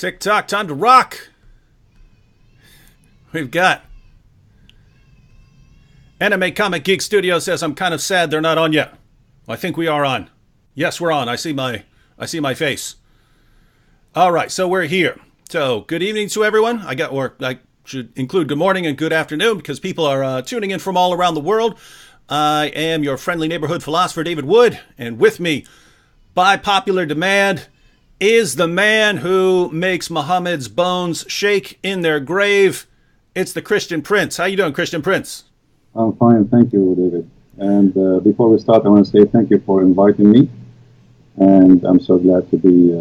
TikTok, time to rock. We've got Anime Comic Geek Studio says I'm kind of sad they're not on yet. Well, I think we are on. Yes, we're on. I see my face. All right, so we're here. So good evening to everyone. I should include good morning and good afternoon because people are tuning in from all around the world. I am your friendly neighborhood philosopher, David Wood, and with me, by popular demand, is the man who makes Muhammad's bones shake in their grave. It's the Christian Prince. How you doing, Christian Prince? I'm fine, thank you, David. And before we start, I want to say thank you for inviting me. And I'm so glad to be,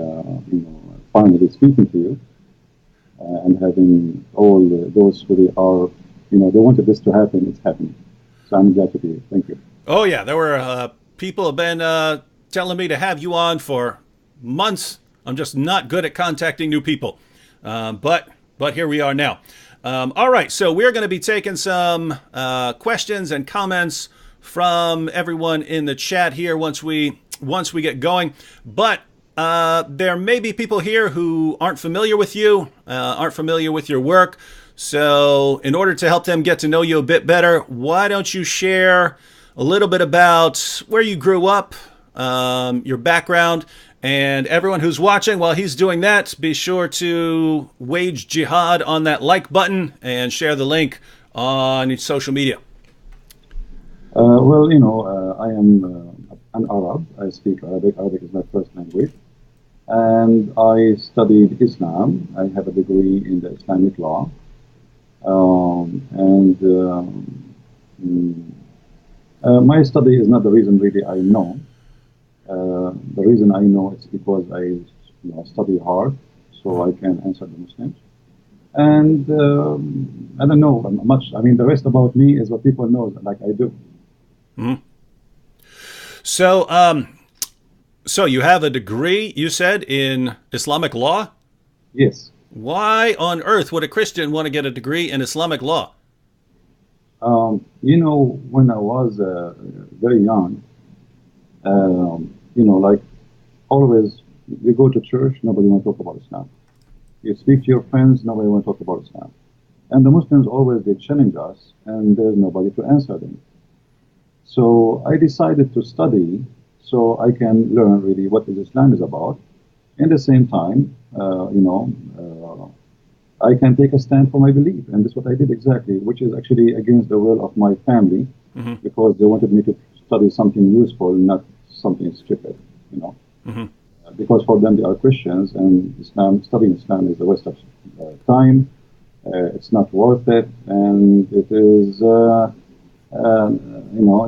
finally speaking to you and having all those who are, they wanted this to happen. It's happening. So I'm glad to be here. Thank you. Oh yeah, there were people have been telling me to have you on for months. I'm just not good at contacting new people, but here we are now. All right, so we're going to be taking some questions and comments from everyone in the chat here once we get going. But there may be people here who aren't familiar with you, aren't familiar with your work. So in order to help them get to know you a bit better, why don't you share a little bit about where you grew up, your background, and everyone who's watching, while he's doing that, be sure to wage jihad on that like button and share the link on social media. I am an Arab. I speak Arabic. Arabic is my first language. And I studied Islam. I have a degree in the Islamic law. My study is not the reason really I know. The reason I know it's because I study hard, so I can answer the Muslims. And I don't know much. I mean, the rest about me is what people know, like I do. Mm-hmm. So you have a degree, you said, in Islamic law? Yes. Why on earth would a Christian want to get a degree in Islamic law? When I was very young, like always, you go to church, nobody want to talk about Islam. You speak to your friends, nobody want to talk about Islam. And the Muslims always, they challenge us, and there's nobody to answer them. So I decided to study so I can learn really what Islam is about. In the same time, I can take a stand for my belief. And that's what I did exactly, which is actually against the will of my family, mm-hmm. because they wanted me to study something useful, not something stupid, Mm-hmm. Because for them, they are Christians, and studying Islam is a waste of time. It's not worth it, and it is,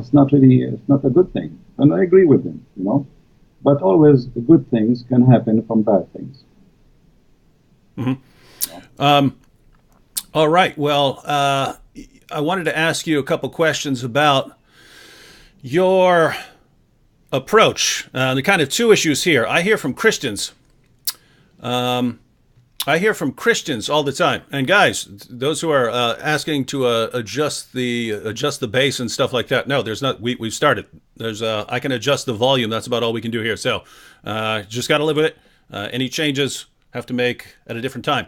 it's not a good thing. And I agree with them, But always good things can happen from bad things. Mm-hmm. All right. Well, I wanted to ask you a couple questions about your approach. The kind of two issues here. I hear from Christians. I hear from Christians all the time. And guys, those who are asking to adjust the bass and stuff like that. No, there's not. We've started. I can adjust the volume. That's about all we can do here. So just got to live with it. Any changes have to make at a different time.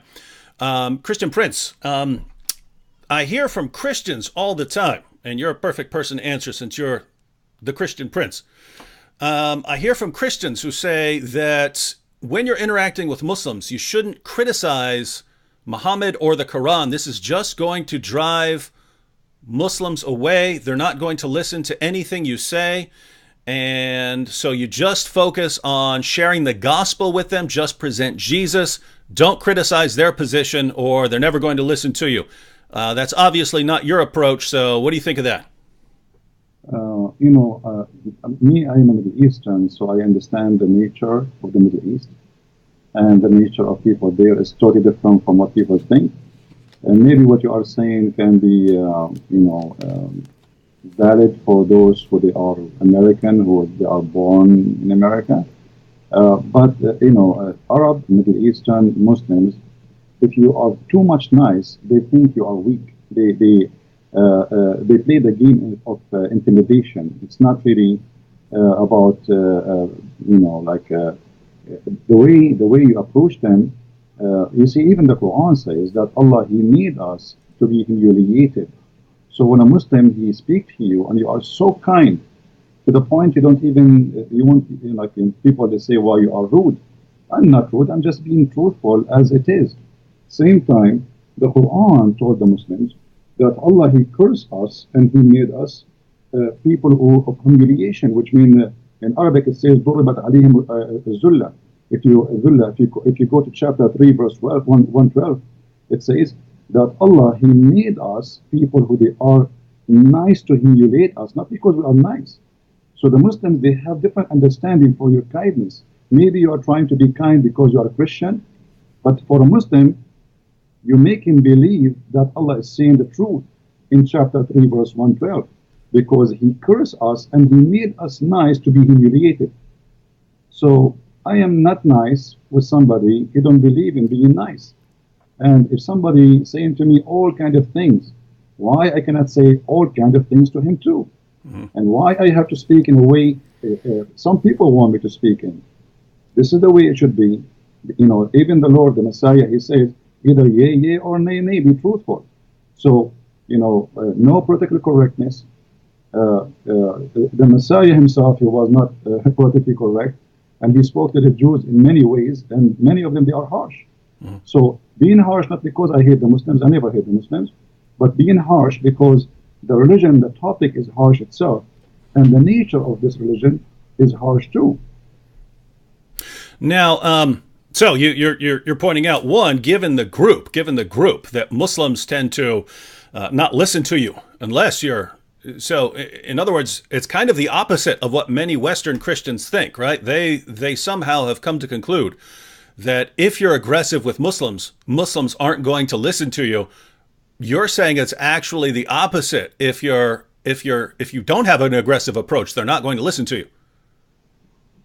Christian Prince, I hear from Christians all the time, and you're a perfect person to answer since you're the Christian Prince. I hear from Christians who say that when you're interacting with Muslims, you shouldn't criticize Muhammad or the Quran. This is just going to drive Muslims away. They're not going to listen to anything you say. And so you just focus on sharing the gospel with them, just present Jesus. Don't criticize their position or they're never going to listen to you. That's obviously not your approach. So what do you think of that? Me, I am a Middle Eastern, so I understand the nature of the Middle East. And the nature of people there is totally different from what people think. And maybe what you are saying can be, valid for those who they are American, who they are born in America. Arab, Middle Eastern Muslims, if you are too much nice, they think you are weak. They play the game of intimidation. It's not really about the way you approach them You see, even the Quran says that Allah, He made us to be humiliated. So when a Muslim, he speaks to you and you are so kind to the point you don't even, you won't, like people, they say, well, you are rude. I'm not rude, I'm just being truthful as it is. Same time, the Quran told the Muslims that Allah, He cursed us and He made us people of humiliation, which means in Arabic it says ضربت عليهم الذلة. If you go to chapter 3 verse 112, it says that Allah, He made us people who they are nice to humiliate us, not because we are nice. So the Muslims, they have different understanding for your kindness. Maybe you are trying to be kind because you are a Christian, but for a Muslim, you make him believe that Allah is saying the truth in chapter 3 verse 112, because He cursed us and He made us nice to be humiliated. So I am not nice with somebody who don't believe in being nice. And if somebody saying to me all kind of things, why I cannot say all kind of things to him too? And why I have to speak in a way some people want me to speak in? This is the way it should be. You know, even the Lord, the Messiah, He says either yea, yea, or nay, nay, be truthful. So, you know, no political correctness. The Messiah Himself, He was not politically correct, and He spoke to the Jews in many ways, and many of them, they are harsh. So being harsh, not because I hate the Muslims, I never hate the Muslims, but being harsh because the religion, the topic is harsh itself, and the nature of this religion is harsh too. Now, so you're pointing out, one, given the group that Muslims tend to not listen to you unless you're. So, in other words, it's kind of the opposite of what many Western Christians think, right? They somehow have come to conclude that if you're aggressive with Muslims, Muslims aren't going to listen to you. You're saying it's actually the opposite. If you don't have an aggressive approach, they're not going to listen to you.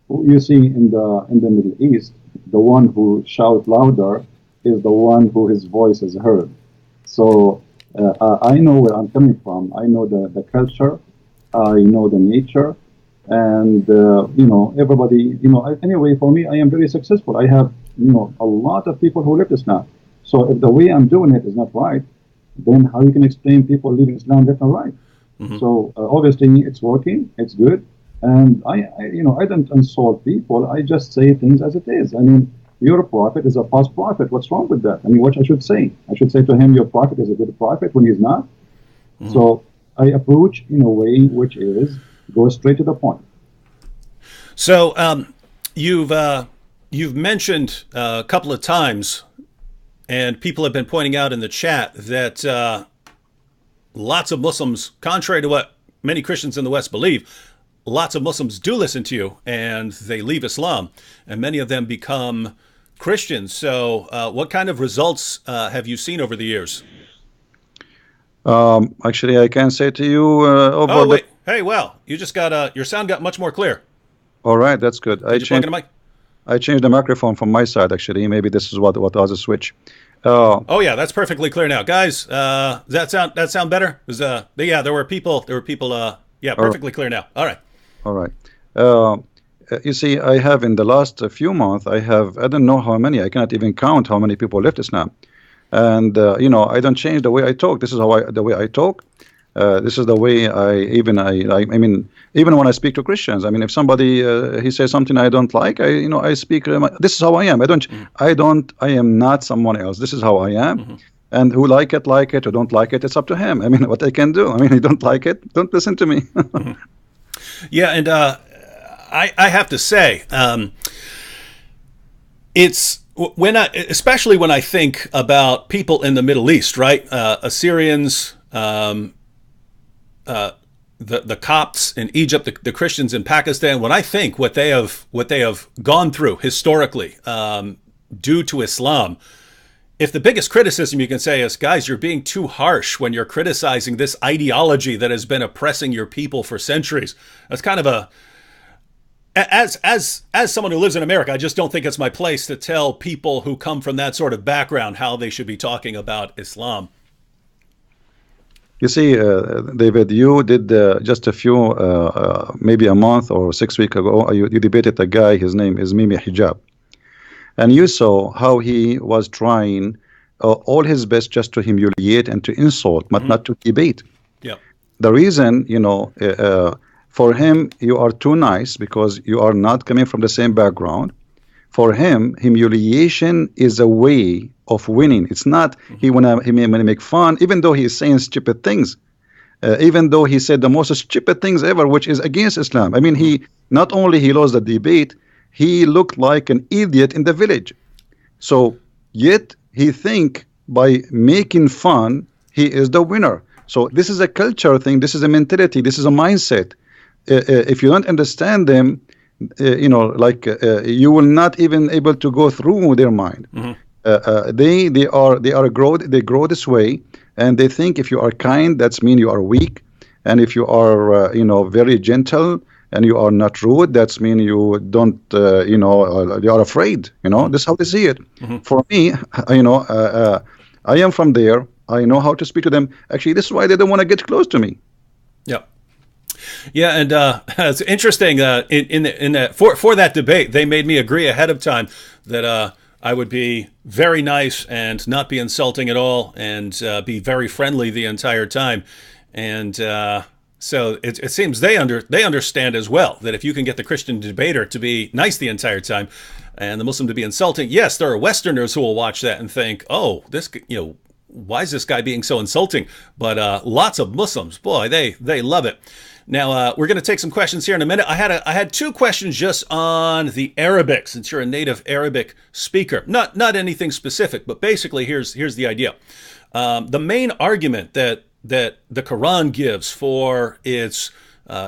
You see, in the Middle East, the one who shouts louder is the one who his voice is heard. So I know where I'm coming from. I know the culture. I know the nature. And, you know, everybody, you know, anyway, for me, I am very successful. I have, you know, a lot of people who live Islam. So if the way I'm doing it is not right, then how you can explain people leaving Islam left and right? So obviously it's working, it's good. And I don't insult people. I just say things as it is. I mean, your prophet is a false prophet. What's wrong with that? I mean, what I should say? I should say to him, your prophet is a good prophet when he's not. So I approach in a way which is go straight to the point. So you've mentioned a couple of times, and people have been pointing out in the chat that lots of Muslims, contrary to what many Christians in the West believe, lots of Muslims do listen to you, and they leave Islam, and many of them become Christians. So what kind of results have you seen over the years? Actually, I can say to you oh, wait. Hey, well, you just got your sound got much more clear. All right, that's good. Did you plug in a mic? I changed the microphone from my side, actually. Maybe this is what was a switch. Oh yeah, that's perfectly clear now, guys. Does that sound better? Yeah, there were people. Yeah, perfectly clear now. All right. All right. You see, I have in the last few months, I don't know how many. I cannot even count how many people left Islam. And you know, I don't change the way I talk. This is the way I talk. This is the way I mean, even when I speak to Christians, I mean, if somebody he says something I don't like, I speak. This is how I am. I am not someone else. This is how I am. And who like it, who don't like it, it's up to him. I mean, what I can do. I mean, you don't like it, don't listen to me. Yeah, and I have to say, it's especially when I think about people in the Middle East, right? Assyrians. The Copts in Egypt, the Christians in Pakistan. When I think what they have gone through historically due to Islam, if the biggest criticism you can say is, guys, you're being too harsh when you're criticizing this ideology that has been oppressing your people for centuries, that's kind of as someone who lives in America, I just don't think it's my place to tell people who come from that sort of background how they should be talking about Islam. You see, David, you did just a few, maybe a month or 6 weeks ago, you debated a guy, his name is Mimi Hijab. and you saw how he was trying all his best just to humiliate and to insult, but not to debate. Yeah. The reason, for him, you are too nice because you are not coming from the same background. For him, humiliation is a way of winning. It's not he may make fun, even though he is saying stupid things, even though he said the most stupid things ever, which is against Islam. I mean, he not only he lost the debate, he looked like an idiot in the village. So yet he think by making fun he is the winner. So this is a culture thing. This is a mentality. This is a mindset. If you don't understand them, you will not even able to go through their mind. They grow this way, and they think if you are kind, that's mean you are weak, and if you are very gentle and you are not rude, that's mean you don't you are afraid. This is how they see it. For me, I am from there. I know how to speak to them. Actually, this is why they don't want to get close to me. Yeah. Yeah, and it's interesting. For that debate, they made me agree ahead of time that I would be very nice and not be insulting at all, and be very friendly the entire time. And so it seems they understand as well that if you can get the Christian debater to be nice the entire time, and the Muslim to be insulting, yes, there are Westerners who will watch that and think, oh, this why is this guy being so insulting? But lots of Muslims, boy, they love it. Now, we're going to take some questions here in a minute. I had two questions just on the Arabic, since you're a native Arabic speaker. Not anything specific, but basically here's the idea. The main argument that the Quran gives for its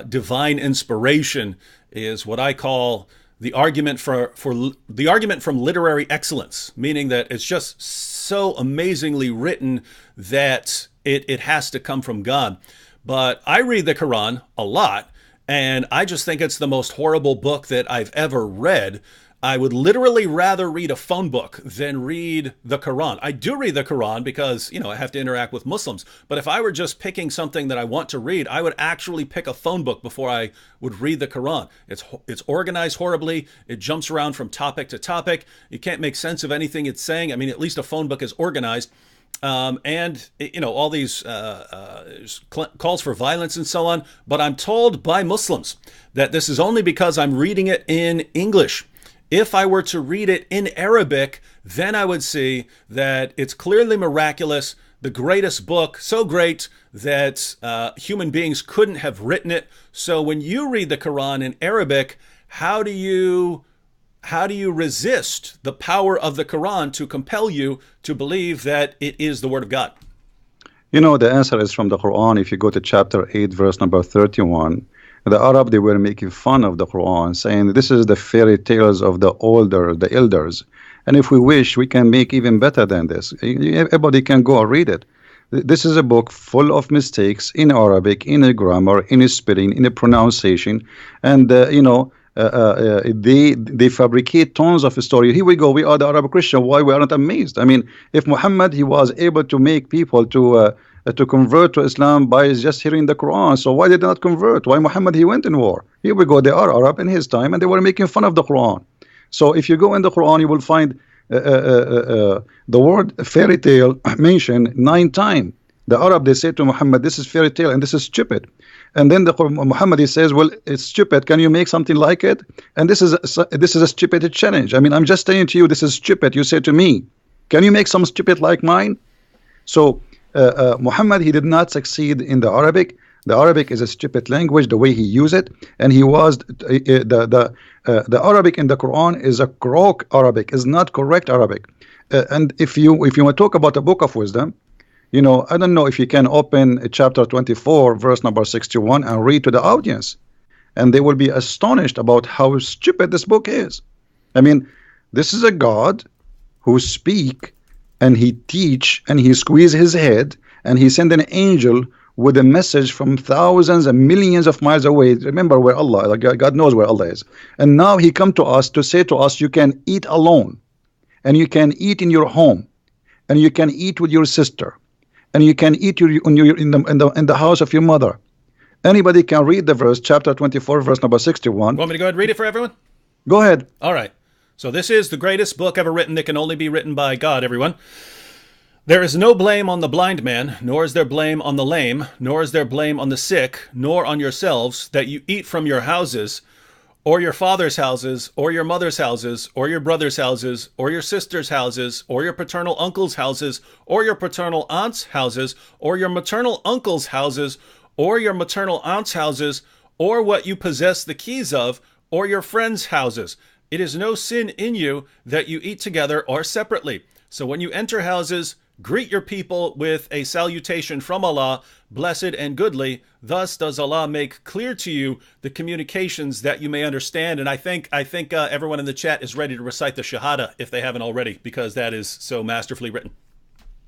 divine inspiration is what I call the argument the argument from literary excellence, meaning that it's just so amazingly written that it has to come from God. But I read the Quran a lot, and I just think it's the most horrible book that I've ever read. I would literally rather read a phone book than read the Quran. I do read the Quran because, I have to interact with Muslims. But if I were just picking something that I want to read, I would actually pick a phone book before I would read the Quran. It's organized horribly. It jumps around from topic to topic. You can't make sense of anything it's saying. I mean, at least a phone book is organized. And all these calls for violence and so on. But I'm told by Muslims that this is only because I'm reading it in English. If I were to read it in Arabic, then I would see that it's clearly miraculous, the greatest book, so great that human beings couldn't have written it. So when you read the Quran in Arabic, how do you resist the power of the Quran to compel you to believe that it is the Word of God? The answer is from the Quran. If you go to chapter 8, verse number 31, the Arab, they were making fun of the Quran, saying this is the fairy tales of the elders. And if we wish, we can make even better than this. Everybody can go and read it. This is a book full of mistakes in Arabic, in a grammar, in a spelling, in a pronunciation. And, they fabricate tons of story. Here we go. We are the Arab Christian. Why we are not amazed? I mean, if Muhammad, he was able to make people to convert to Islam by just hearing the Quran, so why did they not convert? Why Muhammad, he went in war? Here we go. They are Arab in his time, and they were making fun of the Quran. So if you go in the Quran, you will find the word fairy tale mentioned 9 times. The Arab, they say to Muhammad, this is fairy tale and this is stupid. And then Muhammad, he says, well, it's stupid. Can you make something like it? And this is a stupid challenge. I mean, I'm just saying to you, this is stupid. You say to me, can you make some stupid like mine? So Muhammad, he did not succeed in the Arabic. The Arabic is a stupid language, the way he used it, and he was the Arabic in the Quran is a crook Arabic, is not correct Arabic. And if you want to talk about a book of wisdom, I don't know if you can open chapter 24, verse number 61, and read to the audience, and they will be astonished about how stupid this book is. I mean, this is a God who speak, and he teach, and he squeeze his head, and he send an angel with a message from thousands and millions of miles away. Remember where Allah, God knows where Allah is. And now he come to us to say to us, you can eat alone, and you can eat in your home, and you can eat with your sister, and you can eat in the house of your mother. Anybody can read the verse, chapter 24, verse number 61. Want me to go ahead and read it for everyone? Go ahead. All right. So this is the greatest book ever written that can only be written by God, everyone. There is no blame on the blind man, nor is there blame on the lame, nor is there blame on the sick, nor on yourselves, that you eat from your houses, or your father's houses, or your mother's houses, or your brother's houses, or your sister's houses, or your paternal uncle's houses, or your paternal aunt's houses, or your maternal uncle's houses, or your maternal aunt's houses, or what you possess the keys of, or your friends' houses. It is no sin in you that you eat together or separately. So when you enter houses, greet your people with a salutation from Allah, blessed and goodly. Thus does Allah make clear to you the communications that you may understand. And I think everyone in the chat is ready to recite the Shahada if they haven't already, because that is so masterfully written.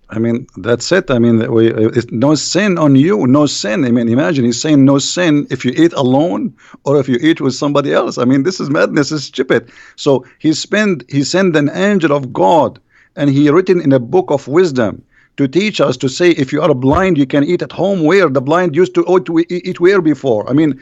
I mean, that's it. I mean, it's no sin on you, no sin. I mean, imagine he's saying no sin if you eat alone or if you eat with somebody else. I mean, this is madness, it's stupid. So he sent an angel of God, and he written in a book of wisdom to teach us to say, if you are blind, you can eat at home. Where the blind used to eat where before? I mean,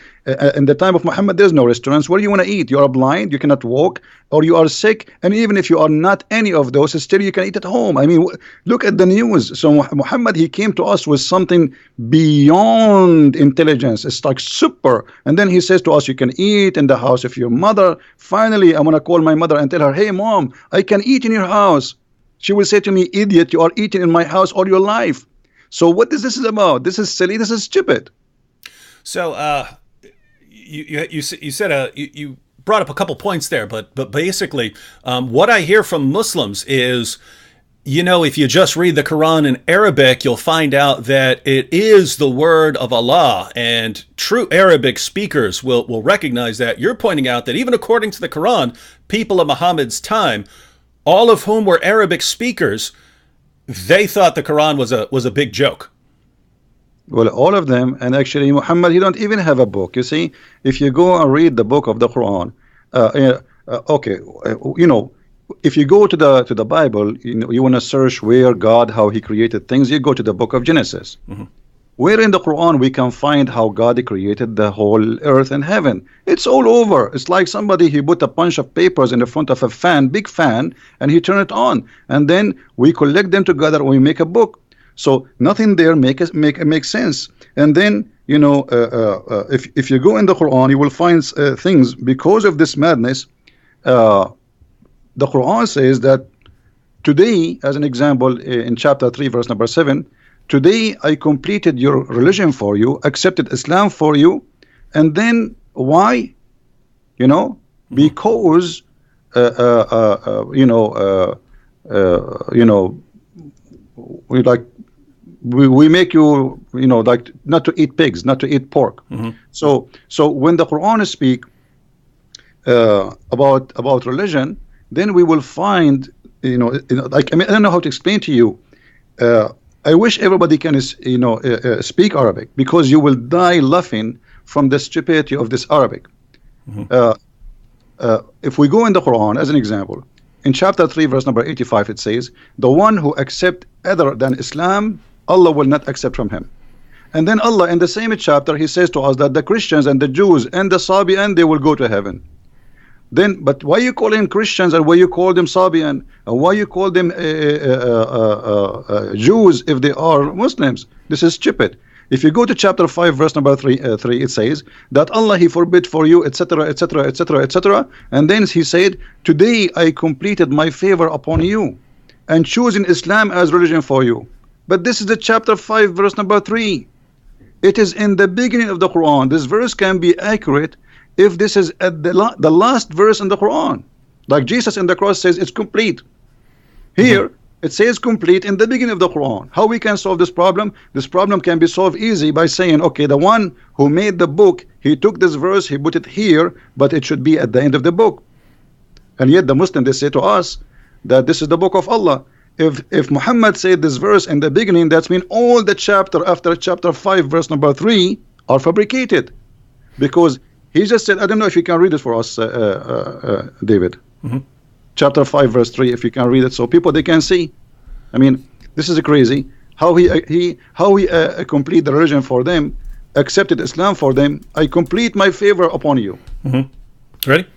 in the time of Muhammad, there's no restaurants. Where do you want to eat? You are blind, you cannot walk, or you are sick. And even if you are not any of those, still you can eat at home. I mean, look at the news. So Muhammad, he came to us with something beyond intelligence. It's like super. And then he says to us, you can eat in the house of your mother. Finally, I'm going to call my mother and tell her, hey, mom, I can eat in your house. She will say to me, idiot, you are eating in my house all your life. So what is this about? This is silly. This is stupid. So you said you brought up a couple points there, but basically what I hear from Muslims is, you know, if you just read the Quran in Arabic, you'll find out that it is the word of Allah, and true Arabic speakers will recognize that. You're pointing out that even according to the Quran, people of Muhammad's time, all of whom were Arabic speakers, they thought the Quran was a big joke. Well, all of them, and actually Muhammad, he don't even have a book. You see, if you go and read the book of the Quran, okay, you know, if you go to the Bible, you know, you want to search where God, how he created things, you go to the book of Genesis. Mm-hmm. Where in the Quran we can find how God created the whole earth and heaven. It's all over. It's like somebody, he put a bunch of papers in the front of a fan, big fan, and he turned it on. And then we collect them together and we make a book. So nothing there make sense. And then, you know, if you go in the Quran, you will find things because of this madness. The Quran says that today, as an example, in chapter 3, verse number 7, today I completed your religion for you, accepted Islam for you. And then why? You know, because you know, we make you, you know, like not to eat pigs, not to eat pork. Mm-hmm. So when the Quran speak about religion, then we will find, you know, like, I mean, I don't know how to explain to you. I wish everybody can, you know, speak Arabic, because you will die laughing from the stupidity of this Arabic. Mm-hmm. If we go in the Quran, as an example, in chapter 3, verse number 85, it says, the one who accepts other than Islam, Allah will not accept from him. And then Allah, in the same chapter, he says to us that the Christians and the Jews and the Sabian, they will go to heaven. Then, but why you call them Christians and why you call them Sabian and why you call them Jews if they are Muslims? This is stupid. If you go to chapter 5, verse number 3, it says that Allah, he forbid for you, etc., etc., etc., etc. And then he said, today I completed my favor upon you and choosing Islam as religion for you. But this is the chapter 5, verse number 3. It is in the beginning of the Quran. This verse can be accurate if this is at the last verse in the Quran. Like Jesus in the cross says it's complete. Here it says complete in the beginning of the Quran. How we can solve this problem? This problem can be solved easy by saying, okay, the one who made the book, he took this verse, he put it here, but it should be at the end of the book. And yet the Muslims, they say to us that this is the book of Allah. If Muhammad said this verse in the beginning, that means all the chapter after chapter 5, verse number 3 are fabricated. Because he just said, I don't know if you can read it for us, David. Mm-hmm. Chapter 5, verse 3, if you can read it, so people, they can see. I mean, this is crazy. How he complete the religion for them, accepted Islam for them. I complete my favor upon you. Mm-hmm. Ready?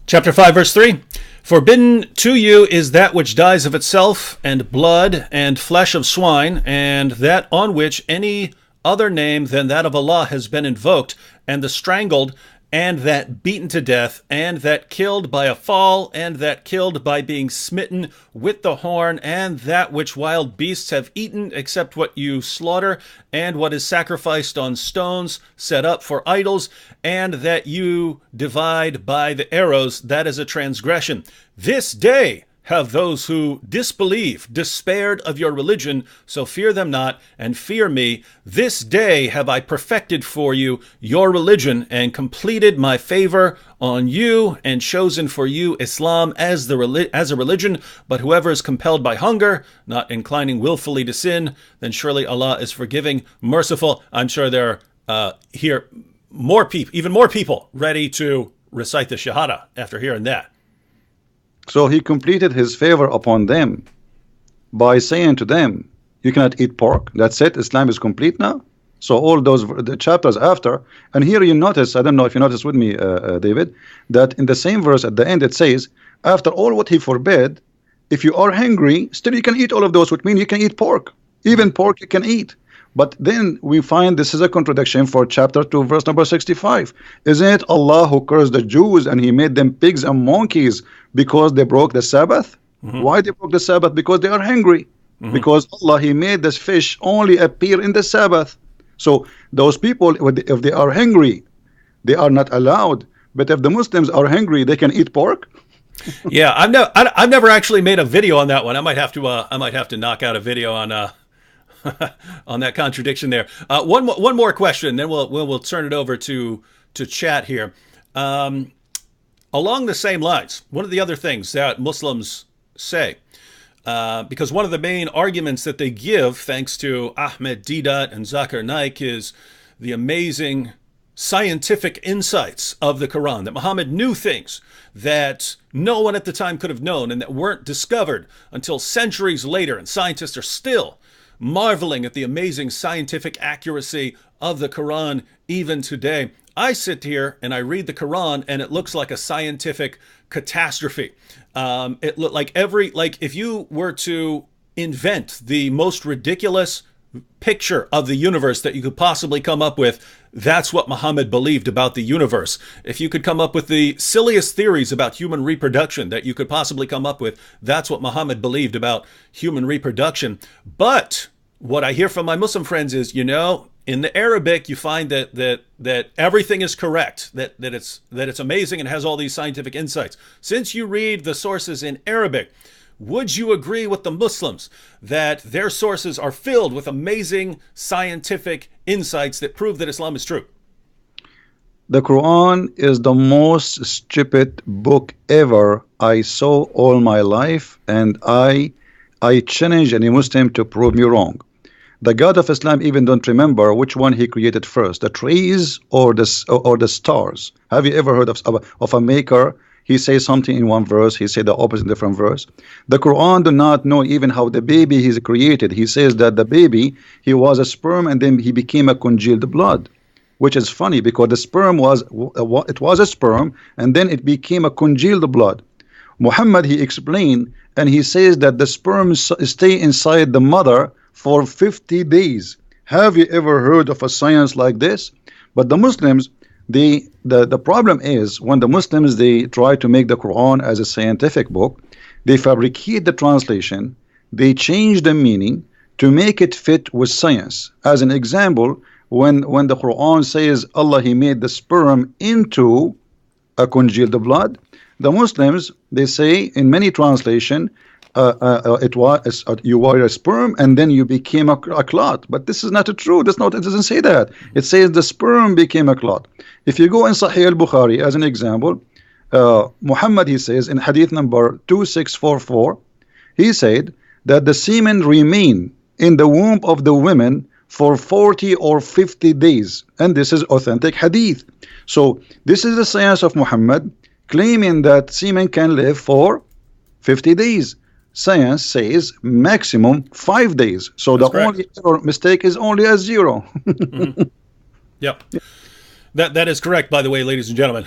Chapter 5, verse 3. Forbidden to you is that which dies of itself, and blood, and flesh of swine, and that on which any other name than that of Allah has been invoked, and the strangled, and that beaten to death, and that killed by a fall, and that killed by being smitten with the horn, and that which wild beasts have eaten, except what you slaughter, and what is sacrificed on stones set up for idols, and that you divide by the arrows, that is a transgression. This day have those who disbelieve despaired of your religion, so fear them not, and fear me. This day have I perfected for you your religion, and completed my favor on you, and chosen for you Islam as a religion. But whoever is compelled by hunger, not inclining willfully to sin, then surely Allah is forgiving, merciful. I'm sure there are here even more people ready to recite the Shahada after hearing that. So he completed his favor upon them by saying to them, you cannot eat pork. That's it. Islam is complete now. So all the chapters after, and here you notice, I don't know if you noticed with me, David, that in the same verse at the end it says, after all what he forbade, if you are hungry, still you can eat all of those, which means you can eat pork. Even pork you can eat. But then we find this is a contradiction for chapter 2, verse number 65. Isn't it Allah who cursed the Jews and he made them pigs and monkeys because they broke the Sabbath? Why they broke the Sabbath? Because they are hungry. Because Allah, he made this fish only appear in the Sabbath. So those people, if they are hungry, they are not allowed. But if the Muslims are hungry, they can eat pork. Yeah, I've never actually made a video on that one. I might have to knock out a video on on that contradiction there. One more question, then we'll turn it over to chat here. Along the same lines, one of the other things that Muslims say, because one of the main arguments that they give, thanks to Ahmed Deedat and Zakir Naik, is the amazing scientific insights of the Quran, that Muhammad knew things that no one at the time could have known and that weren't discovered until centuries later, and scientists are still marveling at the amazing scientific accuracy of the Quran even today. I sit here and I read the Quran and it looks like a scientific catastrophe. It looked like if you were to invent the most ridiculous picture of the universe that you could possibly come up with, that's what Muhammad believed about the universe. If you could come up with the silliest theories about human reproduction that you could possibly come up with, that's what Muhammad believed about human reproduction. But what I hear from my Muslim friends is, in the Arabic, you find that everything is correct, that it's amazing and has all these scientific insights. Since you read the sources in Arabic, would you agree with the Muslims that their sources are filled with amazing scientific insights that prove that Islam is true? The Quran is the most stupid book ever I saw all my life, and I challenge any Muslim to prove me wrong. The God of Islam even don't remember which one he created first, the trees or the stars. Have you ever heard of a maker? He says something in one verse, he said the opposite in different verse. The Quran do not know even how the baby is created. He says that the baby, he was a sperm and then he became a congealed blood, which is funny because the sperm was a sperm and then it became a congealed blood. Muhammad, he explained, and he says that the sperm stay inside the mother for 50 days. Have you ever heard of a science like this? But the Muslims, the problem is when the Muslims, they try to make the Quran as a scientific book, they fabricate the translation, they change the meaning to make it fit with science. As an example, when the Quran says Allah, he made the sperm into a congealed blood, the Muslims, they say in many translation, you were a sperm and then you became a clot. But this is not true. It doesn't say that. It says the sperm became a clot. If you go in Sahih al-Bukhari as an example, Muhammad, he says in hadith number 2644, he said that the semen remain in the womb of the women for 40 or 50 days, and this is authentic hadith. So this is the science of Muhammad, claiming that semen can live for 50 days. Science says maximum 5 days. So that's the only mistake is only a 0. Yep. That is correct, by the way, ladies and gentlemen.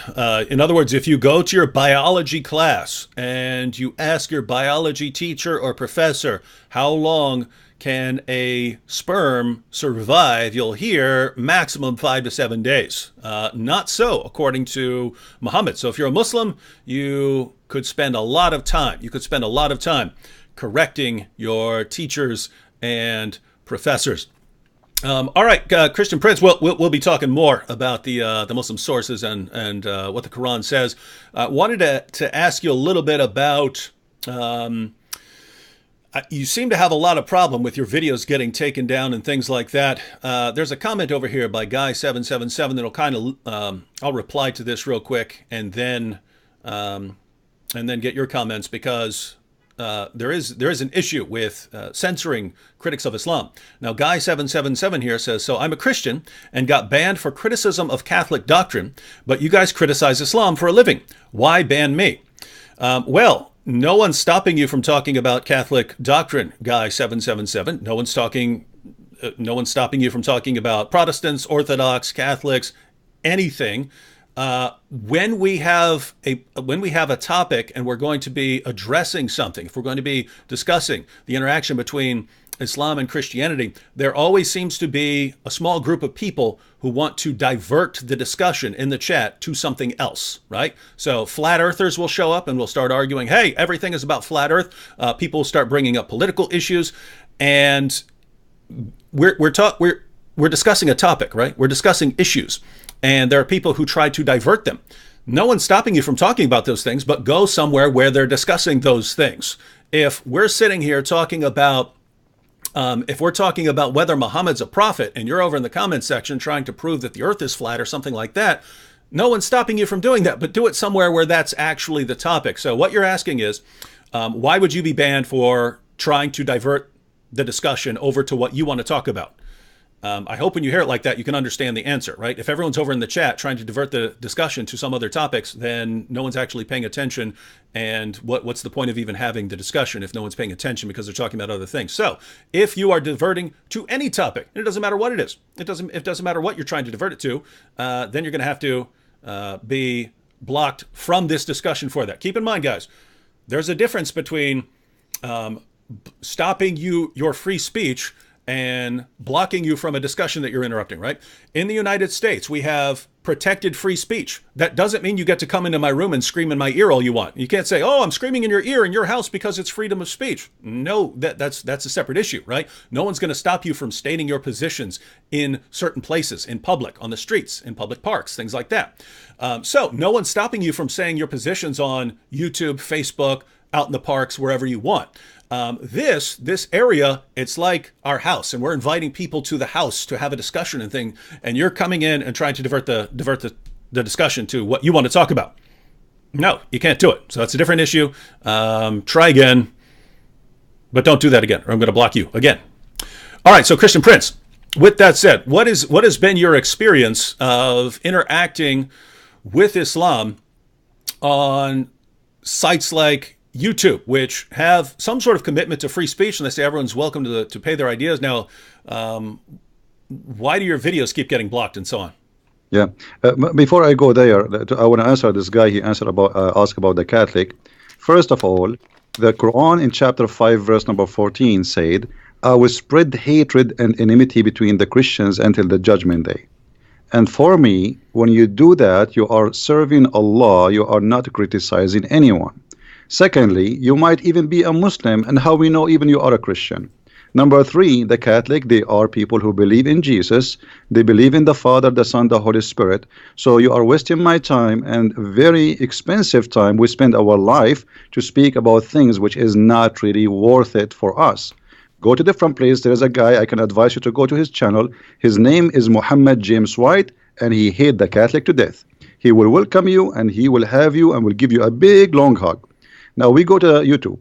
In other words, if you go to your biology class and you ask your biology teacher or professor how long can a sperm survive, you'll hear maximum 5 to 7 days. Not so, according to Muhammad. So if you're a Muslim, you could spend a lot of time. You could spend a lot of time correcting your teachers and professors. All right, Christian Prince. We'll be talking more about the Muslim sources and what the Quran says. Wanted to ask you a little bit about. You seem to have a lot of problem with your videos getting taken down and things like that. There's a comment over here by Guy777 that'll kind of. I'll reply to this real quick and then get your comments because. There is an issue with censoring critics of Islam. Now, Guy777 here says, so I'm a Christian and got banned for criticism of Catholic doctrine, but you guys criticize Islam for a living. Why ban me? Well, no one's stopping you from talking about Catholic doctrine, Guy777. No one's stopping you from talking about Protestants, Orthodox, Catholics, anything. When we have a topic and we're going to be addressing something, if we're going to be discussing the interaction between Islam and Christianity, there always seems to be a small group of people who want to divert the discussion in the chat to something else, right? So flat earthers will show up and we'll start arguing, hey, everything is about flat earth. People will start bringing up political issues, and we're discussing a topic, right? We're discussing issues. And there are people who try to divert them. No one's stopping you from talking about those things, but go somewhere where they're discussing those things. If we're sitting here talking about, whether Muhammad's a prophet, and you're over in the comments section trying to prove that the earth is flat or something like that, no one's stopping you from doing that, but do it somewhere where that's actually the topic. So what you're asking is, why would you be banned for trying to divert the discussion over to what you want to talk about? I hope when you hear it like that, you can understand the answer, right? If everyone's over in the chat trying to divert the discussion to some other topics, then no one's actually paying attention. And what's the point of even having the discussion if no one's paying attention because they're talking about other things? So if you are diverting to any topic, and it doesn't matter what it is, it doesn't matter what you're trying to divert it to, then you're going to have to be blocked from this discussion for that. Keep in mind, guys, there's a difference between stopping your free speech and blocking you from a discussion that you're interrupting, right? In the United States, we have protected free speech. That doesn't mean you get to come into my room and scream in my ear all you want. You can't say, oh, I'm screaming in your ear in your house because it's freedom of speech. No, that's a separate issue, right? No one's going to stop you from stating your positions in certain places, in public, on the streets, in public parks, things like that. So no one's stopping you from saying your positions on YouTube, Facebook, out in the parks, wherever you want. This area, it's like our house, and we're inviting people to the house to have a discussion and thing, and you're coming in and trying to divert the discussion to what you want to talk about. No, you can't do it. So that's a different issue. Try again, but don't do that again, or I'm going to block you again. All right, so Christian Prince, with that said, what has been your experience of interacting with Islam on sites like YouTube, which have some sort of commitment to free speech, and they say everyone's welcome to pay their ideas? Now, why do your videos keep getting blocked and so on? Yeah. Before I go there, I want to answer this guy. He asked about the Catholic. First of all, the Quran in chapter 5, verse number 14 said, I will spread hatred and enmity between the Christians until the judgment day. And for me, when you do that, you are serving Allah. You are not criticizing anyone. Secondly, you might even be a Muslim, and how we know even you are a Christian. Number 3, the Catholic, they are people who believe in Jesus. They believe in the Father, the Son, the Holy Spirit. So you are wasting my time and very expensive time. We spend our life to speak about things which is not really worth it for us. Go to different place. There is a guy, I can advise you to go to his channel. His name is Muhammad James White, and he hates the Catholic to death. He will welcome you, and he will have you, and will give you a big long hug. Now we go to YouTube.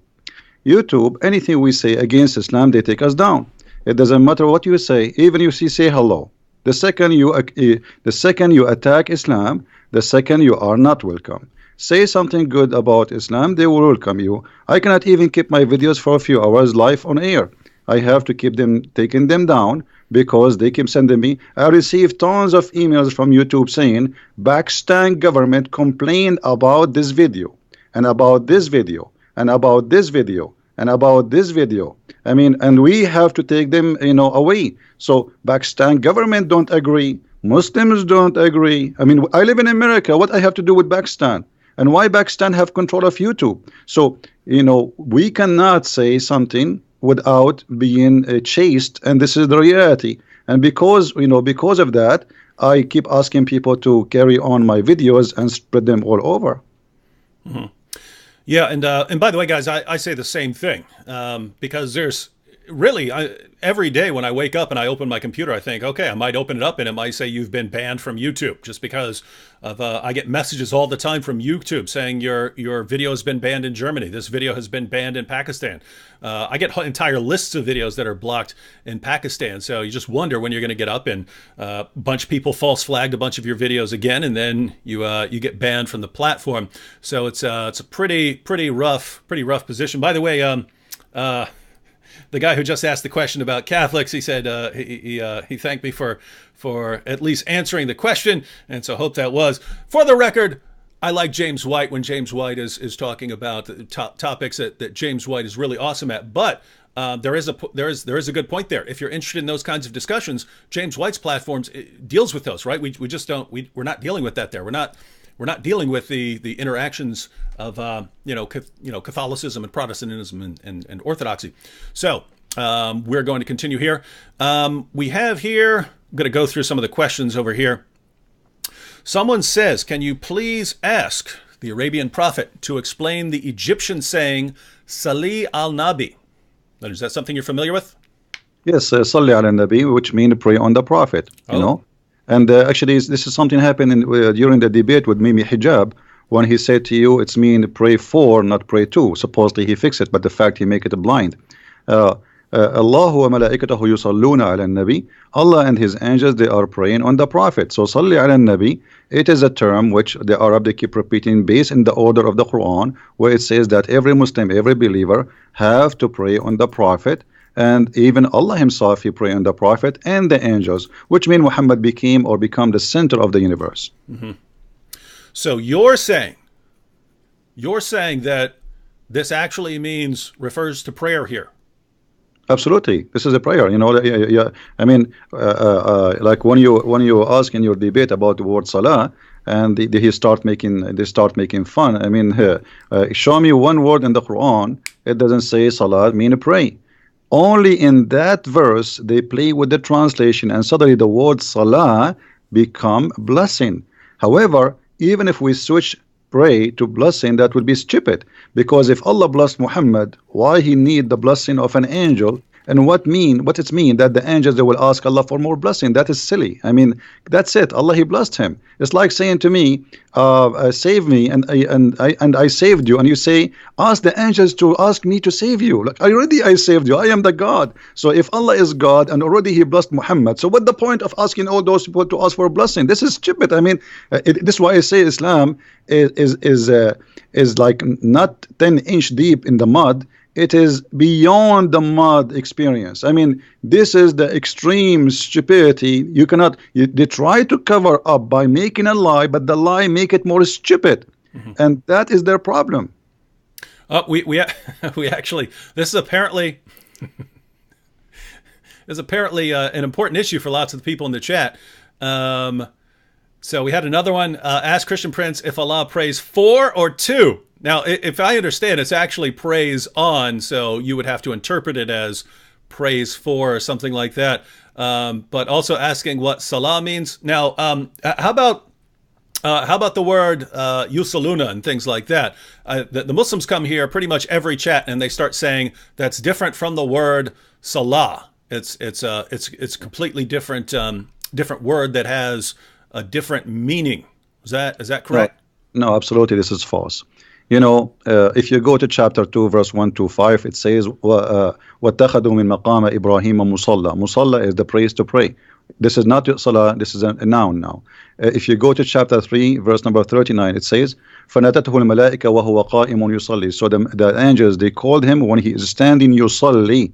YouTube, anything we say against Islam, they take us down. It doesn't matter what you say. Even you say hello. The second you attack Islam, the second you are not welcome. Say something good about Islam, they will welcome you. I cannot even keep my videos for a few hours live on air. I have to keep them, taking them down because they keep sending me. I received tons of emails from YouTube saying Pakistan government complained about this video and about this video and about this video and about this video. I mean, and we have to take them, away. So Pakistan government don't agree. Muslims don't agree. I mean, I live in America. What I have to do with Pakistan? And why Pakistan have control of YouTube? So, we cannot say something without being chased, and this is the reality. And because of that, I keep asking people to carry on my videos and spread them all over. Mm-hmm. Yeah, and by the way, guys, I say the same thing, because there's really, every day when I wake up and I open my computer, I think, okay, I might open it up and it might say you've been banned from YouTube, just because of I get messages all the time from YouTube saying your video has been banned in Germany. This video has been banned in Pakistan. I get entire lists of videos that are blocked in Pakistan. So you just wonder when you're going to get up and a bunch of people false flagged a bunch of your videos again, and then you get banned from the platform. So it's a pretty rough position. By the way, the guy who just asked the question about Catholics, he said he thanked me for at least answering the question, and so hope that was. For the record, I like James White when James White is talking about the topics that James White is really awesome at. But there is a good point there. If you're interested in those kinds of discussions, James White's platforms deals with those, right? We just don't. We're not dealing with that there. We're not dealing with the interactions of Catholicism and Protestantism and Orthodoxy. So we're going to continue here. We have here, I'm going to go through some of the questions over here. Someone says, can you please ask the Arabian prophet to explain the Egyptian saying, Salli al-Nabi? Is that something you're familiar with? Yes, Salli al-Nabi, which means pray on the prophet, you know. And actually, this is something happened during the debate with Mimi Hijab, when he said to you, it's mean pray for, not pray to. Supposedly he fixed it, but the fact he make it blind. Allahu wa malaikatahu yusalluna ala nabi. Allah and his angels, they are praying on the prophet. So salli ala nabi, it is a term which the Arab, they keep repeating based in the order of the Quran, where it says that every Muslim, every believer have to pray on the prophet. And even Allah himself, he prayed on the prophet and the angels, which means Muhammad became the center of the universe. Mm-hmm. So you're saying that this actually refers to prayer here. Absolutely, this is a prayer. Yeah. I mean, like when you ask in your debate about the word salah, and they start making fun. I mean, show me one word in the Quran. It doesn't say salah mean pray. Only in that verse they play with the translation, and suddenly the word salah become blessing. However, even if we switch pray to blessing, that would be stupid, because if Allah blessed Muhammad, why he need the blessing of an angel? And what it mean that the angels, they will ask Allah for more blessing? That is silly. I mean, that's it. Allah, he blessed him. It's like saying to me, save me, and I saved you, and you say, ask the angels to ask me to save you. Like, I saved you. I am the God. So if Allah is God and already he blessed Muhammad, so what the point of asking all those people to ask for a blessing? This is stupid. I mean, this is why I say Islam is like not 10-inch deep in the mud. It is beyond the mud experience. I mean, this is the extreme stupidity. They try to cover up by making a lie, but the lie make it more stupid. Mm-hmm. And that is their problem. We actually, this is apparently an important issue for lots of the people in the chat. So we had another one. Ask Christian Prince if Allah prays for or to. Now, if I understand, it's actually praise on, so you would have to interpret it as praise for or something like that. But also asking what salah means. Now, how about the word yusaluna and things like that? The Muslims come here pretty much every chat and they start saying that's different from the word salah. It's a completely different word that has a different meaning. Is that correct? No, absolutely. This is false. If you go to chapter 2, verse 1 to 5, it says, وَاتَّخَذُوا مِن مَقَامَ إِبْرَاهِيمَ مُصَلَّى. Musalla is the place to pray. This is not salah, this is a noun now. If you go to chapter 3, verse number 39, it says, فَنَتَتْهُ الْمَلَائِكَ وَهُوَ قَائِمٌ يُصَلِّي. So the angels, they called him when he is standing, yusalli.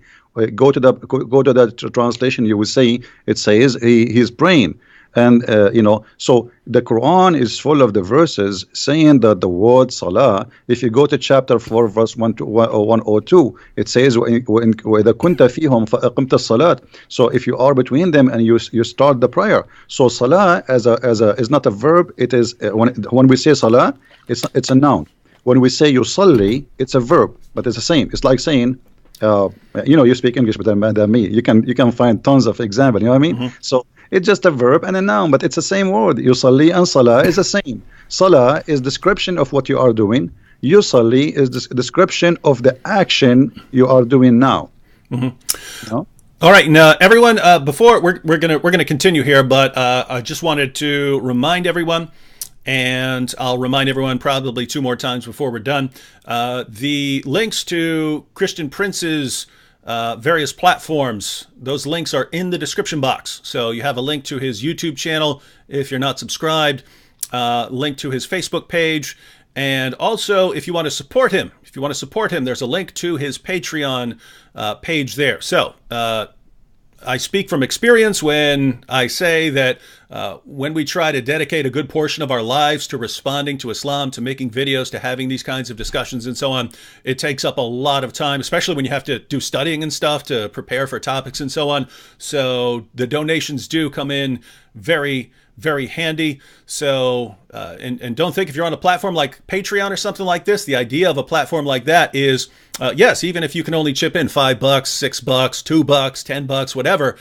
go to that translation. You will see it says he's praying. And so the Quran is full of the verses saying that the word salah, if you go to chapter 4 verse 102, it says وَإِذَا كُنْتَ فِيهُمْ فَأَقِمْتَ الصَّلَاةِ. So if you are between them and you start the prayer. So salah is not a verb. It is when we say salah, it's a noun. When we say yusalli, it's a verb, but it's the same. It's like saying you speak English better than me. You can find tons of examples. You know what I mean? So it's just a verb and a noun, but it's the same word. Yusalli and salah is the same. Salah is description of what you are doing. Yusalli is the description of the action you are doing now. No? All right, now everyone. Before we're gonna continue here, but I just wanted to remind everyone, and I'll remind everyone probably 2 more times before we're done. The links to Christian Prince's various platforms, those links are in the description box. So you have a link to his YouTube channel if you're not subscribed, link to his Facebook page, and also if you want to support him, there's a link to his Patreon page there. So I speak from experience when I say that when we try to dedicate a good portion of our lives to responding to Islam, to making videos, to having these kinds of discussions and so on, it takes up a lot of time, especially when you have to do studying and stuff to prepare for topics and so on. So the donations do come in very, very handy. So, and don't think if you're on a platform like Patreon or something like this, the idea of a platform like that is, yes, even if you can only chip in $5, $6, $2, $10, whatever,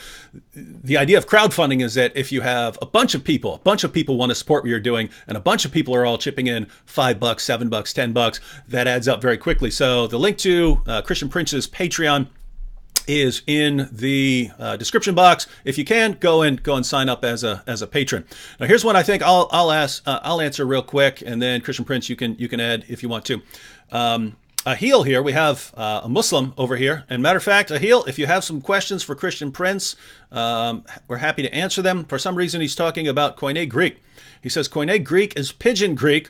the idea of crowdfunding is that if you have a bunch of people want to support what you're doing, and a bunch of people are all chipping in $5, $7, $10, that adds up very quickly. So the link to Christian Prince's Patreon is in the description box. If you can, go and sign up as a patron. Now, here's one I think I'll answer real quick, and then Christian Prince, you can add if you want to. Ahil here, we have a Muslim over here, and matter of fact, Ahil, if you have some questions for Christian Prince, we're happy to answer them. For some reason, he's talking about Koine Greek. He says Koine Greek is Pidgin Greek.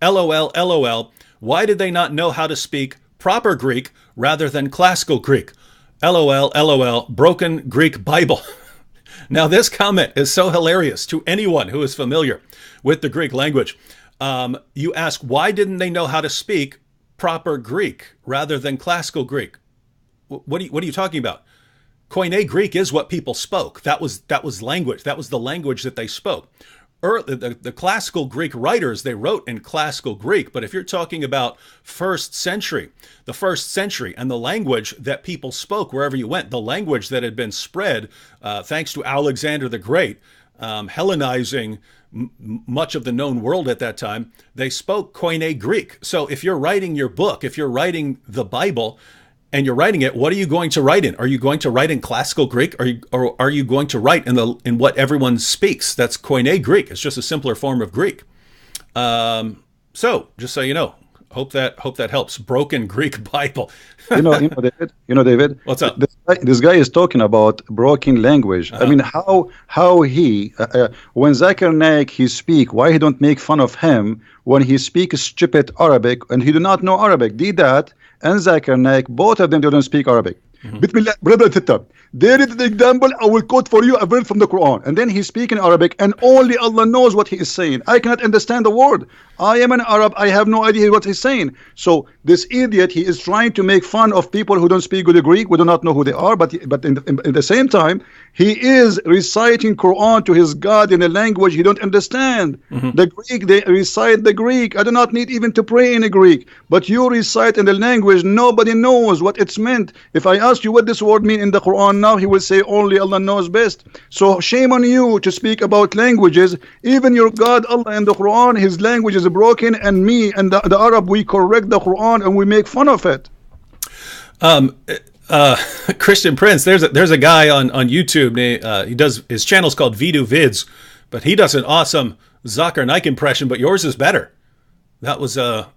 LOL, LOL. Why did they not know how to speak proper Greek rather than classical Greek? LOL, LOL, broken Greek Bible. Now, this comment is so hilarious to anyone who is familiar with the Greek language. You ask, why didn't they know how to speak proper Greek rather than classical Greek? What are you talking about? Koine Greek is what people spoke. That was language. That was the language that they spoke. The classical Greek writers, they wrote in classical Greek, but if you're talking about the first century and the language that people spoke wherever you went, the language that had been spread thanks to Alexander the Great, Hellenizing much of the known world at that time, they spoke Koine Greek. So if you're writing your book, if you're writing the Bible, and you're writing it, what are you going to write in? Are you going to write in classical Greek, or are you going to write in what everyone speaks? That's Koine Greek. It's just a simpler form of Greek. So just so you know, hope that helps. Broken Greek Bible. David. What's up? This guy is talking about broken language. I mean, how he when Zakir Naik he speak, why he don't make fun of him when he speaks stupid Arabic and he do not know Arabic? Did that? And Zakir Naik, both of them, they don't speak Arabic. There is the example. I will quote for you a verse from the Quran, and then he's speaking Arabic, and only Allah knows what he is saying. I cannot understand the word. I am an Arab. I have no idea what he's saying. So this idiot, he is trying to make fun of people who don't speak good Greek. We do not know who they are, but in the same time, he is reciting Quran to his God in a language he don't understand. The Greek, they recite the Greek. I do not need even to pray in a Greek, but you recite in the language nobody knows what it's meant. If I ask you what this word means in the Quran now, he will say only Allah knows best. So shame on you to speak about languages. Even your God Allah in the Quran, his language is broken, and me and the Arab, we correct the Quran and we make fun of it. Christian Prince, there's a guy on YouTube. He does, his channel's called Vidu Vids, but he does an awesome Zakir Naik impression. But yours is better. That was the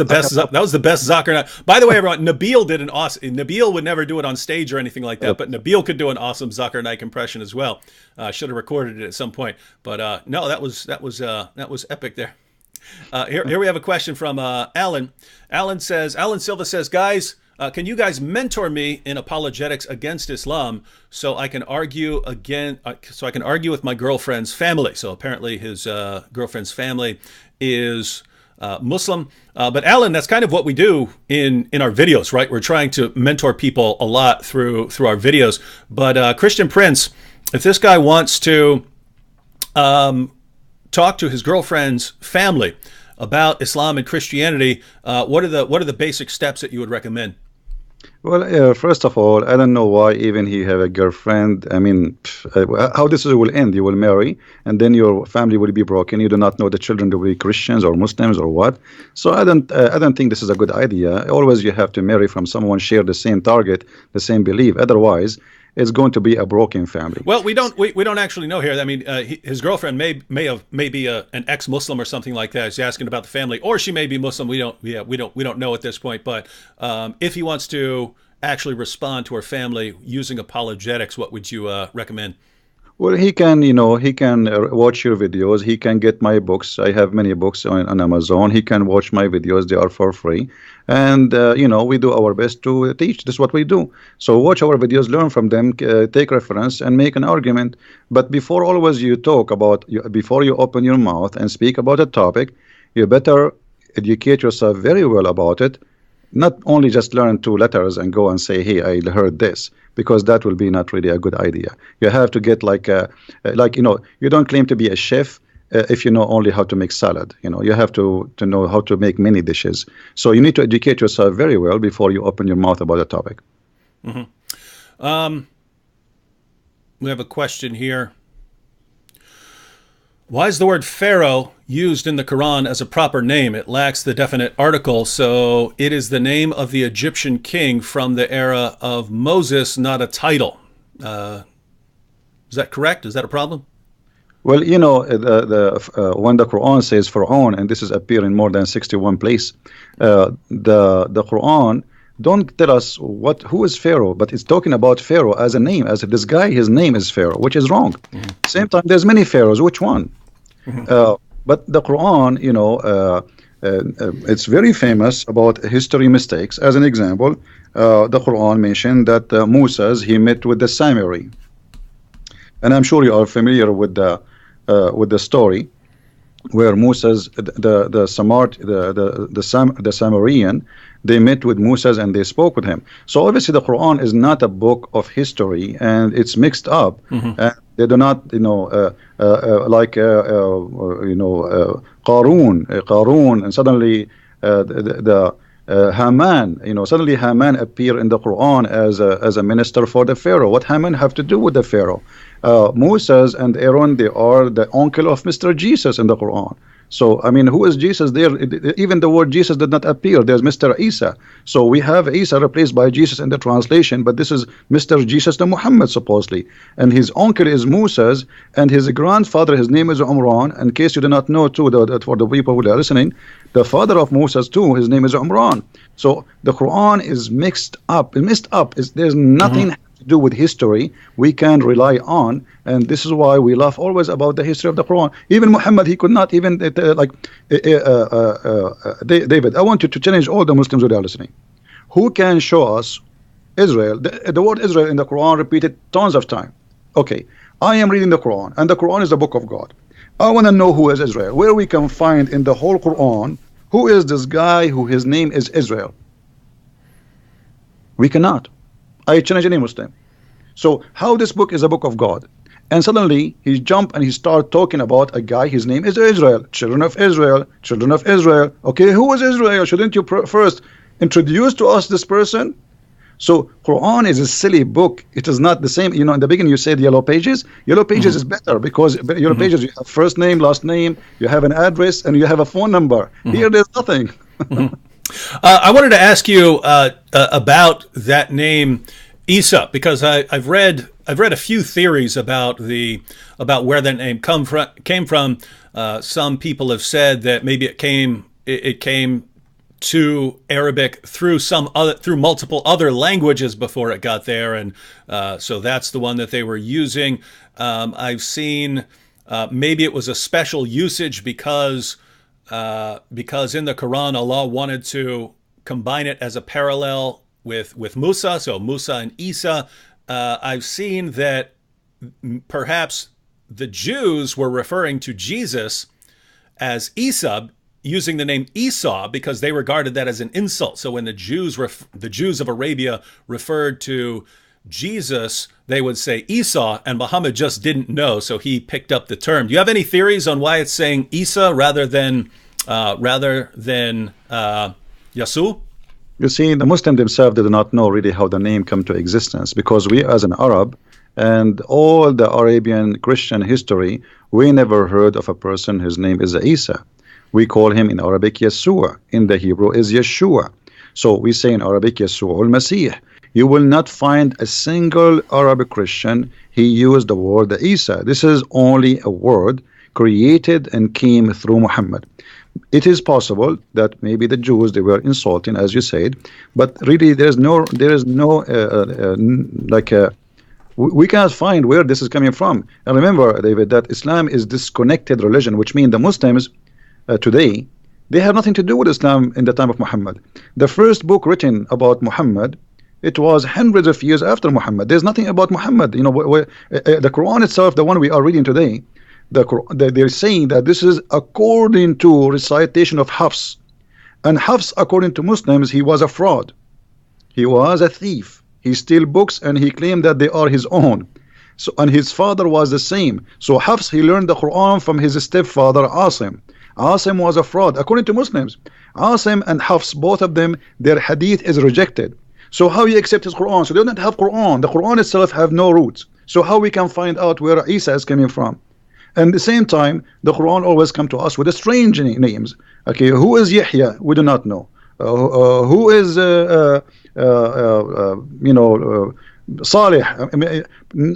best Zakir Naik. By the way, everyone, Nabil did an awesome. Nabil would never do it on stage or anything like that, but Nabil could do an awesome Zakir Naik impression as well. Should have recorded it at some point, but no, that was epic there. Here we have a question from Alan. Alan Silva says, guys, can you guys mentor me in apologetics against Islam so I can argue so I can argue with my girlfriend's family? So apparently his girlfriend's family is Muslim. But Alan, that's kind of what we do in our videos, right? We're trying to mentor people a lot through our videos. But Christian Prince, if this guy wants to talk to his girlfriend's family about Islam and Christianity, what are the basic steps that you would recommend? Well, first of all, I don't know why even he have a girlfriend. I mean, how this will end? You will marry, and then your family will be broken. You do not know the children will be Christians or Muslims or what. So I don't think this is a good idea. Always you have to marry from someone share the same target, the same belief. Otherwise, it's going to be a broken family. Well, we don't actually know here. I mean, his girlfriend may be an ex-Muslim or something like that. He's asking about the family, or she may be Muslim. We don't know at this point. But if he wants to actually respond to her family using apologetics, what would you recommend? Well, he can, he can watch your videos. He can get my books. I have many books on Amazon. He can watch my videos. They are for free. And, we do our best to teach. This is what we do. So watch our videos, learn from them, take reference, and make an argument. But before always you talk about, before you open your mouth and speak about a topic, you better educate yourself very well about it. Not only just learn 2 letters and go and say, hey, I heard this, because that will be not really a good idea. You have to get you don't claim to be a chef if you know only how to make salad. You have to know how to make many dishes. So you need to educate yourself very well before you open your mouth about a topic. Mm-hmm. We have a question here. Why is the word Pharaoh used in the Quran as a proper name? It lacks the definite article, so it is the name of the Egyptian king from the era of Moses, not a title. Is that correct? Is that a problem? Well, when the Quran says Pharaoh, and this is appear in more than 61 places, the Quran don't tell us who is Pharaoh, but it's talking about Pharaoh as a name, as this guy, his name is Pharaoh, which is wrong. Mm-hmm. Same time, there's many pharaohs. Which one? Mm-hmm. But the Quran, it's very famous about history mistakes. As an example, the Quran mentioned that Moses, he met with the Samiri, and I'm sure you are familiar with the story where Moses, the Samarian, they met with Moses and they spoke with him. So obviously the Quran is not a book of history, and it's mixed up. Mm-hmm. And they do not, Qarun, and suddenly Haman, suddenly Haman appear in the Quran as a minister for the Pharaoh. What Haman have to do with the Pharaoh? Moses and Aaron, they are the uncle of Mr. Jesus in the Quran. So, I mean, who is Jesus there? Even the word Jesus did not appear. There's Mr. Isa. So we have Isa replaced by Jesus in the translation, but this is Mr. Jesus the Muhammad, supposedly. And his uncle is Moses, and his grandfather, his name is Umran. In case you do not know, too, for the people who are listening, the father of Moses, too, his name is Umran. So the Quran is mixed up. There's nothing to do with history we can rely on, and this is why we laugh always about the history of the Quran. Even Muhammad, he could not even David, I want you to challenge all the Muslims who are listening. Who can show us Israel? The word Israel in the Quran repeated tons of time. Okay, I am reading the Quran, and the Quran is the book of God. I want to know who is Israel, where we can find in the whole Quran who is this guy who his name is Israel. We cannot. I challenge any Muslim. So how this book is a book of God, and suddenly he jump and he start talking about a guy, his name is Israel, children of Israel. Okay, who is Israel? Shouldn't you first introduce to us this person? So Quran is a silly book. It is not the same. In the beginning you said yellow pages. Yellow pages is better because yellow pages, you have first name, last name, you have an address, and you have a phone number. Here there's nothing. I wanted to ask you about that name, Isa, because I've read a few theories about where that name came from. Some people have said that maybe it came to Arabic through multiple other languages before it got there, and so that's the one that they were using. I've seen maybe it was a special usage because in the Quran Allah wanted to combine it as a parallel with Musa, so Musa and Isa. I've seen that perhaps the Jews were referring to Jesus as Isa, using the name Esau because they regarded that as an insult. So when the Jews of Arabia referred to Jesus, they would say Esau, and Muhammad just didn't know, so he picked up the term. Do you have any theories on why it's saying Isa rather than Yasu? You see, the Muslims themselves did not know really how the name came to existence, because we as an Arab and all the Arabian Christian history, we never heard of a person whose name is Isa. We call him in Arabic Yeshua. In the Hebrew is Yeshua. So we say in Arabic Yeshua al-Masih. You will not find a single Arabic Christian he used the word Isa. This is only a word created and came through Muhammad. It is possible that maybe the Jews, they were insulting, as you said, but really there is no we cannot find where this is coming from. And remember, David, that Islam is disconnected religion, which means the Muslims today, they have nothing to do with Islam in the time of Muhammad. The first book written about Muhammad, it was hundreds of years after Muhammad. There's nothing about Muhammad. You know, the Quran itself, the one we are reading today, they're saying that this is according to recitation of Hafs. And Hafs, according to Muslims, he was a fraud. He was a thief. He stole books and he claimed that they are his own. So, and his father was the same. So Hafs, he learned the Quran from his stepfather Asim. Asim was a fraud, according to Muslims. Asim and Hafs, both of them, their hadith is rejected. So how you accept his Quran? So they don't have Quran. The Quran itself have no roots. So how we can find out where Isa is coming from? And at the same time, the Quran always come to us with strange names. Okay, who is Yahya? We do not know. Who is Salih?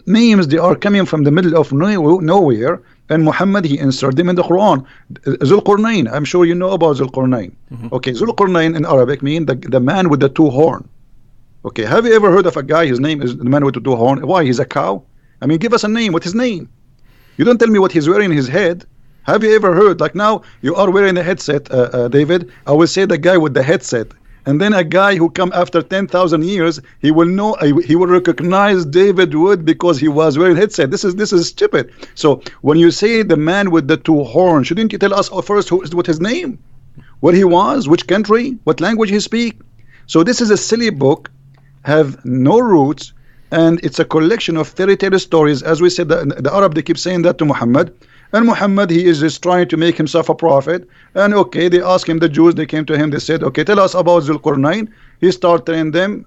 Names, they are coming from the middle of nowhere, and Muhammad, he inserted them in the Quran. Zulqarnain, I'm sure you know about Zulqarnain. Okay, Zulqarnain in Arabic means the man with the two horns. Okay, have you ever heard of a guy, his name is the man with the two horns? Why, he's a cow? I mean, give us a name. What's his name? You don't tell me what he's wearing in his head. Have you ever heard, like now, you are wearing a headset, David, I will say the guy with the headset. And then a guy who come after 10,000 years, he will know, he will recognize David Wood because he was wearing a headset. This is stupid. So when you say the man with the two horns, shouldn't you tell us first what his name, where he was, which country, what language he speak? So this is a silly book, have no roots, and it's a collection of fairy tale stories. As we said, the Arab, they keep saying that to Muhammad. And Muhammad, he is just trying to make himself a prophet. And okay, they asked him, the Jews, they came to him, they said, okay, tell us about Zulqarnain. He started telling them,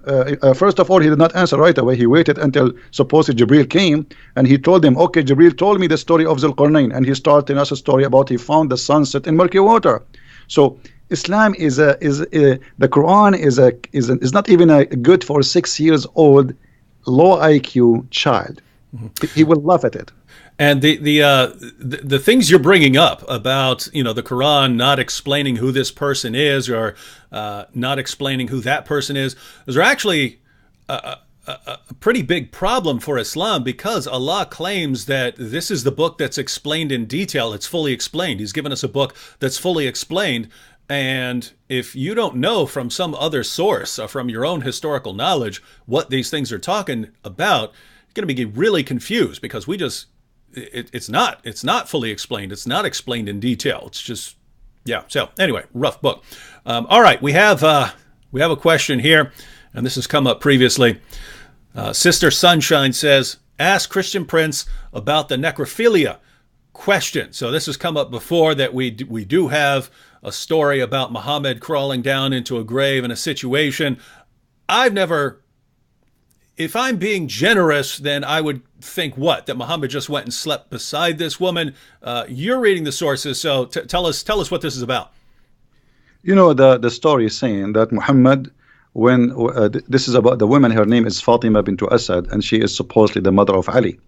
first of all, he did not answer right away. He waited until supposedly Jibril came, and he told them, okay, Jibril told me the story of Zulqarnain, and he started telling us a story about he found the sunset in murky water. So Islam is the Quran is not even a good for 6 years old low IQ child. He will laugh at it. And the things you're bringing up about, you know, the Quran not explaining who this person is, or not explaining who that person is, those are actually a pretty big problem for Islam, because Allah claims that this is the book that's explained in detail. It's fully explained. He's given us a book that's fully explained. And if you don't know from some other source or from your own historical knowledge what these things are talking about, you're going to be really confused, because it's not fully explained. It's not explained in detail. It's just, yeah. So anyway, rough book. All right, we have a question here, and this has come up previously. Sister Sunshine says, ask Christian Prince about the necrophilia question. So this has come up before, that we do have a story about Muhammad crawling down into a grave in a situation. I've never, if I'm being generous, then I would think that Muhammad just went and slept beside this woman. You're reading the sources, so tell us what this is about. You know, the story is saying that Muhammad, when this is about the woman, her name is Fatima bint Asad, and she is supposedly the mother of Ali.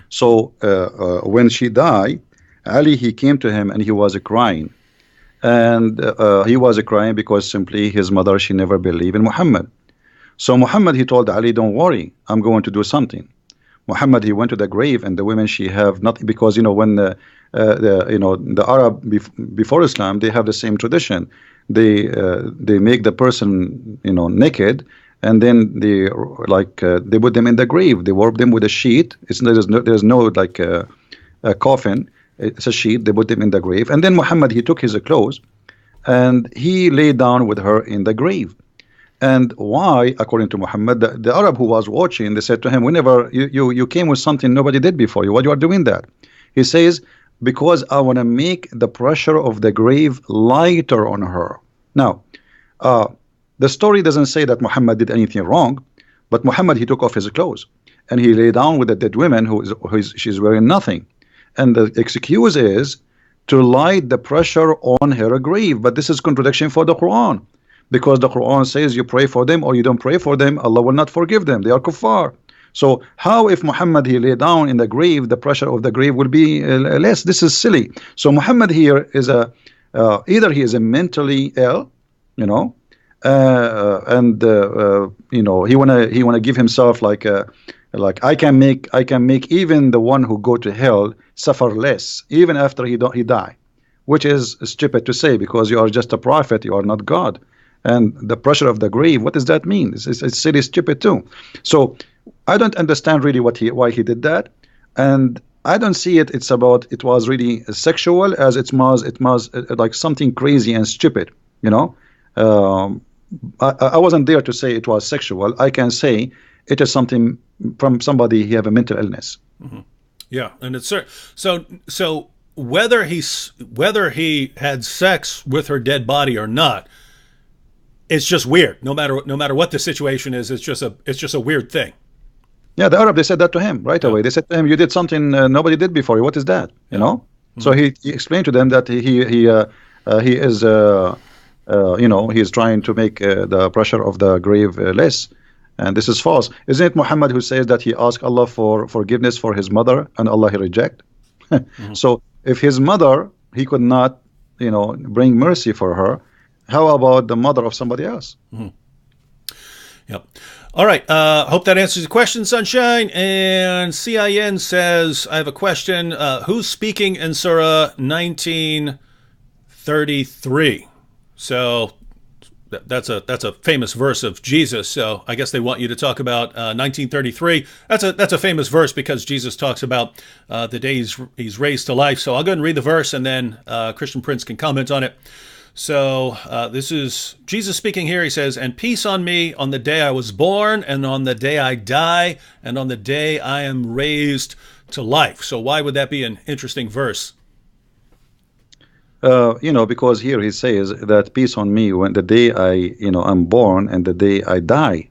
So when she died, Ali, he came to him and he was crying. And he was crying because simply his mother, she never believed in Muhammad. So Muhammad, he told Ali, don't worry, I'm going to do something. Muhammad, he went to the grave, and the women, she have nothing, because you know, when the Arab before Islam, they have the same tradition. They make the person, you know, naked, and then they put them in the grave. They warp them with a sheet. There's no like a coffin. It's a sheet. They put them in the grave, and then Muhammad, he took his clothes and he lay down with her in the grave. And why? According to Muhammad, the Arab who was watching, they said to him, whenever you came with something nobody did before you, why you are doing that? He says, because I want to make the pressure of the grave lighter on her. Now, the story doesn't say that Muhammad did anything wrong, but Muhammad, he took off his clothes and he lay down with a dead woman she's wearing nothing. And the excuse is to light the pressure on her grave. But this is contradiction for the Quran, because the Quran says you pray for them or you don't pray for them, Allah will not forgive them. They are kuffar. So how, if Muhammad he lay down in the grave, the pressure of the grave will be less? This is silly. So Muhammad here is either he is a mentally ill, you know, and you know, he wanna give himself like I can make even the one who go to hell suffer less even after he die, which is stupid to say, because you are just a prophet, you are not God. And the pressure of the grave, what does that mean? It's silly, stupid too. So I don't understand really why he did that, and I don't see it. It was really sexual as it was like something crazy and stupid. You know, I wasn't there to say it was sexual. I can say it is something from somebody he have a mental illness. Mm-hmm. Yeah, and it's so whether he had sex with her dead body or not, it's just weird. No matter what the situation is, it's just a weird thing. Yeah, the Arab, they said that to him right away. They said to him, "You did something nobody did before you. What is that?" You know. Mm-hmm. So he explained to them that he is you know, he is trying to make the pressure of the grave less, and this is false. Isn't it Muhammad who says that he asked Allah for forgiveness for his mother and Allah he reject? Mm-hmm. So if his mother he could not, you know, bring mercy for her, how about the mother of somebody else? Mm-hmm. Yep. All right. Hope that answers the question, Sunshine. And CIN says, I have a question. Who's speaking in Surah 1933? So that's a famous verse of Jesus. So I guess they want you to talk about 1933. That's a famous verse because Jesus talks about the day he's raised to life. So I'll go ahead and read the verse, and then Christian Prince can comment on it. So this is Jesus speaking here. He says, "And peace on me on the day I was born, and on the day I die, and on the day I am raised to life." So why would that be an interesting verse? You know, because here he says that peace on me when the day I'm born and the day I die.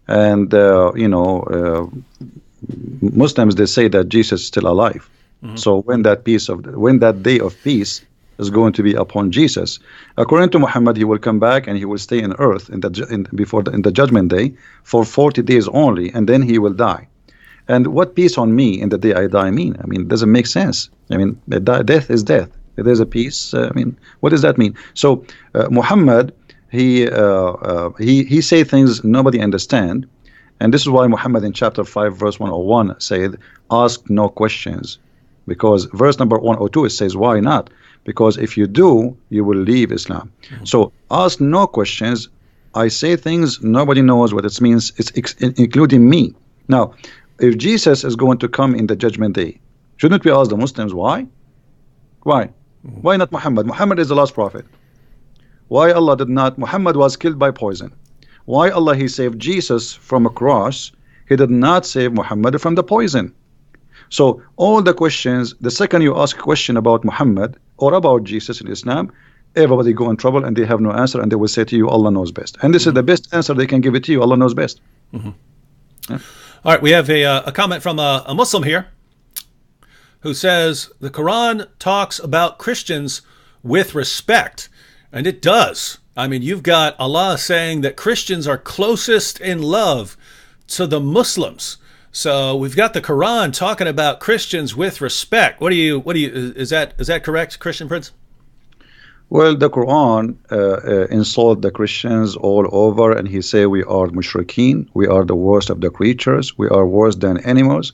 And you know, Muslims, they say that Jesus is still alive. Mm-hmm. So when that day of peace is going to be upon Jesus, according to Muhammad, he will come back and he will stay in earth in the judgment day for 40 days only, and then he will die. And what peace on me in the day I die mean? I mean, it doesn't make sense. I mean, death is death. If there's a peace, I mean, what does that mean? So Muhammad, he say things nobody understand, and this is why Muhammad in chapter 5 verse 101 said, "Ask no questions," because verse number 102 it says, "Why not?" Because if you do, you will leave Islam. Mm-hmm. So ask no questions. I say things nobody knows what it means. It's including me. Now, if Jesus is going to come in the judgment day, shouldn't we ask the Muslims why? Why? Mm-hmm. Why not Muhammad? Muhammad is the last prophet. Why Allah did not? Muhammad was killed by poison. Why Allah he saved Jesus from a cross? He did not save Muhammad from the poison. So all the questions, the second you ask a question about Muhammad or about Jesus in Islam, everybody go in trouble and they have no answer, and they will say to you, Allah knows best. And this mm-hmm. is the best answer they can give it to you. Allah knows best. Mm-hmm. Yeah. All right, we have a comment from a Muslim here who says the Quran talks about Christians with respect, and it does. I mean, you've got Allah saying that Christians are closest in love to the Muslims. So we've got the Quran talking about Christians with respect. Is that correct, Christian Prince? Well, the Quran insult the Christians all over, and he say we are mushrikeen, we are the worst of the creatures, we are worse than animals.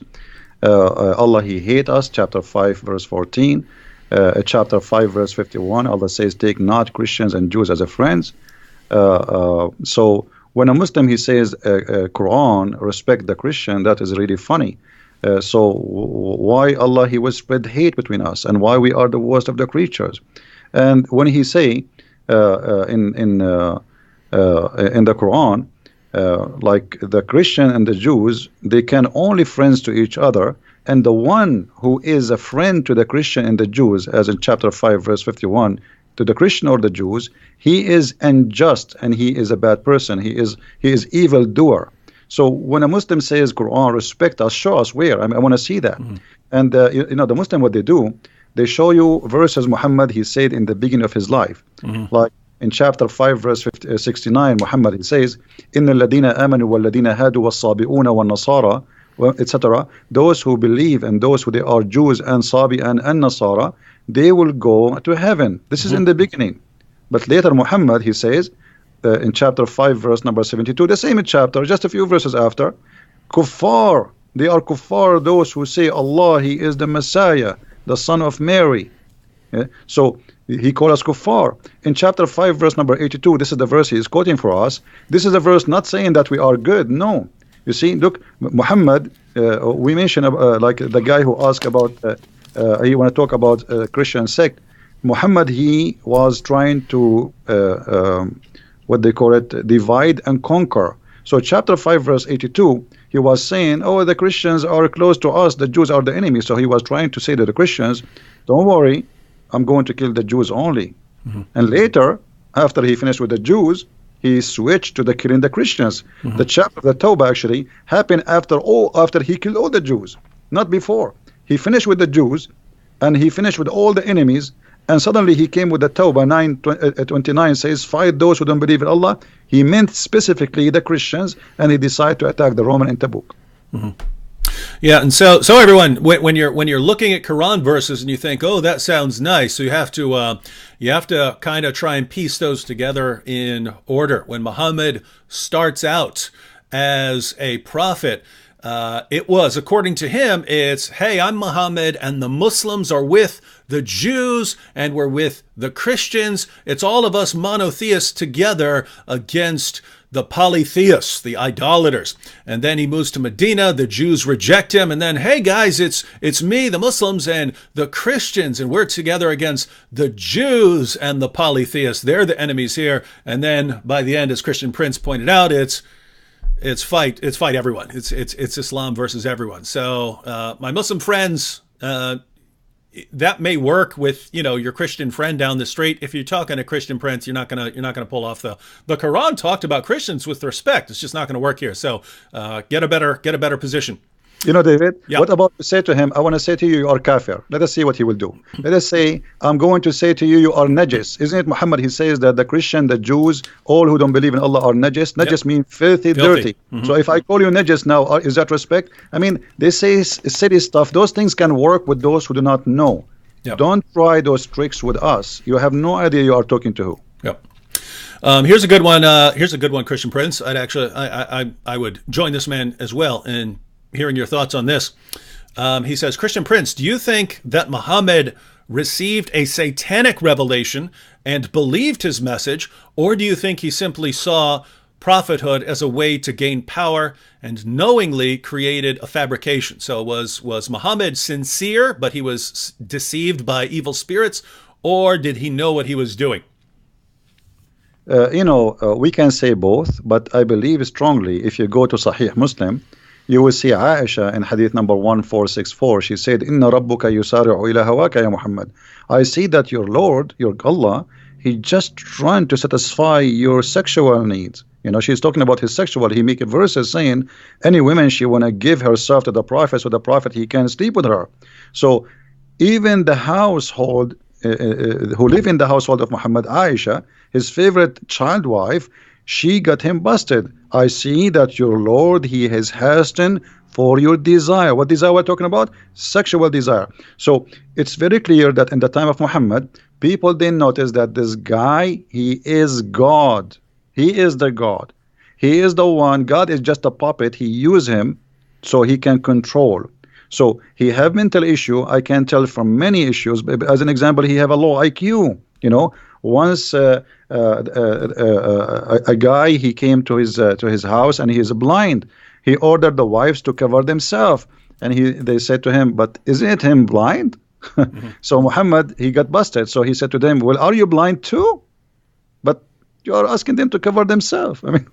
Allah he hate us, chapter 5 verse 14. Chapter 5 verse 51, Allah says, take not Christians and Jews as a friends. So when a Muslim he says Quran respect the Christian, that is really funny. So why Allah he will spread hate between us, and why we are the worst of the creatures? And when he say in the Quran, like the Christian and the Jews, they can only friends to each other, and the one who is a friend to the Christian and the Jews, as in chapter 5 verse 51, to the Christian or the Jews, he is unjust and he is a bad person. He is evil doer. So when a Muslim says Quran respect us, show us where. I want to see that. And you know, the Muslim, what they do, they show you verses Muhammad he said in the beginning of his life, like in chapter 5 verse 69, Muhammad he says, Inna alladhina amanu walladhina hadu was-sabi'una wan-nasara, etc. Those who believe and those who they are Jews and Sabi and Nasara, they will go to heaven. This is in the beginning. But later Muhammad he says in chapter 5 verse number 72, the same chapter, just a few verses after, kuffar, they are kuffar, those who say Allah he is the Messiah, the son of Mary. So he called us kuffar. In chapter 5 verse number 82, this is the verse he is quoting for us. This is a verse not saying that we are good. No, you see, look, Muhammad, we mentioned like the guy who asked about you want to talk about Christian sect. Muhammad he was trying to what they call it, divide and conquer. So chapter 5 verse 82, he was saying, oh, the Christians are close to us, the Jews are the enemy. So he was trying to say to the Christians, don't worry, I'm going to kill the Jews only. And later, after he finished with the Jews, he switched to the killing the Christians. The chapter of the Tawbah actually happened after he killed all the Jews, not before. He finished with the Jews and he finished with all the enemies, and suddenly he came with the Tawbah 9:29 says, fight those who don't believe in Allah. He meant specifically the Christians, and he decided to attack the Roman in Tabuk. Yeah, and so everyone, when you're looking at Quran verses and you think, oh, that sounds nice, so you have to kind of try and piece those together in order. When Muhammad starts out as a prophet, it was, according to him, it's, hey, I'm Muhammad and the Muslims are with the Jews and we're with the Christians. It's all of us monotheists together against the polytheists, the idolaters. And then he moves to Medina, the Jews reject him, and then, hey guys, it's me, the Muslims, and the Christians, and we're together against the Jews and the polytheists. They're the enemies here. And then by the end, as Christian Prince pointed out, it's fight everyone. It's Islam versus everyone. So my Muslim friends, that may work with, you know, your Christian friend down the street. If you're talking to Christian Prince, you're not gonna pull off the Quran talked about Christians with respect. It's just not gonna work here. So get a better position. You know, David, Yeah. what about to say to him, I want to say to you, you are kafir. Let us see what he will do. Let us say, I'm going to say to you, you are najis. Isn't it Muhammad? He says that the Christian, the Jews, all who don't believe in Allah are najis. Najis means filthy, dirty. So if I call you najis now, is that respect? I mean, they say silly stuff. Those things can work with those who do not know. Yep. Don't try those tricks with us. You have no idea you are talking to who. Yep. Here's a good one, Christian Prince. I would join this man as well in hearing your thoughts on this. He says, Christian Prince, do you think that Muhammad received a satanic revelation and believed his message, or do you think he simply saw prophethood as a way to gain power and knowingly created a fabrication? So was Muhammad sincere, but he was deceived by evil spirits, or did he know what he was doing? We can say both, but I believe strongly if you go to Sahih Muslim, you will see Aisha in hadith number 1464. She said, Inna rabbuka yusari'u ila hawaka ya Muhammad. I see that your Lord, your Allah, he just trying to satisfy your sexual needs. You know, she's talking about his sexual. He make verses saying any woman she want to give herself to the prophet, so the prophet he can sleep with her. So even the household who live in the household of Muhammad, Aisha, his favorite child wife, she got him busted. I see that your Lord, he has hastened for your desire. What desire we're talking about? Sexual desire. So it's very clear that in the time of Muhammad, people didn't notice that this guy, he is God. He is the God. He is the one. God is just a puppet. He use him so he can control. So he have mental issue. I can tell from many issues. As an example, he have a low IQ. You know, Once a guy, he came to his house and he is blind. He ordered the wives to cover themselves, and they said to him, "But isn't him blind?" So Muhammad, he got busted. So he said to them, "Well, are you blind too? But you are asking them to cover themselves." I mean,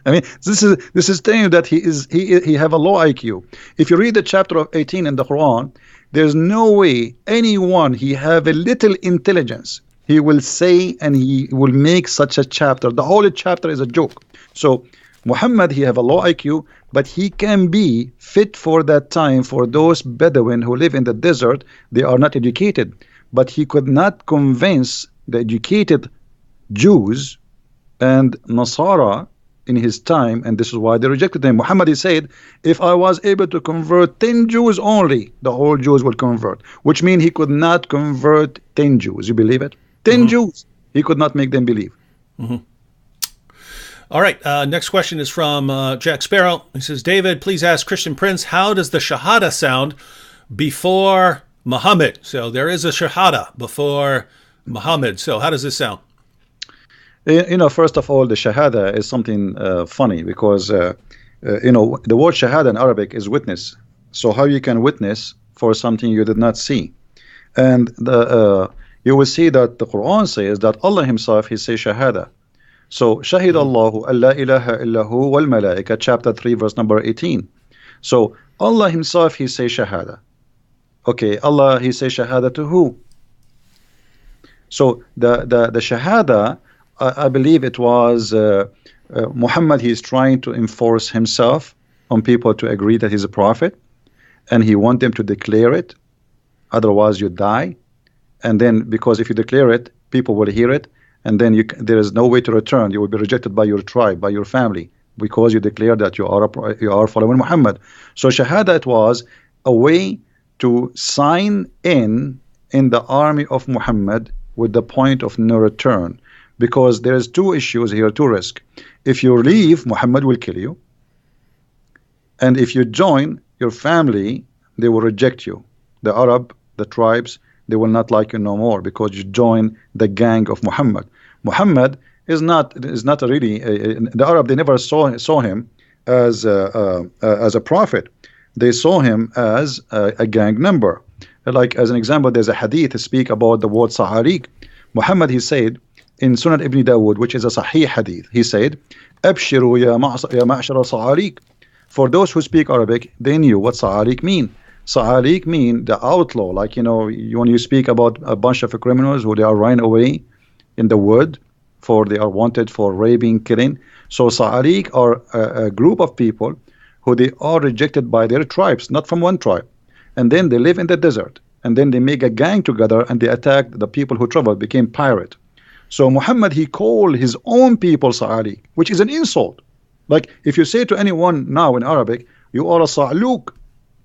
I mean, this is saying that he have a low IQ. If you read the chapter of 18 in the Quran, there's no way anyone he have a little intelligence he will say and he will make such a chapter. The whole chapter is a joke. So Muhammad, he have a low IQ, but he can be fit for that time for those Bedouin who live in the desert. They are not educated, but he could not convince the educated Jews and Nasara in his time, and this is why they rejected him. Muhammad, he said, if I was able to convert 10 Jews only, the whole Jews will convert, which means he could not convert 10 Jews. You believe it? 10 Jews, he could not make them believe. All right, next question is from Jack Sparrow. He says, David, please ask Christian Prince, how does the Shahada sound before Muhammad? So there is a Shahada before Muhammad. So how does this sound? You know, first of all, the Shahada is something funny because, you know, the word Shahada in Arabic is witness. So how you can witness for something you did not see? And you will see that the Quran says that Allah himself, he says Shahada. So Shahid Allahu an la ilaha illahu wal malaika, chapter 3, verse number 18. So Allah himself, he says Shahada. Okay, Allah, he says Shahada to who? So the Shahada, I believe it was Muhammad, he is trying to enforce himself on people to agree that he's a prophet, and he wants them to declare it, otherwise you die. And then because if you declare it, people will hear it, and then there is no way to return. You will be rejected by your tribe, by your family, because you declare that you are following Muhammad. So Shahada, it was a way to sign in the army of Muhammad with the point of no return. Because there is two issues here, two risks. If you leave, Muhammad will kill you. And if you join your family, they will reject you. The Arab, the tribes, they will not like you no more because you join the gang of Muhammad. Muhammad is not really the Arab. They never saw him as a prophet. They saw him as a gang member. Like as an example, there's a hadith to speak about the word Sa'ariq. Muhammad, he said in Sunan Ibn Dawood, which is a Sahih hadith, he said, "Abshiru ya ma'shara Sa'ariq." For those who speak Arabic, they knew what Sa'ariq mean. Sa'ariq mean the outlaw, like, you know, when you speak about a bunch of criminals who they are running away in the wood, for they are wanted for raping, killing. So Sa'ariq are a group of people who they are rejected by their tribes, not from one tribe. And then they live in the desert. And then they make a gang together and they attack the people who traveled, became pirate. So Muhammad, he called his own people Sa'ariq, which is an insult. Like if you say to anyone now in Arabic, you are a Sa'luq,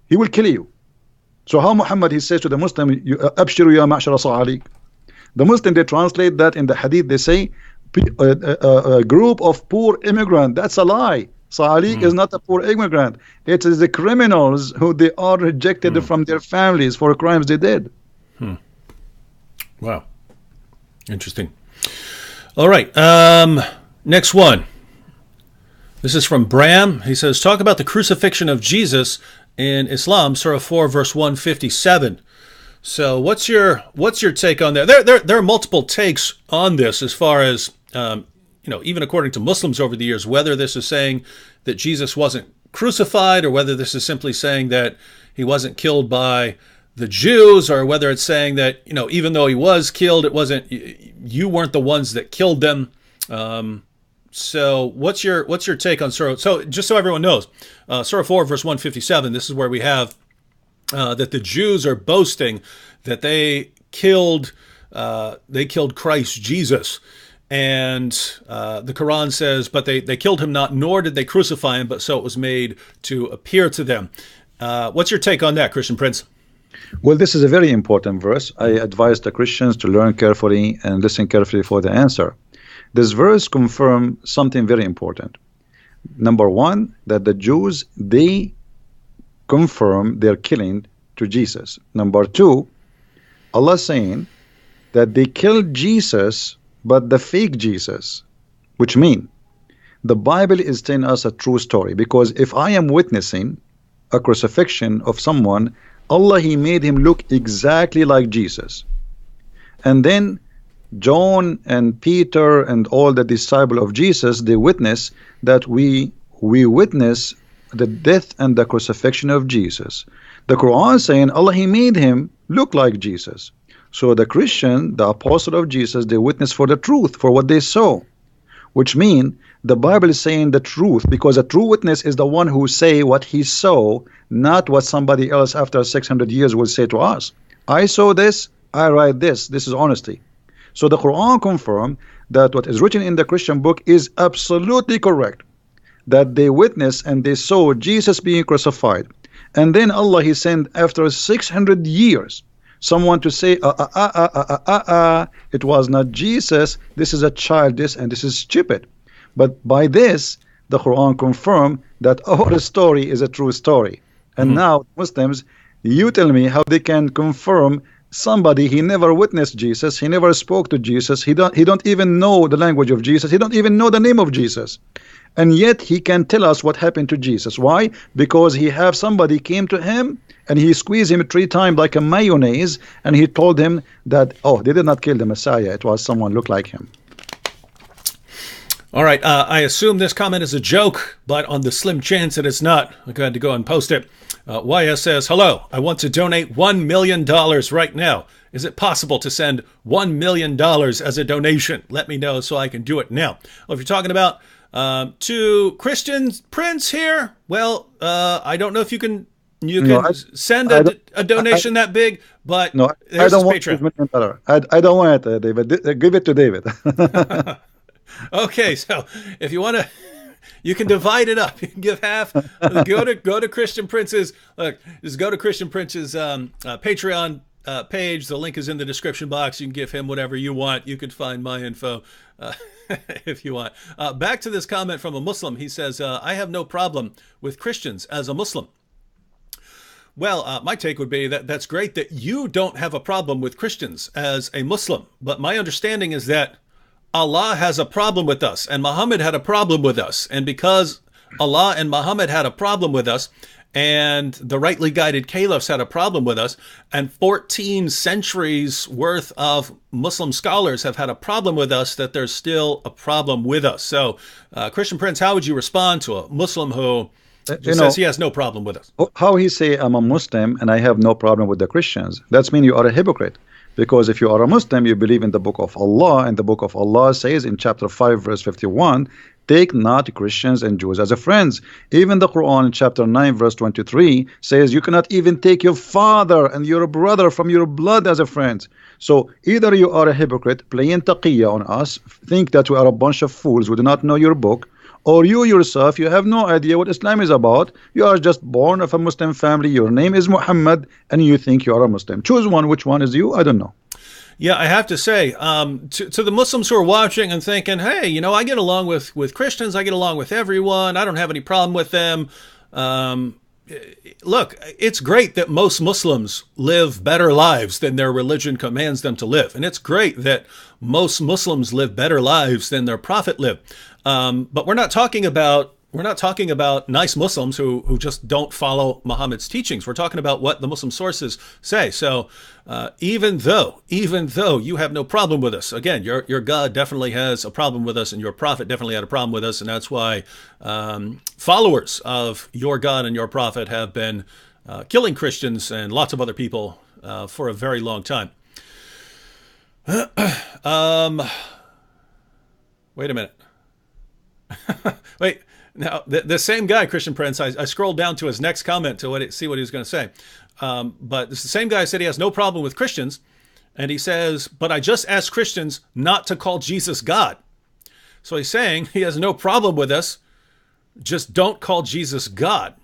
he will kill you. So how Muhammad, he says to the Muslim, Abshiru ya ma'shara Sa'ariq. The Muslim, they translate that in the hadith, they say, a group of poor immigrant. That's a lie. Sa'ariq is not a poor immigrant. It is the criminals who they are rejected from their families for crimes they did. Wow. Interesting. All right. Next one. This is from Bram. He says, talk about the crucifixion of Jesus in Islam, Surah 4, verse 157. So what's your take on that? There are multiple takes on this as far as, even according to Muslims over the years, whether this is saying that Jesus wasn't crucified or whether this is simply saying that he wasn't killed by the Jews, or whether it's saying that, even though he was killed, it wasn't, you weren't the ones that killed them. So what's your take on Surah? So just so everyone knows, Surah 4, verse 157, this is where we have that the Jews are boasting that they killed Christ Jesus. And the Quran says, but they killed him not, nor did they crucify him, but so it was made to appear to them. What's your take on that, Christian Prince? Well, this is a very important verse. I advise the Christians to learn carefully and listen carefully for the answer. This verse confirms something very important. Number one, that the Jews, they confirm their killing to Jesus. Number two, Allah saying that they killed Jesus, but the fake Jesus, which mean the Bible is telling us a true story. Because if I am witnessing a crucifixion of someone, Allah, He made him look exactly like Jesus. And then John and Peter and all the disciples of Jesus, they witness that we witness the death and the crucifixion of Jesus. The Quran saying Allah, He made him look like Jesus. So the Christian, the apostle of Jesus, they witness for the truth, for what they saw, which mean the Bible is saying the truth, because a true witness is the one who say what he saw, not what somebody else after 600 years will say to us. I saw this, I write this. This is honesty. So the Quran confirmed that what is written in the Christian book is absolutely correct, that they witnessed and they saw Jesus being crucified. And then Allah, He sent after 600 years someone to say, it was not Jesus, this is a child, and this is stupid. But by this, the Quran confirmed that our story is a true story. And now Muslims, you tell me how they can confirm somebody, he never witnessed Jesus, he never spoke to Jesus, he don't even know the language of Jesus, he don't even know the name of Jesus, and yet he can tell us what happened to Jesus. Why? Because he have somebody came to him and he squeezed him 3 times like a mayonnaise, and he told him that, oh, they did not kill the Messiah, it was someone looked like him. All right, I assume this comment is a joke, but on the slim chance that it's not, I'm going to go and post it. YS says, hello, I want to donate $1 million right now. Is it possible to send $1 million as a donation? Let me know so I can do it now. Well, if you're talking about to Christian Prince here, well, I don't know if you can send a donation that big, but no, I don't want $1 million. I don't want it, David. Give it to David. Okay, so if you want to, you can divide it up. You can give half. Go to Christian Prince's. Just go to Christian Prince's Patreon page. The link is in the description box. You can give him whatever you want. You can find my info if you want. Back to this comment from a Muslim. He says, "I have no problem with Christians as a Muslim." Well, my take would be that that's great that you don't have a problem with Christians as a Muslim. But my understanding is that Allah has a problem with us, and Muhammad had a problem with us. And because Allah and Muhammad had a problem with us, and the rightly guided caliphs had a problem with us, and 14 centuries worth of Muslim scholars have had a problem with us, that there's still a problem with us. So, Christian Prince, how would you respond to a Muslim who says he has no problem with us? How he say, I'm a Muslim and I have no problem with the Christians? That means you are a hypocrite. Because if you are a Muslim, you believe in the book of Allah, and the book of Allah says in chapter 5 verse 51, take not Christians and Jews as a friends. Even the Quran in chapter 9 verse 23 says you cannot even take your father and your brother from your blood as a friend. So either you are a hypocrite playing taqiyya on us, think that we are a bunch of fools who do not know your book, or you yourself, you have no idea what Islam is about. You are just born of a Muslim family, your name is Muhammad, and you think you are a Muslim. Choose one. Which one is you? I don't know. Yeah, I have to say, to the Muslims who are watching and thinking, hey, I get along with Christians, I get along with everyone, I don't have any problem with them. Look, it's great that most Muslims live better lives than their religion commands them to live. And it's great that most Muslims live better lives than their prophet lived. But we're not talking about nice Muslims who just don't follow Muhammad's teachings. We're talking about what the Muslim sources say. So even though you have no problem with us, again, your God definitely has a problem with us, and your prophet definitely had a problem with us, and that's why followers of your God and your prophet have been killing Christians and lots of other people for a very long time. Wait a minute. Wait. Now, the same guy, Christian Prince, I scrolled down to his next comment to see what he was going to say. But it's the same guy said he has no problem with Christians. And he says, but I just asked Christians not to call Jesus God. So he's saying he has no problem with us. Just don't call Jesus God.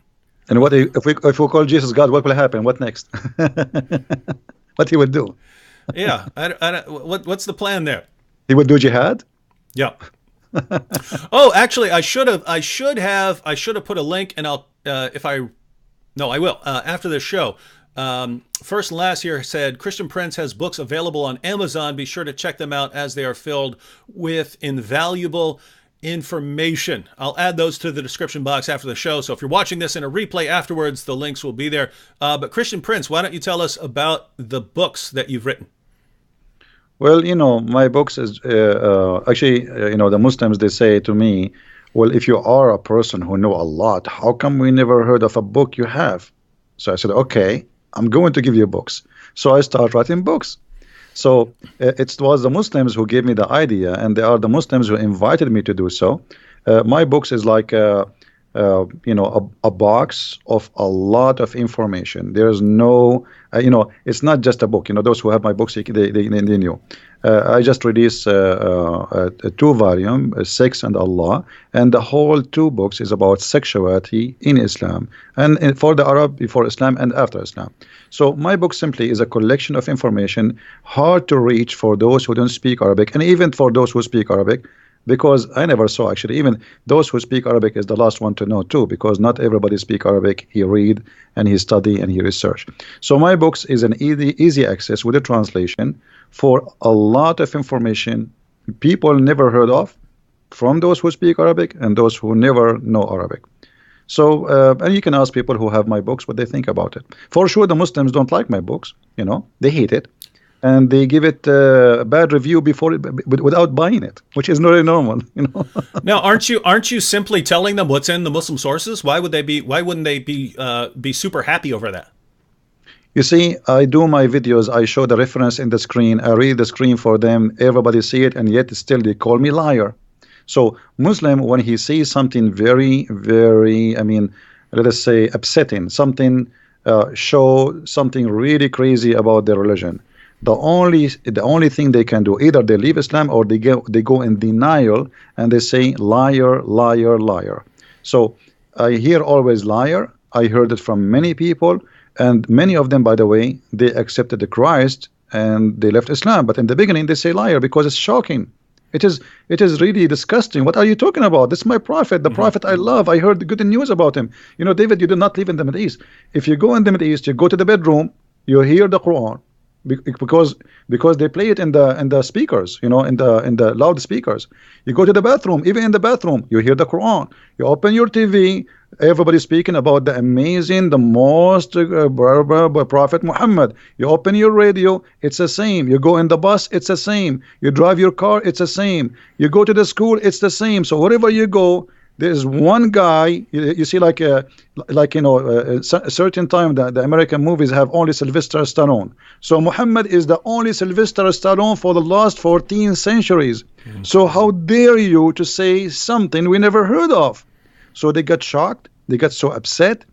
And what if we call Jesus God, what will happen? What next? What he would do? Yeah. What's the plan there? He would do jihad? Yeah. Oh, actually, I should have put a link, and I will after this show. First and last here said Christian Prince has books available on Amazon. Be sure to check them out as they are filled with invaluable information. I'll add those to the description box after the show. So if you're watching this in a replay afterwards, the links will be there. But Christian Prince, why don't you tell us about the books that you've written? Well, my books is actually, the Muslims, they say to me, well, if you are a person who know a lot, how come we never heard of a book you have? So I said, okay, I'm going to give you books. So I start writing books. So it was the Muslims who gave me the idea, and they are the Muslims who invited me to do so. My books is like a box of a lot of information. There's no, it's not just a book. Those who have my books, they knew. I just released a 2-volume, Sex and Allah, and the whole 2 books is about sexuality in Islam, and for the Arab, before Islam and after Islam. So my book simply is a collection of information, hard to reach for those who don't speak Arabic, and even for those who speak Arabic, because I never saw, actually, even those who speak Arabic is the last one to know too, because not everybody speak Arabic. He read and he study and he research. So my books is an easy access with a translation for a lot of information people never heard of, from those who speak Arabic and those who never know Arabic. So and you can ask people who have my books what they think about it. For sure, the Muslims don't like my books. They hate it. And they give it a bad review without buying it, which is very normal. Now, aren't you simply telling them what's in the Muslim sources? Why wouldn't they be super happy over that? You see, I do my videos. I show the reference in the screen. I read the screen for them. Everybody see it, and yet still they call me liar. So Muslim, when he sees something very, very, let us say upsetting, something show something really crazy about their religion, the only thing they can do, either they leave Islam or they go in denial and they say liar, liar, liar. So I hear always liar. I heard it from many people, and many of them, by the way, they accepted the Christ and they left Islam. But in the beginning they say liar because it's shocking. It is really disgusting. What are you talking about? This is my prophet, the prophet I love. I heard good news about him. David, you do not live in the Middle East. If you go in the Middle East, you go to the bedroom, you hear the Quran. Because they play it in the speakers, in the loudspeakers. You go to the bathroom, even in the bathroom, you hear the Quran. You open your TV, everybody speaking about the amazing, the most Prophet Muhammad. You open your radio, it's the same. You go in the bus, it's the same. You drive your car, it's the same. You go to the school, it's the same. So wherever you go, there's one guy. You see, a certain time the American movies have only Sylvester Stallone. So Muhammad is the only Sylvester Stallone for the last 14 centuries. So how dare you to say something we never heard of? So they got shocked, they got so upset,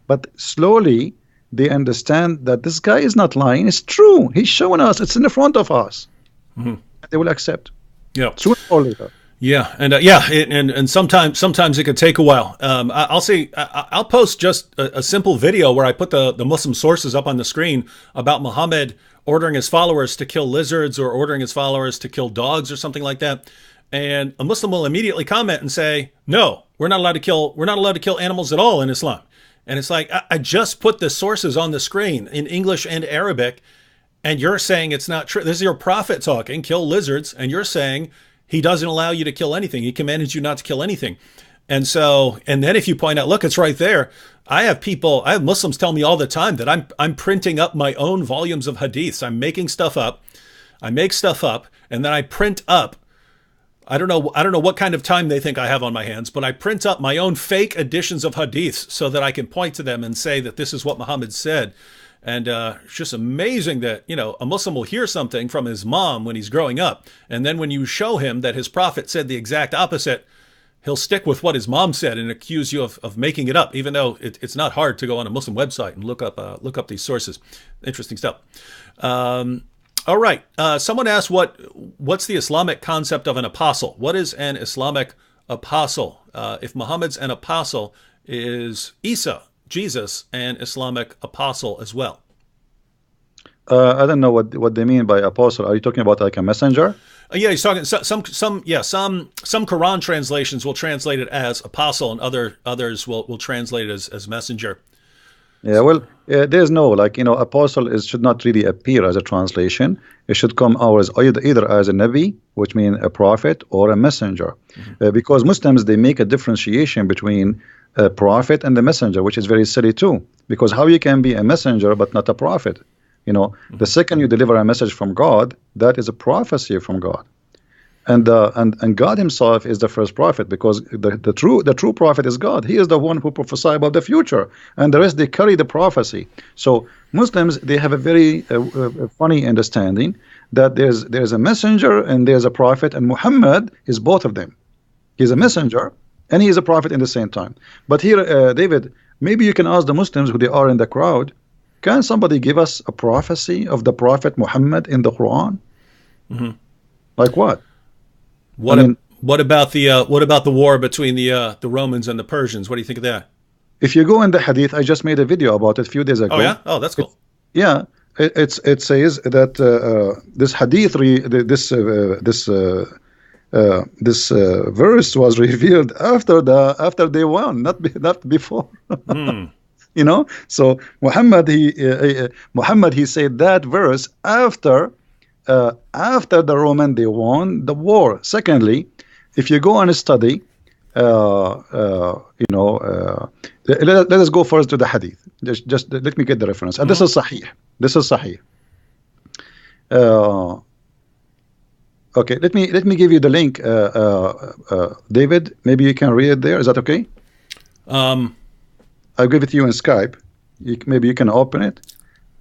but slowly they understand that this guy is not lying. It's true. He's showing us. It's in the front of us. They will accept. Yeah. Sooner or later. Yeah, and sometimes it could take a while. I'll post just a simple video where I put the Muslim sources up on the screen about Muhammad ordering his followers to kill lizards or ordering his followers to kill dogs or something like that. And a Muslim will immediately comment and say, "No, we're not allowed to kill animals at all in Islam." And it's like, I just put the sources on the screen in English and Arabic, and you're saying it's not true. This is your prophet talking, kill lizards, and you're saying he doesn't allow you to kill anything. He commanded you not to kill anything. And then if you point out, look, it's right there. I have Muslims tell me all the time that I'm printing up my own volumes of hadiths. I'm making stuff up. I make stuff up, and then I print up. I don't know what kind of time they think I have on my hands, but I print up my own fake editions of hadiths so that I can point to them and say that this is what Muhammad said. And it's just amazing that, a Muslim will hear something from his mom when he's growing up. And then when you show him that his prophet said the exact opposite, he'll stick with what his mom said and accuse you of making it up, even though it's not hard to go on a Muslim website and look up these sources. Interesting stuff. All right. Someone asked what's the Islamic concept of an apostle? What is an Islamic apostle? If Muhammad's an apostle, is Isa, Jesus, an Islamic apostle as well? I don't know what they mean by apostle. Are you talking about like a messenger? Yeah, he's talking some Quran translations will translate it as apostle, and others will translate it as messenger. Yeah, well, there's no, like, apostle should not really appear as a translation. It should come out as either as a nabi, which means a prophet, or a messenger. Because Muslims, they make a differentiation between a prophet and the messenger, which is very silly too. Because how you can be a messenger but not a prophet? The second you deliver a message from God, that is a prophecy from God. And God Himself is the first prophet, because the true prophet is God. He is the one who prophesies about the future, and the rest, they carry the prophecy. So Muslims, they have a very funny understanding that there's a messenger and there's a prophet, and Muhammad is both of them. He's a messenger and he is a prophet in the same time. But here, David, maybe you can ask the Muslims who they are in the crowd, can somebody give us a prophecy of the Prophet Muhammad in the Quran? Like what? What about the war between the Romans and the Persians? What do you think of that? If you go in the Hadith, I just made a video about it a few days ago. Oh yeah, oh that's cool. It says that this Hadith, this verse was revealed after they won, not before. So Muhammad he said that verse after the Roman they won the war. Secondly, if you go and study, let us go first to the Hadith. Just let me get the reference. And this is Sahih. Okay, let me give you the link. David, maybe you can read it there. Is that okay? I'll give it to you in Skype. Maybe you can open it,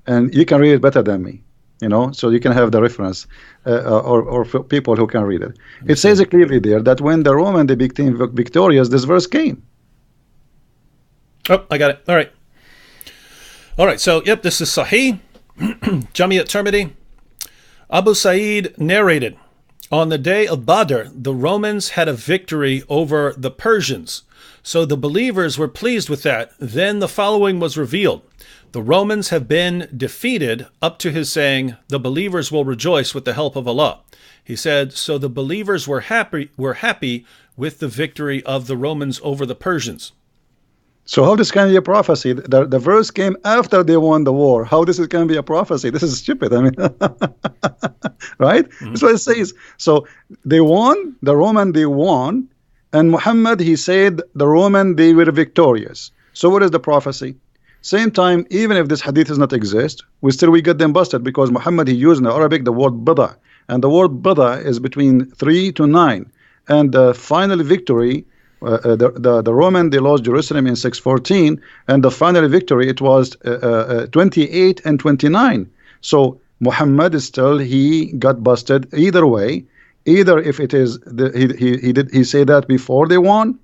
and you can read it better than me. So you can have the reference, or for people who can read it. It says clearly there that when the Roman they became victorious, this verse came. Oh, I got it. All right. So, yep, this is Sahih, Jami at-Tirmidhi. Abu Sa'id narrated, on the day of Badr, the Romans had a victory over the Persians. So the believers were pleased with that. Then the following was revealed. The Romans have been defeated, up to his saying, the believers will rejoice with the help of Allah. He said, so the believers were happy with the victory of the Romans over the Persians. So how this can be a prophecy? The verse came after they won the war. How this can be a prophecy? This is stupid. I mean, right? That's what it says. So they won, the Roman they won, and Muhammad, he said the Roman they were victorious. So what is the prophecy? Same time, even if this hadith does not exist, we get them busted, because Muhammad, he used in the Arabic the word bada, and the word bada is between 3 to 9, and the final victory, the Roman, they lost Jerusalem in 614, and the final victory, it was 28 and 29. So Muhammad he got busted either way, either if it is he say that before they won,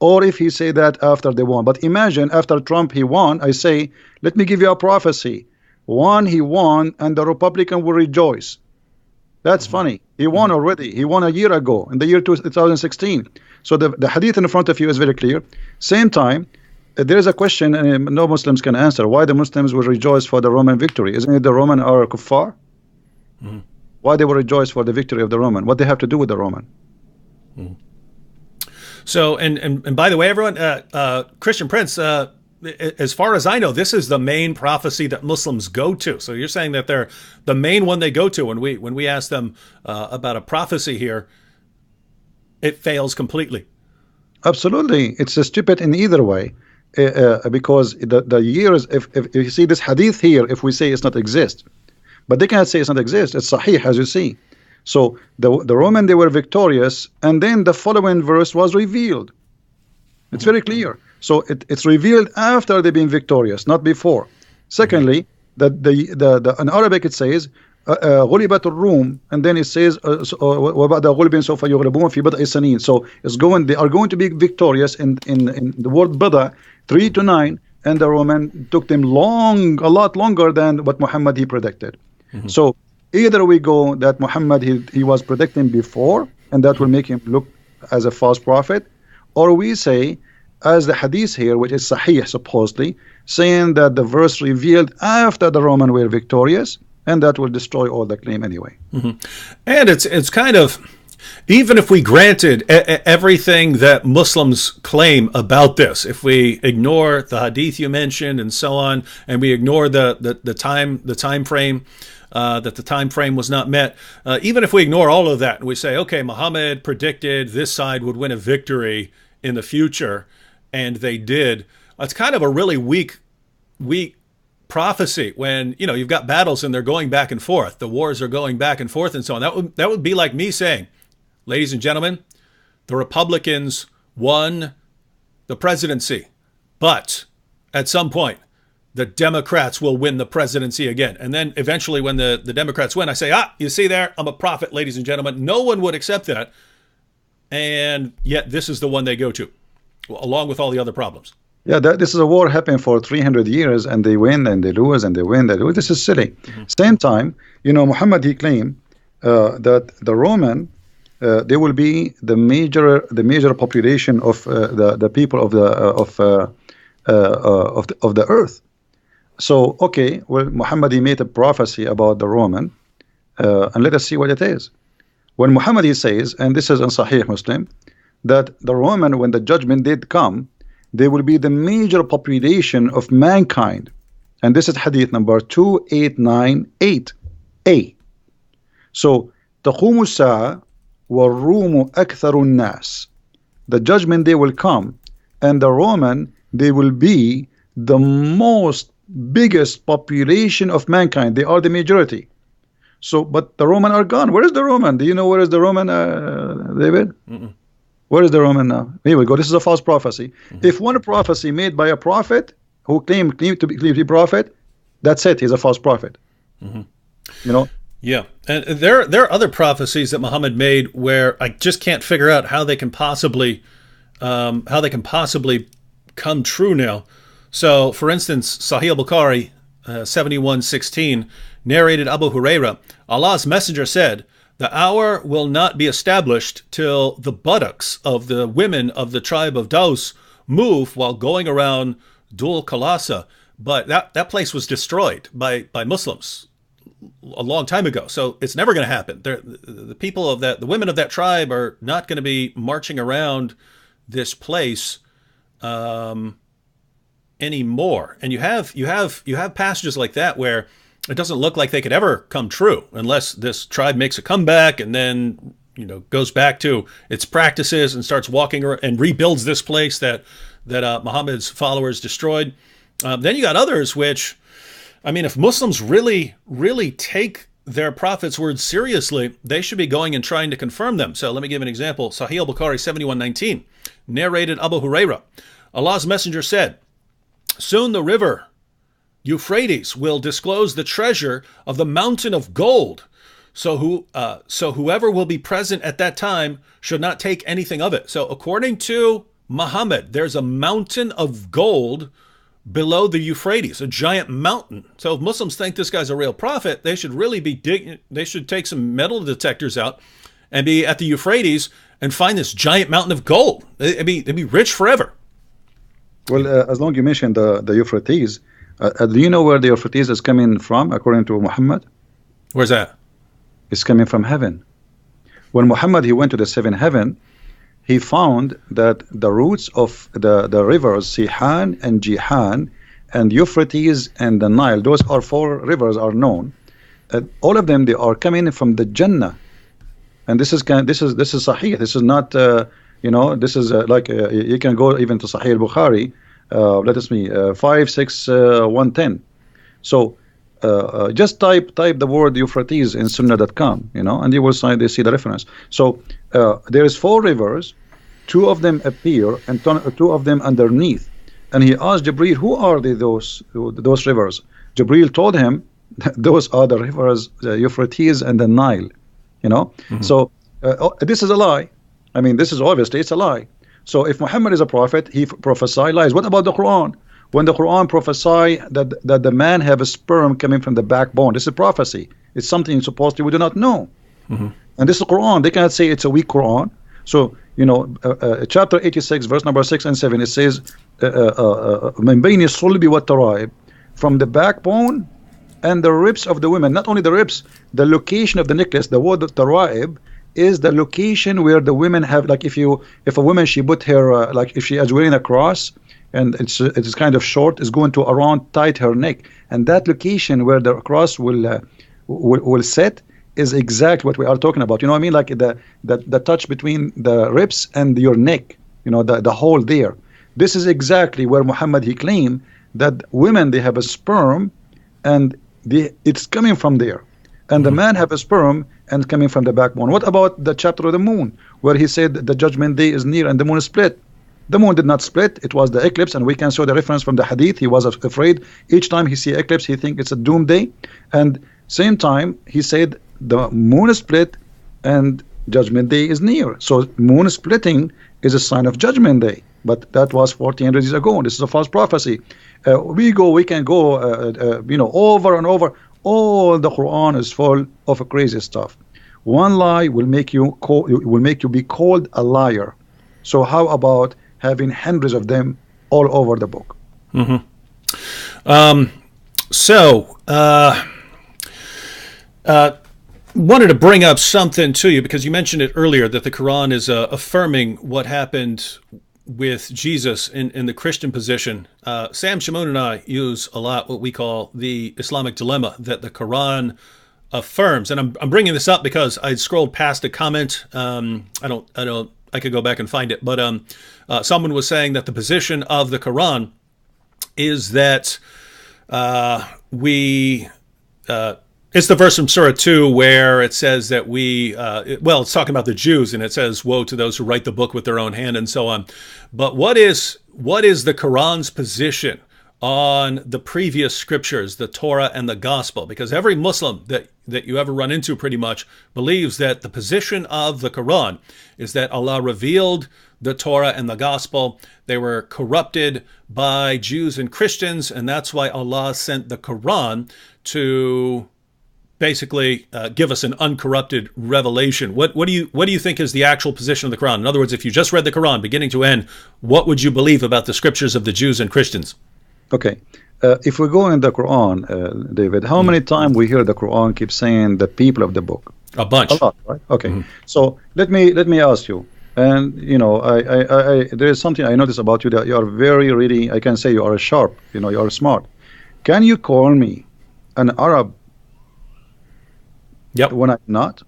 or if he say that after they won. But imagine after Trump he won, I say, let me give you a prophecy. He won, and the Republican will rejoice. That's funny. He won already. He won a year ago, in the year 2016. So the hadith in front of you is very clear. Same time, there is a question, and no Muslims can answer, why the Muslims will rejoice for the Roman victory. Isn't it the Roman are kuffar? Why they will rejoice for the victory of the Roman? What they have to do with the Roman? So, and by the way, everyone, Christian Prince, as far as I know, this is the main prophecy that Muslims go to. So you're saying that they're the main one they go to when we ask them about a prophecy here, it fails completely. Absolutely, it's stupid in either way, because the years. If you see this hadith here, if we say it's not exist, but they cannot say it's not exist. It's sahih, as you see. So the Roman, they were victorious, and then the following verse was revealed. It's very clear. So it's revealed after they've been victorious, not before. Secondly, that in Arabic it says غُلِبَتُ الرُّومُ, and then it says وَبَعْدَ غُلْبٍ سَوْفَ يُغْلَبُونَ فِي بَضْعِ سَنِينَ. So they are going to be victorious in the word bada 3 to 9, and the Roman took them a lot longer than what Muhammad he predicted. So either we go that Muhammad he was predicting before, and that will make him look as a false prophet, or we say, as the hadith here, which is sahih supposedly, saying that the verse revealed after the Roman were victorious, and that will destroy all the claim anyway. And it's kind of, Even if we granted everything that Muslims claim about this, if we ignore the hadith you mentioned and so on, and we ignore the time frame, that the time frame was not met, even if we ignore all of that and we say, okay, Muhammad predicted this side would win a victory in the future, and they did. It's kind of a really weak prophecy when, you know, you've got battles and they're going back and forth. The wars are going back and forth and so on. That would be like me saying, ladies and gentlemen, the Republicans won the presidency, but at some point, the Democrats will win the presidency again. And then eventually when the Democrats win, I say, you see there, I'm a prophet, ladies and gentlemen. No one would accept that. And yet this is the one they go to, along with all the other problems. Yeah, this is a war happening for 300 years, and they win and they lose and they win, they lose. This is silly. Same time, you know, Muhammad, he claimed that the Roman, they will be the major population of the people of the earth. So, okay, well, Muhammad, he made a prophecy about the Roman, and let us see what it is. When Muhammad, he says, and this is in Sahih Muslim, that the Roman, when the judgment did come, they will be the major population of mankind. And this is hadith number 2898a. So, تقوم الساعة والروم أكثر الناس. The judgment day will come, and the Roman, they will be the most biggest population of mankind. They are the majority. So, but the Roman are gone. Where is the Roman? Do you know where is the Roman, David? Where is the Roman now? Here we go. This is a false prophecy. If one prophecy made by a prophet who claimed to be prophet, that's it. He's a false prophet. You know. Yeah, and there are other prophecies that Muhammad made where I just can't figure out how they can possibly come true now. So, for instance, Sahih al-Bukhari 71:16 narrated Abu Huraira, Allah's messenger said, "The hour will not be established till the buttocks of the women of the tribe of Daus move while going around Dhul Khalasa." But that place was destroyed by Muslims a long time ago, so it's never going to happen. The people of the women of that tribe are not going to be marching around this place anymore. And you have passages like that where it doesn't look like they could ever come true unless this tribe makes a comeback and then, you know, goes back to its practices and starts walking and rebuilds this place that Muhammad's followers destroyed. Then you got others which, I mean, if Muslims really, really take their prophet's words seriously, they should be going and trying to confirm them. So let me give an example. Sahih al-Bukhari 71:19 narrated Abu Huraira, Allah's messenger said, "Soon the river Euphrates will disclose the treasure of the mountain of gold. So whoever will be present at that time should not take anything of it." So according to Muhammad, there's a mountain of gold below the Euphrates, a giant mountain. So if Muslims think this guy's a real prophet, they should really they should take some metal detectors out and be at the Euphrates and find this giant mountain of gold. They'd be rich forever. Well, as long as you mentioned the Euphrates, do you know where the Euphrates is coming from, according to Muhammad? Where's that? It's coming from heaven. When Muhammad, he went to the seventh heaven, he found that the roots of the rivers Sihan and Jihan and Euphrates and the Nile, those are 4 rivers are known. All of them, they are coming from the Jannah. And this is Sahih. This is not, you know, this is like you can go even to Sahih al-Bukhari. Let us see, 56110. So just type the word Euphrates in Sunnah.com, you know, and you will see the reference. So there is 4 rivers, 2 of them appear and 2 of them underneath. And he asked Jibreel, who are those rivers? Jibreel told him, those are the rivers, Euphrates and the Nile, you know. So this is a lie. I mean, this is obviously, it's a lie. So if Muhammad is a prophet, he prophesied lies. What about the Quran? When the Quran prophesy that the man have a sperm coming from the backbone, this is prophecy. It's something supposedly we do not know. And this is the Quran. They cannot say it's a weak Quran. So, you know, chapter 86, verse number 6 and 7, it says, من بين الصلب والترائب, from the backbone and the ribs of the women. Not only the ribs, the location of the necklace, the word of tara'ib, is the location where the women have, like, if a woman, she put her like if she is wearing a cross and it's kind of short, is going to around tight her neck, and that location where the cross will set is exact what we are talking about. You know what I mean? Like the touch between the ribs and your neck, you know, the hole there. This is exactly where Muhammad, he claimed that women, they have a sperm and it's coming from there, and the man have a sperm and coming from the backbone. What about the chapter of the moon where he said the judgment day is near and the moon is split? The moon did not split, it was the eclipse, and we can show the reference from the hadith. He was afraid each time he see eclipse, he think it's a doomsday, and same time he said the moon is split and judgment day is near. So moon splitting is a sign of judgment day, but that was 1400 years ago. This is a false prophecy. We can go you know, over and over. All the Quran is full of crazy stuff. One lie will make you be called a liar. So how about having hundreds of them all over the book? Wanted to bring up something to you because you mentioned it earlier that the Quran is affirming what happened with Jesus in the Christian position. Sam Shamoun and I use a lot what we call the Islamic dilemma that the Quran affirms, and I'm bringing this up because I scrolled past a comment. I could go back and find it, but someone was saying that the position of the Quran is that it's the verse from Surah 2 where it says that it's talking about the Jews, and it says, woe to those who write the book with their own hand, and so on. But what is the Quran's position on the previous scriptures, the Torah and the Gospel? Because every Muslim that you ever run into pretty much believes that the position of the Quran is that Allah revealed the Torah and the Gospel. They were corrupted by Jews and Christians, and that's why Allah sent the Quran to basically give us an uncorrupted revelation. What do you think is the actual position of the Quran? In other words, if you just read the Quran beginning to end, what would you believe about the scriptures of the Jews and Christians? Okay, if we go in the Quran, David, how many times we hear the Quran keep saying the people of the book? A bunch. A lot, right? Okay. So let me ask you, and you know, I there is something I notice about you, that you are very really, I can say you are sharp. You know, you are smart. Can you call me an Arab? Yep. When I'm not?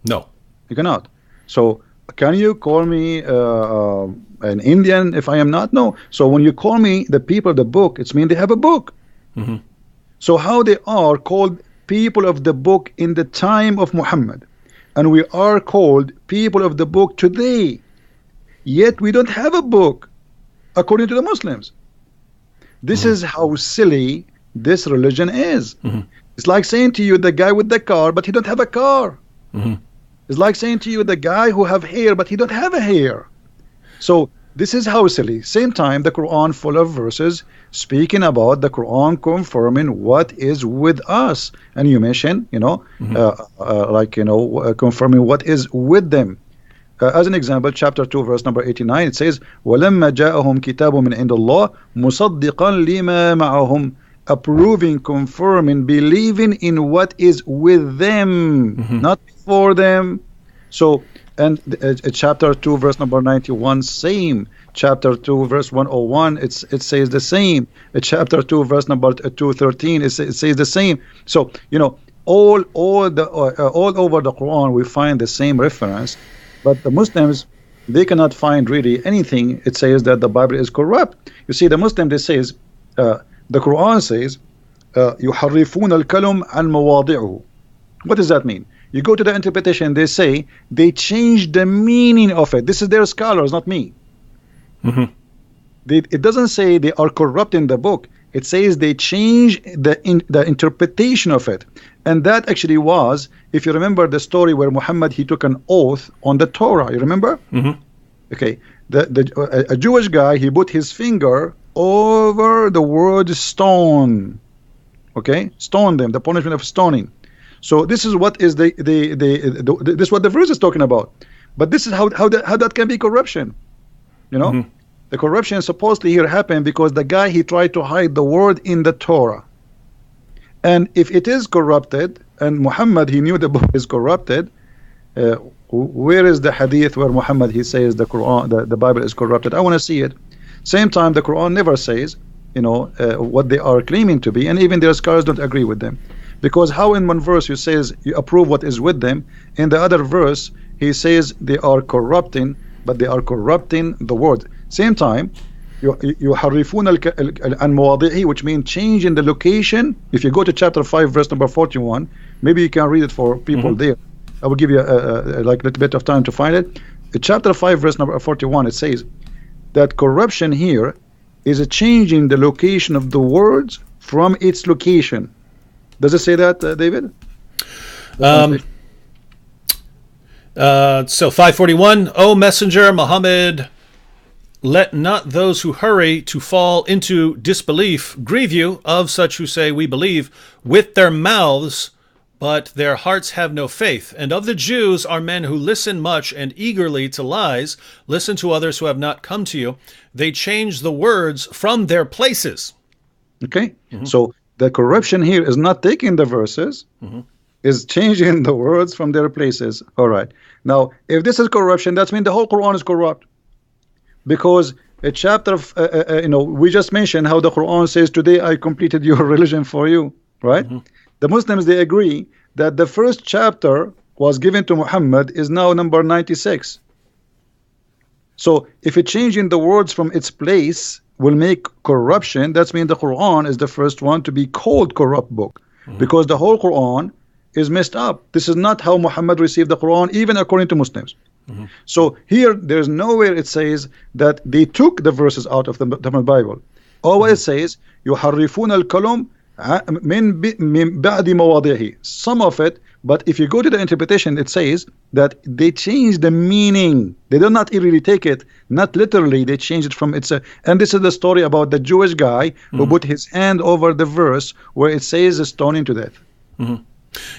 No. You cannot. So can you call me an Indian if I am not? No. So when you call me the people of the book, it's mean they have a book. So how they are called people of the book in the time of Muhammad, and we are called people of the book today, yet we don't have a book according to the Muslims. This is how silly this religion is. It's like saying to you the guy with the car, but he don't have a car. It's like saying to you the guy who have hair, but he don't have a hair. So this is how silly. Same time, the Quran full of verses speaking about the Quran confirming what is with us. And you mentioned, you know, confirming what is with them. As an example, chapter 2, verse number 89, it says, وَلَمَّا جَاءَهُمْ كِتَابٌ مِّنْ عِنْدِ اللَّهِ مُصَدِّقًا لِمَا مَعَهُمْ, approving, confirming, believing in what is with them, not before them. So, and chapter 2 verse number 91, same. Chapter 2 verse 101, it says the same. Chapter 2 verse number 213, it says the same. So, you know, all over the Quran we find the same reference, but the Muslims, they cannot find really anything. It says that the Bible is corrupt. You see, the Muslim, they says, the Quran says, يُحَرِّفُونَ الْكَلُمْ عَنْ مَوَاضِعُهُ. What does that mean? You go to the interpretation, they say they change the meaning of it. This is their scholars, not me. It doesn't say they are corrupting the book. It says they change the interpretation of it. And that actually was, if you remember the story where Muhammad, he took an oath on the Torah. You remember? Okay. A Jewish guy, he put his finger over the word stone. Okay, stone them, the punishment of stoning. So this is what is this is what the verse is talking about. But this is how that can be corruption. You know, the corruption supposedly here happened because the guy, he tried to hide the word in the Torah. And if it is corrupted, and Muhammad, he knew the book is corrupted, Where is the hadith where Muhammad he says the Quran, the Bible is corrupted? I want to see it. Same time, the Quran never says, what they are claiming to be, and even their scholars don't agree with them. Because how in one verse you says you approve what is with them, in the other verse he says they are corrupting, but they are corrupting the word. Same time, يحرفون عن مواضعه, which means change in the location. If you go to chapter 5 verse number 41, maybe you can read it for people there. I will give you a little bit of time to find it. In chapter 5 verse number 41, it says that corruption here is a change in the location of the words from its location. Does it say that, David? So 541, O Messenger Muhammad, let not those who hurry to fall into disbelief grieve you of such who say we believe with their mouths, but their hearts have no faith. And of the Jews are men who listen much and eagerly to lies, listen to others who have not come to you. They change the words from their places. Okay, so the corruption here is not taking the verses, is changing the words from their places. All right. Now, if this is corruption, that means the whole Quran is corrupt. Because a chapter of, we just mentioned how the Quran says, today I completed your religion for you, right? The Muslims, they agree that the first chapter was given to Muhammad is now number 96. So if it changing the words from its place will make corruption, that means the Quran is the first one to be called corrupt book, because the whole Quran is messed up. This is not how Muhammad received the Quran, even according to Muslims. So here there's nowhere it says that they took the verses out of the Bible. Always says يحرفون الكلام من بعد مواضعه, some of it. But if you go to the interpretation, it says that they change the meaning. They do not really take it, not literally. They change it from its. And this is the story about the Jewish guy who put his hand over the verse where it says stoning to death.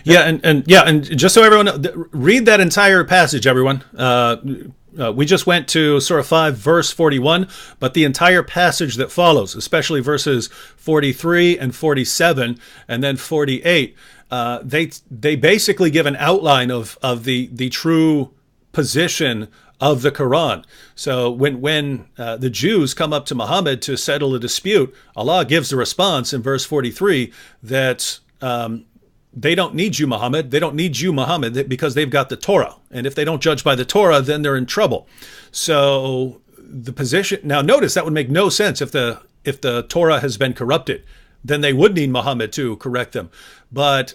Yeah, and just so everyone read that entire passage, everyone. We just went to Surah 5, verse 41, but the entire passage that follows, especially verses 43 and 47, and then 48, they basically give an outline of the true position of the Quran. So when the Jews come up to Muhammad to settle a dispute, Allah gives a response in verse 43 that they don't need you, Muhammad. They don't need you, Muhammad, because they've got the Torah. And if they don't judge by the Torah, then they're in trouble. So the position, now notice that would make no sense if the Torah has been corrupted. Then they would need Muhammad to correct them. But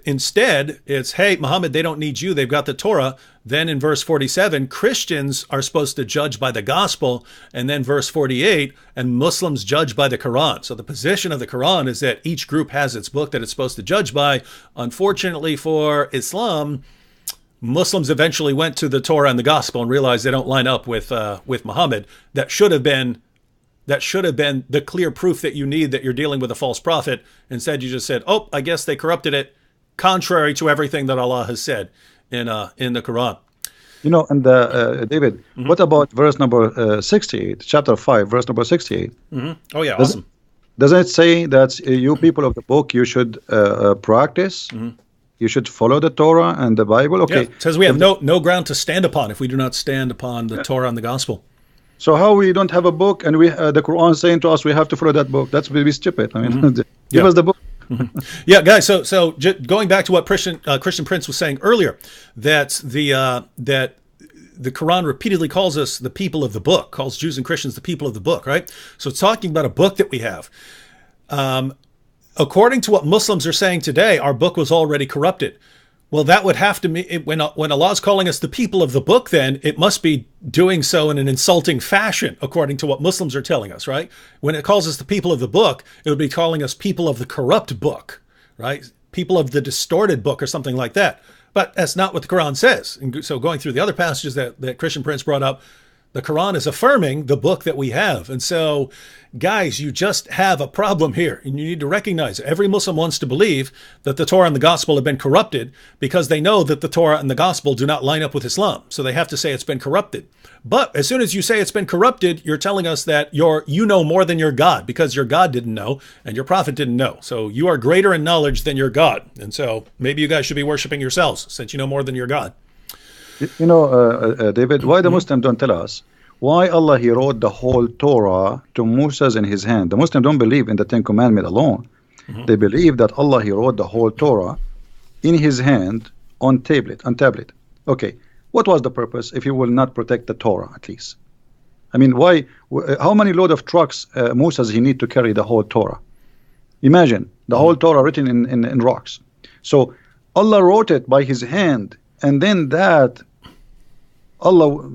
instead, it's, hey, Muhammad, they don't need you. They've got the Torah. Then in verse 47, Christians are supposed to judge by the gospel. And then verse 48, and Muslims judge by the Quran. So the position of the Quran is that each group has its book that it's supposed to judge by. Unfortunately for Islam, Muslims eventually went to the Torah and the gospel and realized they don't line up with Muhammad. That should have been the clear proof that you need that you're dealing with a false prophet. Instead, you just said, oh, I guess they corrupted it, contrary to everything that Allah has said in the Quran. And David, what about verse number 68, chapter 5, verse number 68? Oh, yeah, awesome. Doesn't it say that you people of the book, you should practice, you should follow the Torah and the Bible? Okay. Yeah, it says we have no ground to stand upon if we do not stand upon the Torah and the gospel. So how we don't have a book and we the Quran is saying to us we have to follow that book? That's really stupid. I mean, give us the book. Yeah, guys. So going back to what Christian Prince was saying earlier, that the Quran repeatedly calls us the people of the book, calls Jews and Christians the people of the book, right? So it's talking about a book that we have. According to what Muslims are saying today, our book was already corrupted. Well, that would have to mean when Allah is calling us the people of the book, then it must be doing so in an insulting fashion, according to what Muslims are telling us, right? When it calls us the people of the book, it would be calling us people of the corrupt book, right? People of the distorted book or something like that. But that's not what the Quran says. And so going through the other passages that Christian Prince brought up, the Quran is affirming the book that we have. And so, guys, you just have a problem here. And you need to recognize every Muslim wants to believe that the Torah and the gospel have been corrupted because they know that the Torah and the gospel do not line up with Islam. So they have to say it's been corrupted. But as soon as you say it's been corrupted, you're telling us that you know more than your God because your God didn't know and your prophet didn't know. So you are greater in knowledge than your God. And so maybe you guys should be worshiping yourselves since you know more than your God. David, why the Muslims don't tell us why Allah he wrote the whole Torah to Moses in his hand? The Muslims don't believe in the Ten Commandments alone. They believe that Allah he wrote the whole Torah in his hand on tablet. Okay, what was the purpose if he will not protect the Torah at least? I mean, why? How many load of trucks Moses he need to carry the whole Torah? Imagine the whole Torah written in rocks. So Allah wrote it by his hand, and then that Allah,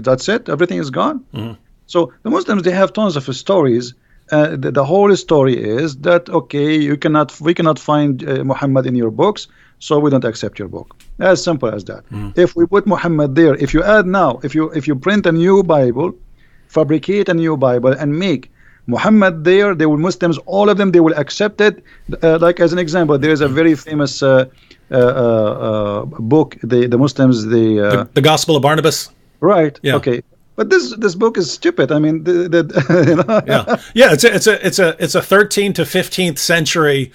that's it. Everything is gone. So the Muslims, they have tons of stories. The whole story is that okay, we cannot find Muhammad in your books, so we don't accept your book. As simple as that. If we put Muhammad there, if you add now, if you print a new Bible, fabricate a new Bible and make Muhammad there, they will, Muslims, all of them, they will accept it. Like as an example, there is a very famous book. The Muslims, the Gospel of Barnabas. Right. Yeah. Okay. But this book is stupid. I mean, Yeah. It's a 13th to 15th century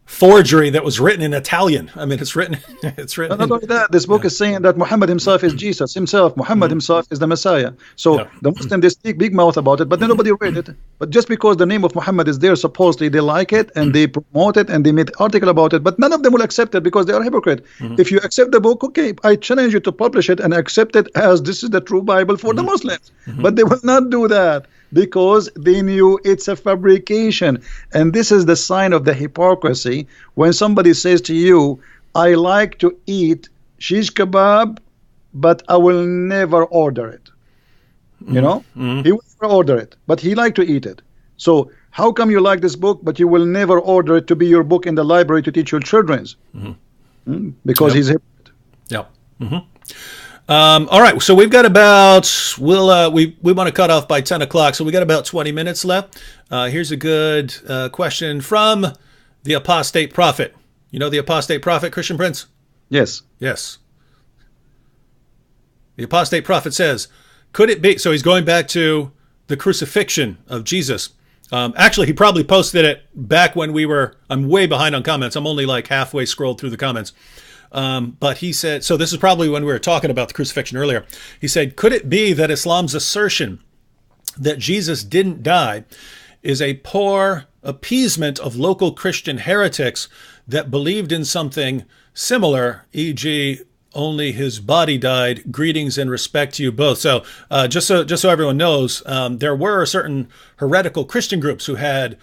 forgery that was written in Italian. I mean, it's written. Not only that, this book is saying that Muhammad himself is Jesus himself. Muhammad himself is the Messiah. So the Muslims, they speak big mouth about it, but then nobody read it. But just because the name of Muhammad is there, supposedly they like it and they promote it and they made article about it, but none of them will accept it because they are hypocrite. If you accept the book, okay, I challenge you to publish it and accept it as this is the true Bible for the Muslims. But they will not do that, because they knew it's a fabrication. And this is the sign of the hypocrisy when somebody says to you, I like to eat shish kebab, but I will never order it. He will never order it, but he like to eat it. So how come you like this book, but you will never order it to be your book in the library to teach your children? Because he's a hypocrite. All right, so we've got about, we want to cut off by 10 o'clock, so we got about 20 minutes left. Here's a good question from the Apostate Prophet. You know the Apostate Prophet, Christian Prince? Yes. Yes. The Apostate Prophet says, could it be, so he's going back to the crucifixion of Jesus. Actually, he probably posted it back when I'm way behind on comments. I'm only like halfway scrolled through the comments. But he said, so this is probably when we were talking about the crucifixion earlier. He said, could it be that Islam's assertion that Jesus didn't die is a poor appeasement of local Christian heretics that believed in something similar, e.g., only his body died? Greetings and respect to you both. So just so everyone knows, there were certain heretical Christian groups who had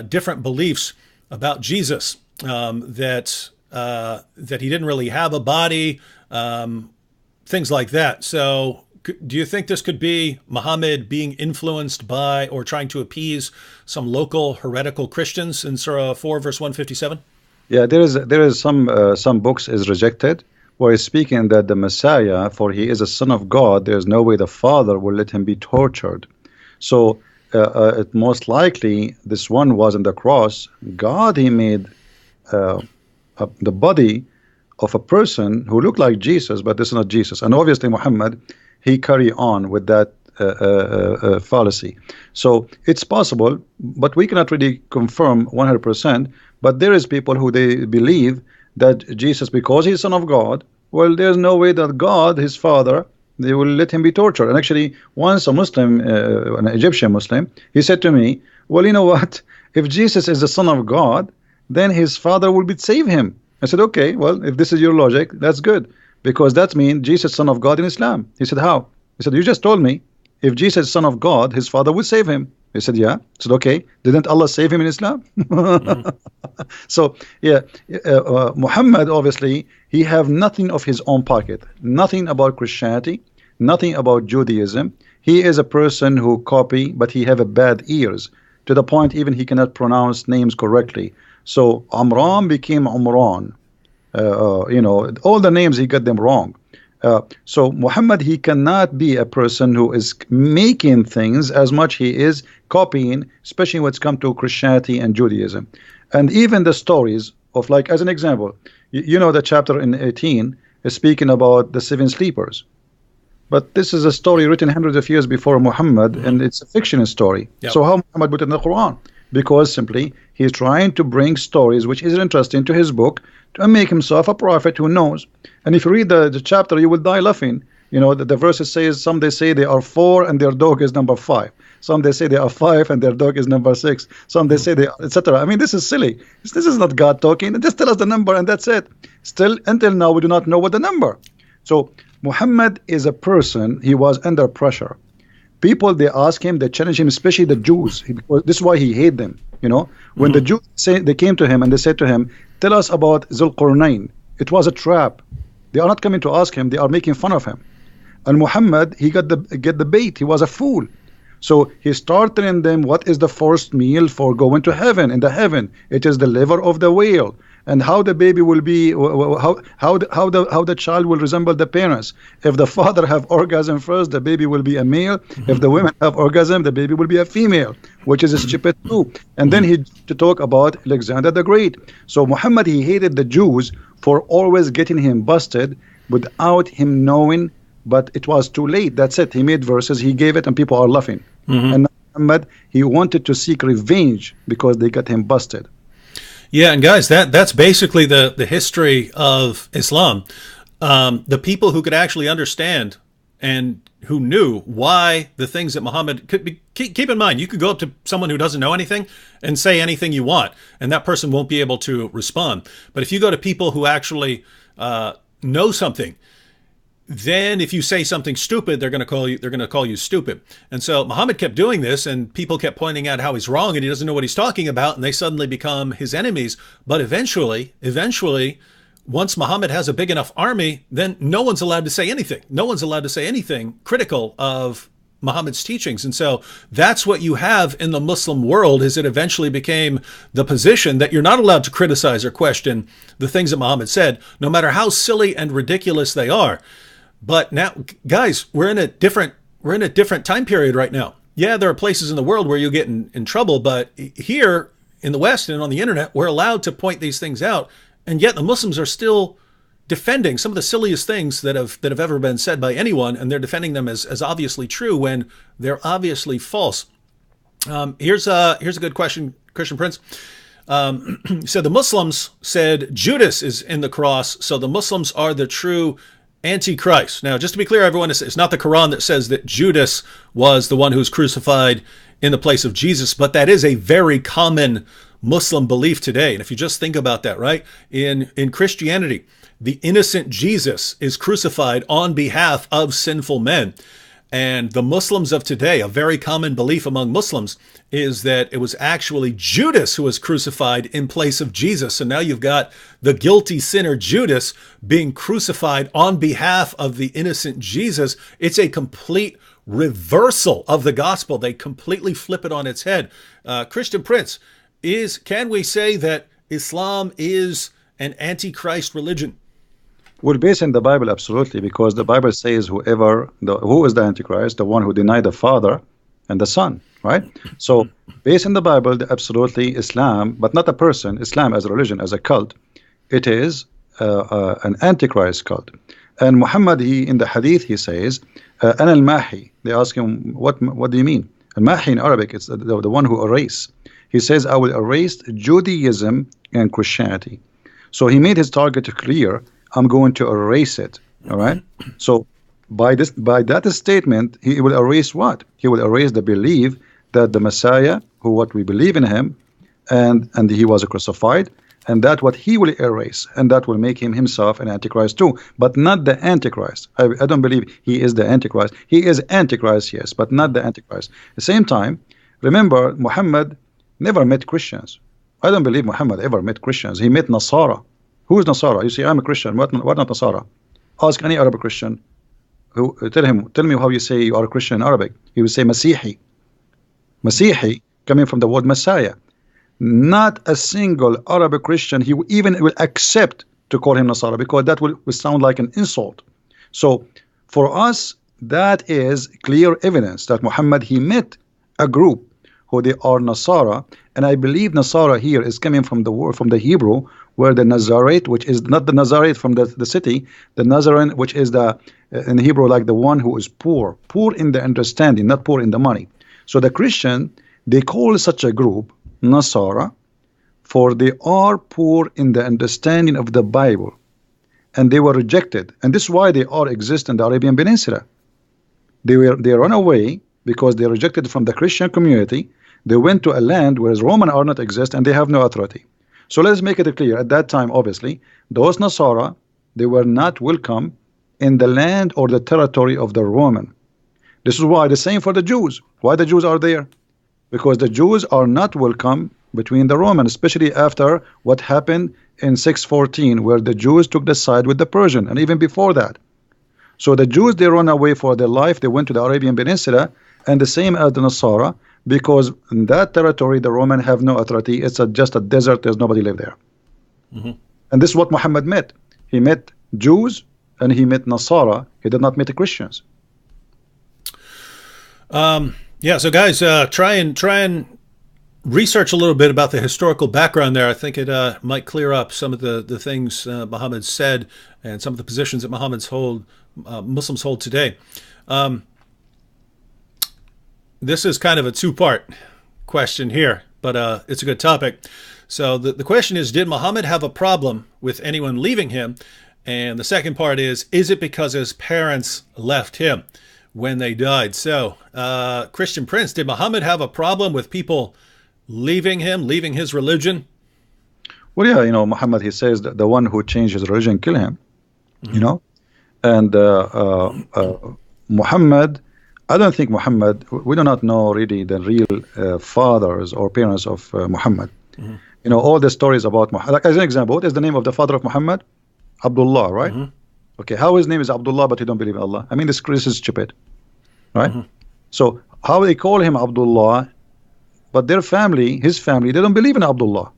different beliefs about Jesus, that he didn't really have a body, things like that. So do you think this could be Muhammad being influenced by or trying to appease some local heretical Christians in Surah 4, verse 157? Yeah, there is some books is rejected where he's speaking that the Messiah, for he is a son of God, there is no way the Father will let him be tortured. So it most likely this one was on the cross. God, he made the body of a person who looked like Jesus, but this is not Jesus. And obviously Muhammad, he carry on with that fallacy. So it's possible, but we cannot really confirm 100%. But there is people who they believe that Jesus, because he's son of God, well, there's no way that God, his father, they will let him be tortured. And actually, once a Muslim, an Egyptian Muslim, he said to me, well, you know what? If Jesus is the son of God, then his father will save him. I said, okay, well, if this is your logic, that's good. Because that means Jesus, son of God in Islam. He said, how? He said, you just told me if Jesus is son of God, his father will save him. He said, yeah. I said, okay, didn't Allah save him in Islam? So, yeah, Muhammad, obviously, he have nothing of his own pocket, nothing about Christianity, nothing about Judaism. He is a person who copy, but he have a bad ears, to the point even he cannot pronounce names correctly. So Amran became Umran. All the names, he got them wrong. So Muhammad, he cannot be a person who is making things as much he is copying, especially when it's come to Christianity and Judaism. And even the stories of, like, as an example, the chapter in 18 is speaking about the 7 sleepers. But this is a story written hundreds of years before Muhammad, and it's a fictional story. Yep. So how Muhammad put it in the Quran? Because simply he's trying to bring stories which is interesting to his book and make himself a prophet who knows. And if you read the chapter, you will die laughing. You know, the verses says, some they say they are 4 and their dog is number 5. Some they say they are 5 and their dog is number 6. Some they say they are, etc. I mean, this is silly. This is not God talking. Just tell us the number and that's it. Still, until now, we do not know what the number. So Muhammad is a person, he was under pressure. People, they ask him, they challenge him, especially the Jews. Because this is why he hated them. You know, when the Jews they came to him and they said to him, tell us about Zulqarnain. It was a trap. They are not coming to ask him, they are making fun of him. And Muhammad, he get the bait. He was a fool. So he started telling them what is the first meal for going to heaven. In the heaven, it is the liver of the whale, and how the baby will be, how the child will resemble the parents. If the father have orgasm first, the baby will be a male. If the women have orgasm, the baby will be a female, which is stupid too. And then he to talk about Alexander the Great. So Muhammad, he hated the Jews for always getting him busted without him knowing. But it was too late. That's it. He made verses, he gave it, and people are laughing. And Muhammad, he wanted to seek revenge because they got him busted. Yeah, and guys, that's basically the history of Islam. The people who could actually understand and who knew why the things that Muhammad could be. Keep in mind, you could go up to someone who doesn't know anything and say anything you want, and that person won't be able to respond. But if you go to people who actually know something, then if you say something stupid, they're going to call you stupid. And so Muhammad kept doing this, and people kept pointing out how he's wrong and he doesn't know what he's talking about, and they suddenly become his enemies. But eventually, once Muhammad has a big enough army, then no one's allowed to say anything. No one's allowed to say anything critical of Muhammad's teachings. And so that's what you have in the Muslim world, is it eventually became the position that you're not allowed to criticize or question the things that Muhammad said, no matter how silly and ridiculous they are. But now, guys, we're in a different time period right now. Yeah, there are places in the world where you get in trouble, but here in the West and on the internet, we're allowed to point these things out, and yet the Muslims are still defending some of the silliest things that have ever been said by anyone, and they're defending them as obviously true when they're obviously false. Here's a good question, Christian Prince. So the Muslims said Judas is in the cross, so the Muslims are the true Antichrist. Now, just to be clear, everyone, it's not the Quran that says that Judas was the one who was crucified in the place of Jesus, but that is a very common Muslim belief today. And if you just think about that, right? In Christianity, the innocent Jesus is crucified on behalf of sinful men. And the Muslims of today, a very common belief among Muslims, is that it was actually Judas who was crucified in place of Jesus. So now you've got the guilty sinner Judas being crucified on behalf of the innocent Jesus. It's a complete reversal of the gospel. They completely flip it on its head. Christian Prince, can we say that Islam is an antichrist religion? Well, based in the Bible, absolutely, because the Bible says who is the Antichrist? The one who denied the Father and the Son, right? So, based in the Bible, absolutely, Islam, but not a person, Islam as a religion, as a cult, it is an Antichrist cult. And Muhammad, in the Hadith, he says, "Ana al-Mahi." They ask him, what do you mean? Al-Mahi in Arabic, it's the one who erase. He says, I will erase Judaism and Christianity. So he made his target clear. I'm going to erase it. All right. So by that statement, he will erase what? He will erase the belief that the Messiah, what we believe in him, and he was crucified, and that what he will erase, and that will make him himself an Antichrist too, but not the Antichrist. I don't believe he is the Antichrist. He is Antichrist, yes, but not the Antichrist. At the same time, remember, Muhammad never met Christians. I don't believe Muhammad ever met Christians. He met Nasara. Who is Nasara? You say, I'm a Christian. What not Nasara? Ask any Arab Christian. Tell me how you say you are a Christian in Arabic. He will say Masihi. Masihi, coming from the word Messiah. Not a single Arab Christian he even will accept to call him Nasara, because that will sound like an insult. So for us, that is clear evidence that Muhammad, he met a group who they are Nasara, and I believe Nasara here is coming from the word, from the Hebrew, where the Nazarite, which is not the Nazarite from the city, the Nazarene, which is in Hebrew like the one who is poor in the understanding, not poor in the money. So the Christian, they call such a group Nasara, for they are poor in the understanding of the Bible, and they were rejected. And this is why they are exist in the Arabian Peninsula. They run away because they rejected from the Christian community. They went to a land where Roman are not exist and they have no authority. So let's make it clear. At that time, obviously, those Nasara, they were not welcome in the land or the territory of the Roman. This is why the same for the Jews. Why the Jews are there? Because the Jews are not welcome between the Romans, especially after what happened in 614, where the Jews took the side with the Persian, and even before that. So the Jews, they run away for their life. They went to the Arabian Peninsula, and the same as the Nasara, because in that territory the Roman have no authority. It's just a desert. There's nobody live there. And this is what Muhammad met. He met Jews and he met Nasara. He did not meet the Christians. Yeah, so guys, try and research a little bit about the historical background there. I think it might clear up some of the things Muhammad said and some of the positions that Muslims hold today. This is kind of a two-part question here, but it's a good topic. So the question is, did Muhammad have a problem with anyone leaving him? And the second part is it because his parents left him when they died? So, Christian Prince, did Muhammad have a problem with people leaving him, leaving his religion? Well, yeah, Muhammad, he says that the one who changed his religion, kill him, and Muhammad, I don't think Muhammad, we do not know really the real fathers or parents of Muhammad. All the stories about Muhammad, like as an example, what is the name of the father of Muhammad? Abdullah, right? Okay, how his name is Abdullah, but he don't believe in Allah? I mean, this is stupid, right? So how they call him Abdullah, but their family, his family, they don't believe in Abdullah.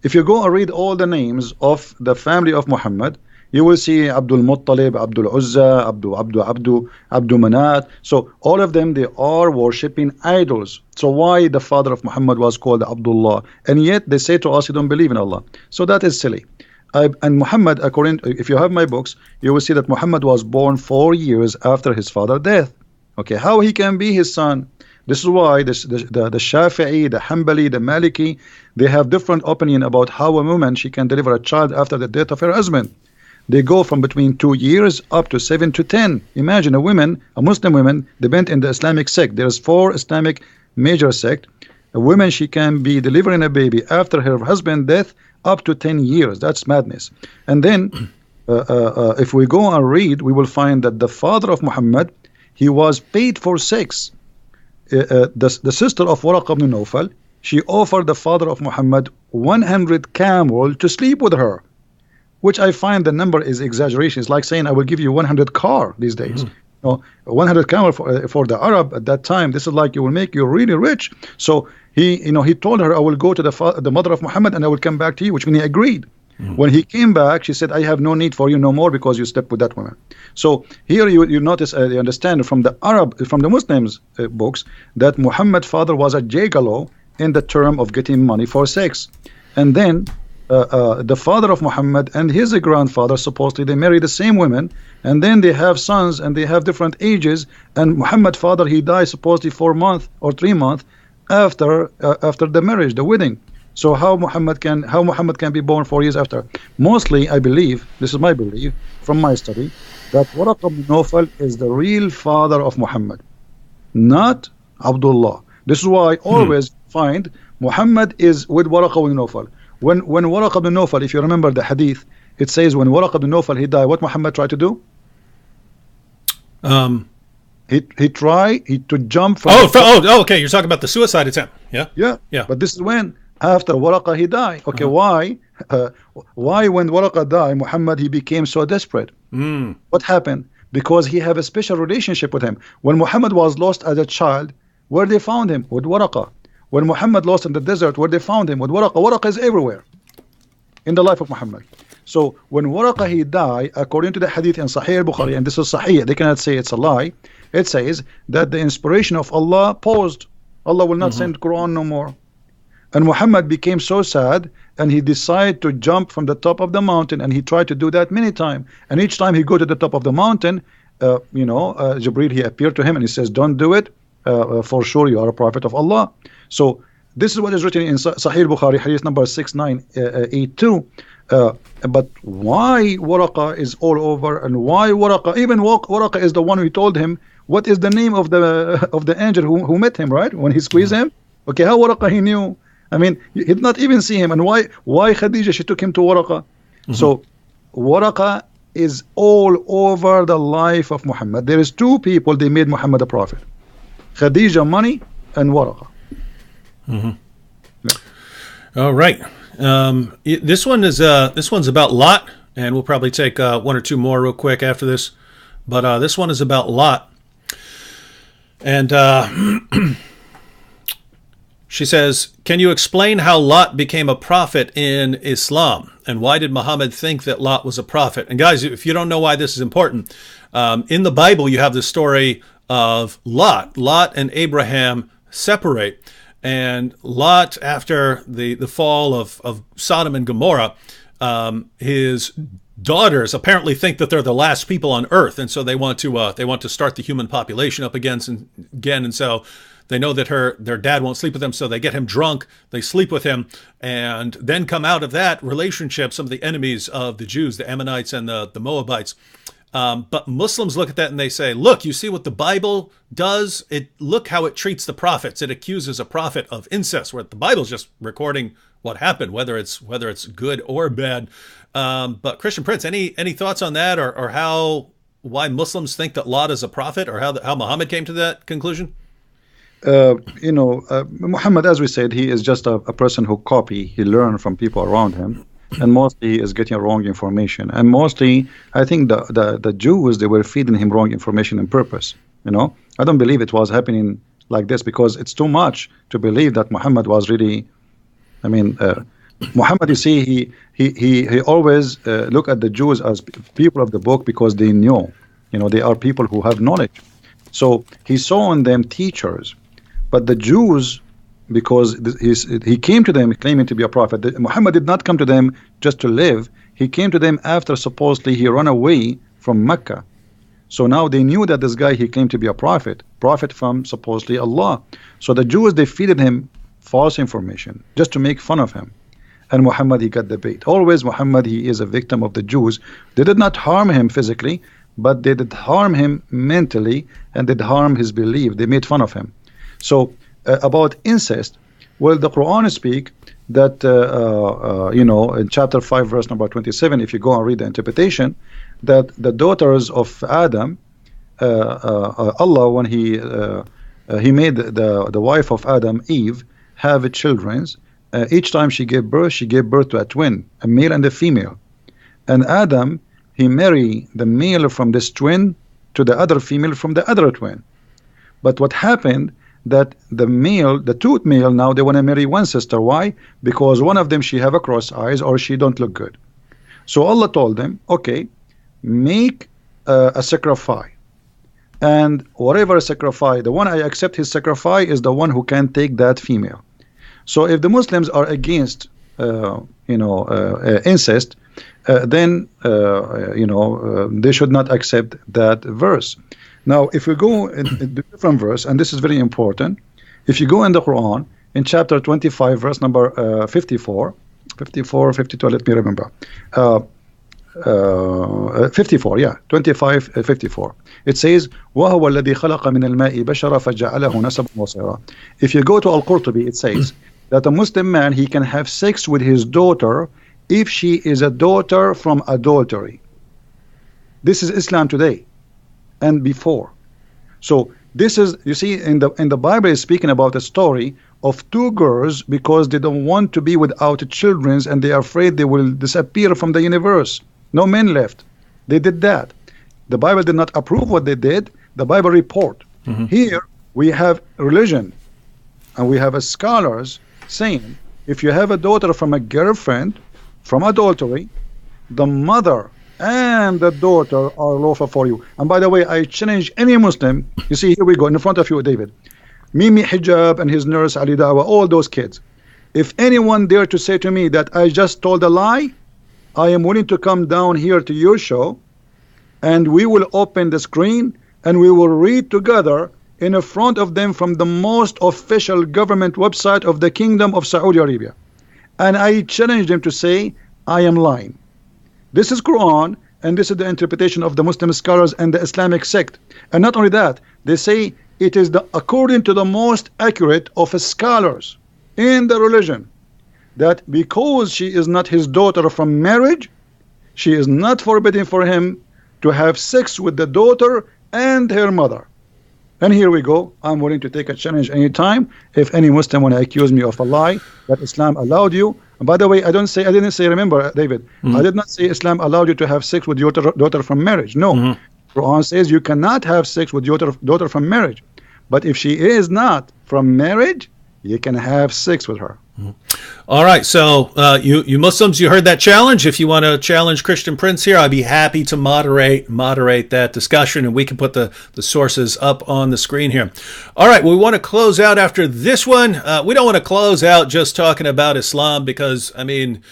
If you go and read all the names of the family of Muhammad, you will see Abdul Muttalib, Abdul Uzza, Abdul Manat. So all of them, they are worshipping idols. So why the father of Muhammad was called Abdullah? And yet they say to us, you don't believe in Allah. So that is silly. And Muhammad, if you have my books, you will see that Muhammad was born 4 years after his father's death. Okay, how he can be his son? This is why the Shafi'i, the Hanbali, the Maliki, they have different opinion about how a woman, she can deliver a child after the death of her husband. They go from between 2 years up to 7 to 10. Imagine a Muslim woman, depend in the Islamic sect. There's 4 Islamic major sect. A woman, she can be delivering a baby after her husband's death up to 10 years. That's madness. And then if we go and read, we will find that the father of Muhammad, he was paid for sex. The sister of Waraq ibn Nawfal, she offered the father of Muhammad 100 camel to sleep with her, which I find the number is exaggeration. It's like saying I will give you 100 car these days. 100 camel for the Arab at that time, this is like you will make you really rich. So he told her, I will go to the mother of Muhammad and I will come back to you, which means he agreed. When he came back, she said, I have no need for you no more because you slept with that woman. So here you notice, you understand from the Muslims books that Muhammad's father was a gigolo in the term of getting money for sex. And then the father of Muhammad and his grandfather, supposedly they marry the same women, and then they have sons and they have different ages, and Muhammad's father, he died supposedly 4 months or 3 months after the marriage, the wedding. So how Muhammad can be born 4 years after? Mostly, I believe, this is my belief from my study, that Waraq ibn Nawfal is the real father of Muhammad, not Abdullah. This is why I always find Muhammad is with Waraq ibn Nawfal. When Waraq ibn Nawfal, if you remember the hadith, it says when Waraq ibn Nawfal, he died, what Muhammad tried to do? He tried to jump from... okay, you're talking about the suicide attempt. Yeah. But this is when, after Waraqah, he died. Okay, why when Waraqah died, Muhammad, he became so desperate? What happened? Because he have a special relationship with him. When Muhammad was lost as a child, where they found him? With Waraqah. When Muhammad lost in the desert, where they found him? With Waraqah. Waraqah is everywhere in the life of Muhammad. So when Waraqah, he died, according to the hadith in Sahih al-Bukhari, and this is Sahih, they cannot say it's a lie, it says that the inspiration of Allah paused. Allah will not send Quran no more. And Muhammad became so sad, and he decided to jump from the top of the mountain, and he tried to do that many times. And each time he go to the top of the mountain, Jibreel, he appeared to him and he says, don't do it, for sure you are a prophet of Allah. So this is what is written in Sahih Bukhari, hadith number 6982. But why Waraqa is all over, and why Waraqa, even Waraqa is the one who told him what is the name of the angel who met him, right, when he squeezed him. Okay, how Waraqa he knew? I mean, he did not even see him. And why Khadija, she took him to Waraqa? So Waraqa is all over the life of Muhammad. There is two people, they made Muhammad a prophet: Khadija money and Waraqa. All right. This one's about Lot, and we'll probably take one or two more real quick after this. But this one is about Lot, and she says, "Can you explain how Lot became a prophet in Islam, and why did Muhammad think that Lot was a prophet?" And guys, if you don't know why this is important, in the Bible you have the story of Lot. Lot and Abraham separate. And Lot, after the fall of Sodom and Gomorrah, his daughters apparently think that they're the last people on earth, and so they want to start the human population up again. And so they know that their dad won't sleep with them, so they get him drunk, they sleep with him, and then come out of that relationship some of the enemies of the Jews, the Ammonites and the Moabites. But Muslims look at that and they say, look, you see what the Bible does? Look how it treats the prophets. It accuses a prophet of incest, where the Bible's just recording what happened, whether it's good or bad. But Christian Prince, any thoughts on that, or why Muslims think that Lot is a prophet, or how Muhammad came to that conclusion? Muhammad, as we said, he is just a person who he learned from people around him. And mostly he is getting wrong information, and mostly I think the Jews, they were feeding him wrong information on purpose. I don't believe it was happening like this, because it's too much to believe that Muhammad was really. I mean, Muhammad, you see, he always look at the Jews as people of the book, because they know, they are people who have knowledge. So he saw in them teachers, but the Jews, because he came to them claiming to be a prophet. Muhammad did not come to them just to live. He came to them after supposedly he ran away from Mecca. So now they knew that this guy, he claimed to be a prophet from supposedly Allah. So the Jews, they feeded him false information just to make fun of him. And Muhammad, he got the bait. Always Muhammad, he is a victim of the Jews. They did not harm him physically, but they did harm him mentally, and did harm his belief. They made fun of him. So about incest, well, the Quran speak that in chapter 5 verse number 27, if you go and read the interpretation, that the daughters of Adam, Allah, when he made the wife of Adam, Eve, have children. Each time she gave birth to a twin, a male and a female. And Adam, he married the male from this twin to the other female from the other twin. But what happened, that the two male, now they want to marry one sister. Why? Because one of them, she have a cross eyes, or she don't look good. So Allah told them, okay, make a sacrifice, and whatever sacrifice, the one I accept his sacrifice is the one who can take that female. So if the Muslims are against incest, then they should not accept that verse. Now, if we go in a different verse, and this is very important, if you go in the Quran, in chapter 25, verse number 54, 52, let me remember, 54, yeah, 25, 54. It says, وَهُوَ الَّذِي خَلَقَ مِنَ الْمَاءِ بَشَرًا فَجَعَلَهُ نَسَبًا وَصِهْرًا. If you go to Al-Qurtubi, it says that a Muslim man, he can have sex with his daughter if she is a daughter from adultery. This is Islam today and before. So this is, you see, in the Bible is speaking about a story of two girls, because they don't want to be without children, and they are afraid they will disappear from the universe. No men left. They did that. The Bible did not approve what they did. The Bible report. Here we have religion, and we have scholars saying, if you have a daughter from a girlfriend from adultery, the mother and the daughter are lawful for you. And by the way, I challenge any Muslim. You see, here we go in front of you, David, Mimi Hijab and his nurse Ali Dawa, all those kids. If anyone dare to say to me that I just told a lie, I am willing to come down here to your show, and we will open the screen and we will read together in front of them from the most official government website of the Kingdom of Saudi Arabia. And I challenged them to say, I am lying. This is Quran, and this is the interpretation of the Muslim scholars and the Islamic sect. And not only that, they say it is according to the most accurate of scholars in the religion, that because she is not his daughter from marriage, she is not forbidden for him to have sex with the daughter and her mother. And here we go. I'm willing to take a challenge anytime. If any Muslim want to accuse me of a lie that Islam allowed you. And by the way, I didn't say, remember, David, I did not say Islam allowed you to have sex with your daughter from marriage. No. Quran says you cannot have sex with your daughter from marriage. But if she is not from marriage, you can have sex with her. All right, so you Muslims, you heard that challenge. If you want to challenge Christian Prince here, I'd be happy to moderate that discussion, and we can put the sources up on the screen here. All right, we want to close out after this one. We don't want to close out just talking about Islam because, I mean,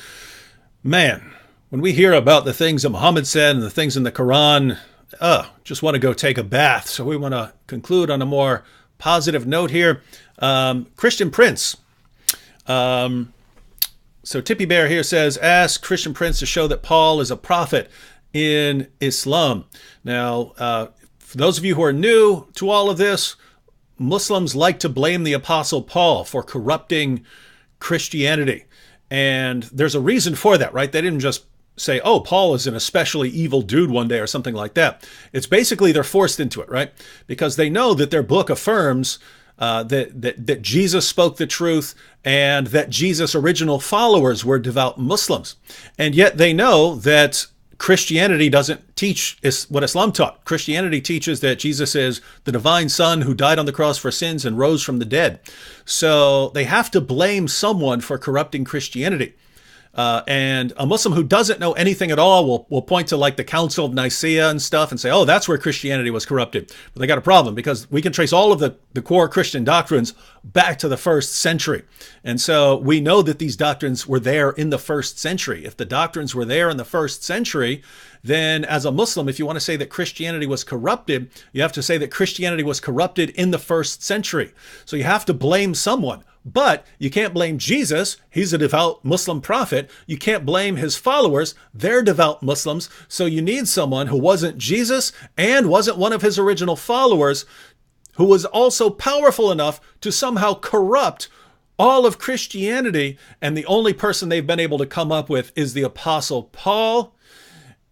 man, when we hear about the things that Muhammad said and the things in the Quran, just want to go take a bath. So we want to conclude on a more positive note here. Christian Prince. So Tippy Bear here says, ask Christian Prince to show that Paul is a prophet in Islam. Now, for those of you who are new to all of this, Muslims like to blame the Apostle Paul for corrupting Christianity. And there's a reason for that, right? They didn't just say, oh, Paul is an especially evil dude one day or something like that. It's basically they're forced into it, right? Because they know that their book affirms that Jesus spoke the truth and that Jesus' original followers were devout Muslims. And yet they know that Christianity doesn't teach what Islam taught. Christianity teaches that Jesus is the divine Son who died on the cross for sins and rose from the dead. So they have to blame someone for corrupting Christianity. And a Muslim who doesn't know anything at all will point to like the Council of Nicaea and stuff and say, oh, that's where Christianity was corrupted. But they got a problem because we can trace all of the core Christian doctrines back to the 1st century. And so we know that these doctrines were there in the 1st century. If the doctrines were there in the 1st century, then as a Muslim, if you want to say that Christianity was corrupted, you have to say that Christianity was corrupted in the 1st century. So you have to blame someone. But you can't blame Jesus. He's a devout Muslim prophet. You can't blame his followers. They're devout Muslims. So you need someone who wasn't Jesus and wasn't one of his original followers, who was also powerful enough to somehow corrupt all of Christianity. And the only person they've been able to come up with is the Apostle Paul.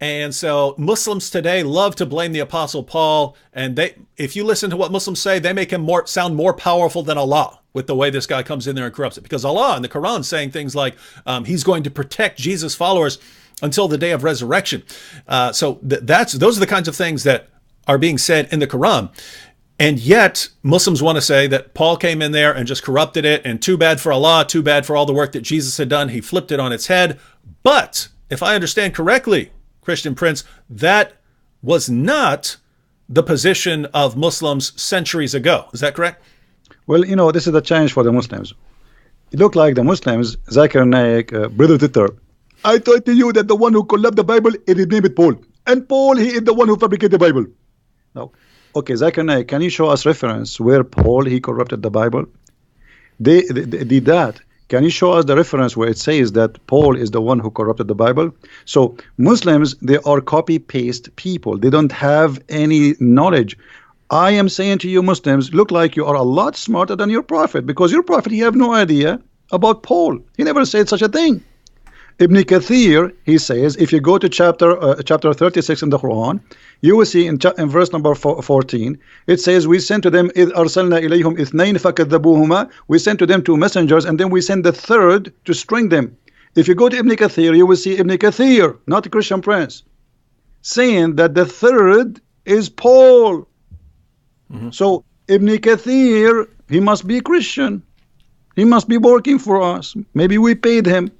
And so Muslims today love to blame the Apostle Paul. And if you listen to what Muslims say, they make him sound more powerful than Allah with the way this guy comes in there and corrupts it. Because Allah in the Quran is saying things like he's going to protect Jesus' followers until the day of resurrection. So those are the kinds of things that are being said in the Quran. And yet Muslims want to say that Paul came in there and just corrupted it. And too bad for Allah, too bad for all the work that Jesus had done. He flipped it on its head. But if I understand correctly, Christian Prince, that was not the position of Muslims centuries ago. Is that correct? Well, you know, this is a challenge for the Muslims. It looked like the Muslims, Zakir Naik, Brother Titter, I told you that the one who collapsed the Bible, it is named Paul. And Paul, he is the one who fabricated the Bible. Now, okay, Zakir Naik, can you show us reference where Paul, he corrupted the Bible? They did that. Can you show us the reference where it says that Paul is the one who corrupted the Bible? So Muslims, they are copy-paste people. They don't have any knowledge. I am saying to you Muslims, look like you are a lot smarter than your prophet, because your prophet, he have no idea about Paul. He never said such a thing. Ibn Kathir, he says, if you go to chapter 36 in the Quran, you will see in verse number 14, it says, we sent to them, إِذْ أَرْسَلْنَا إِلَيْهِمْ إِثْنَيْنِ فَكَذَّبُوهُمَا. We sent to them 2 messengers, and then we sent the 3rd to string them. If you go to Ibn Kathir, you will see Ibn Kathir, not the Christian Prince, saying that the 3rd is Paul. So Ibn Kathir, he must be Christian. He must be working for us. Maybe we paid him.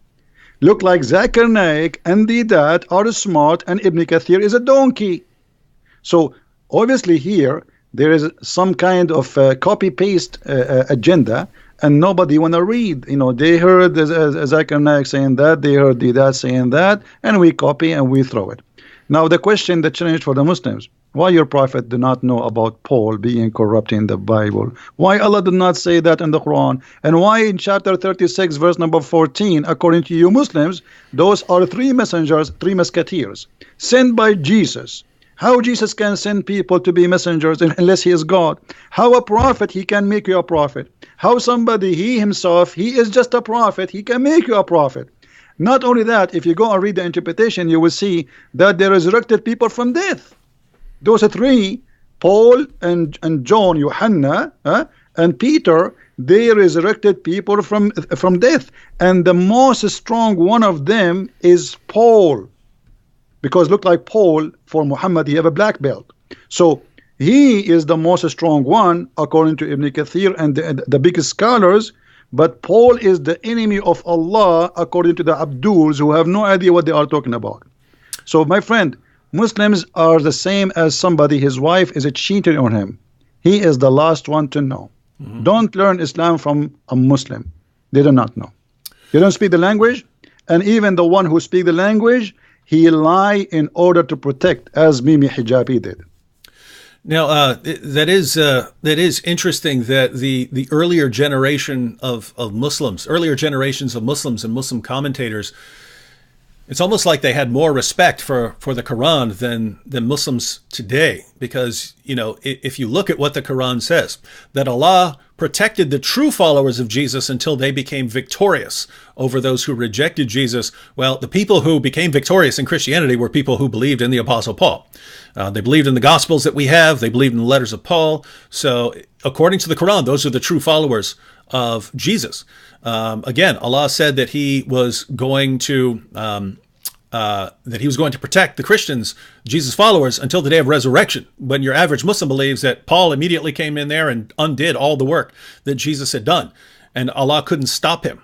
Look like Zakir Naik and Didat are smart, and Ibn Kathir is a donkey. So obviously here there is some kind of copy-paste agenda, and nobody want to read. You know, they heard Zakir Naik saying that, they heard Didat saying that, and we copy and we throw it. Now the question, the challenge for the Muslims, Why your prophet do not know about Paul being corrupt in the Bible? Why Allah did not say that in the Quran? And why in chapter 36, verse number 14, according to you Muslims, those are three messengers, three musketeers, sent by Jesus. How Jesus can send people to be messengers unless he is God? How a prophet, he can make you a prophet? How somebody, he himself, he is just a prophet, he can make you a prophet? Not only that, if you go and read the interpretation, you will see that they resurrected people from death. Those three, Paul and John, Johanna, and Peter, they resurrected people from death. And the most strong one of them is Paul. Because look like Paul, for Muhammad, he have a black belt. So he is the most strong one, according to Ibn Kathir and the biggest scholars. But Paul is the enemy of Allah, according to the Abduls, who have no idea what they are talking about. So my friend, Muslims are the same as somebody, his wife is a cheater on him. He is the last one to know. Don't learn Islam from a Muslim. They do not know. You don't speak the language, and even the one who speak the language, he lie in order to protect, as Mimi Hijabi did. Now, that is interesting that the earlier generation of Muslims, earlier generations of Muslims and Muslim commentators, it's almost like they had more respect for the Quran than Muslims today, because, you know, if you look at what the Quran says, that Allah protected the true followers of Jesus until they became victorious over those who rejected Jesus. Well, the people who became victorious in Christianity were people who believed in the Apostle Paul. They believed in the Gospels that we have. They believed in the letters of Paul. So according to the Quran, those are the true followers of Jesus. Again, Allah said that he was going to protect the Christians, Jesus followers, until the day of resurrection. When your average Muslim believes that Paul immediately came in there and undid all the work that Jesus had done, and Allah couldn't stop him.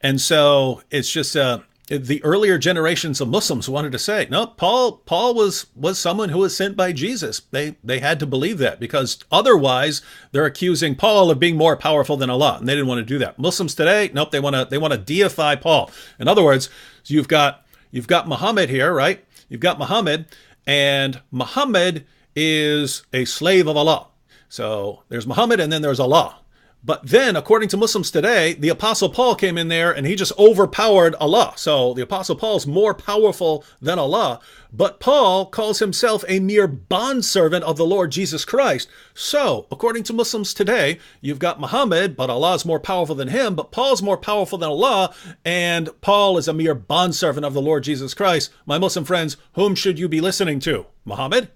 And so it's just the earlier generations of Muslims wanted to say, no, Paul was someone who was sent by Jesus. They had to believe that, because otherwise they're accusing Paul of being more powerful than Allah, and they didn't want to do that. Muslims today, nope, they want to deify Paul. In other words, you've got Muhammad here, right? You've got Muhammad, and Muhammad is a slave of Allah. So there's Muhammad and then there's Allah. But then, according to Muslims today, the Apostle Paul came in there and he just overpowered Allah. So the Apostle Paul's more powerful than Allah, but Paul calls himself a mere bondservant of the Lord Jesus Christ. So, according to Muslims today, you've got Muhammad, but Allah is more powerful than him, but Paul's more powerful than Allah, and Paul is a mere bondservant of the Lord Jesus Christ. My Muslim friends, whom should you be listening to? Muhammad?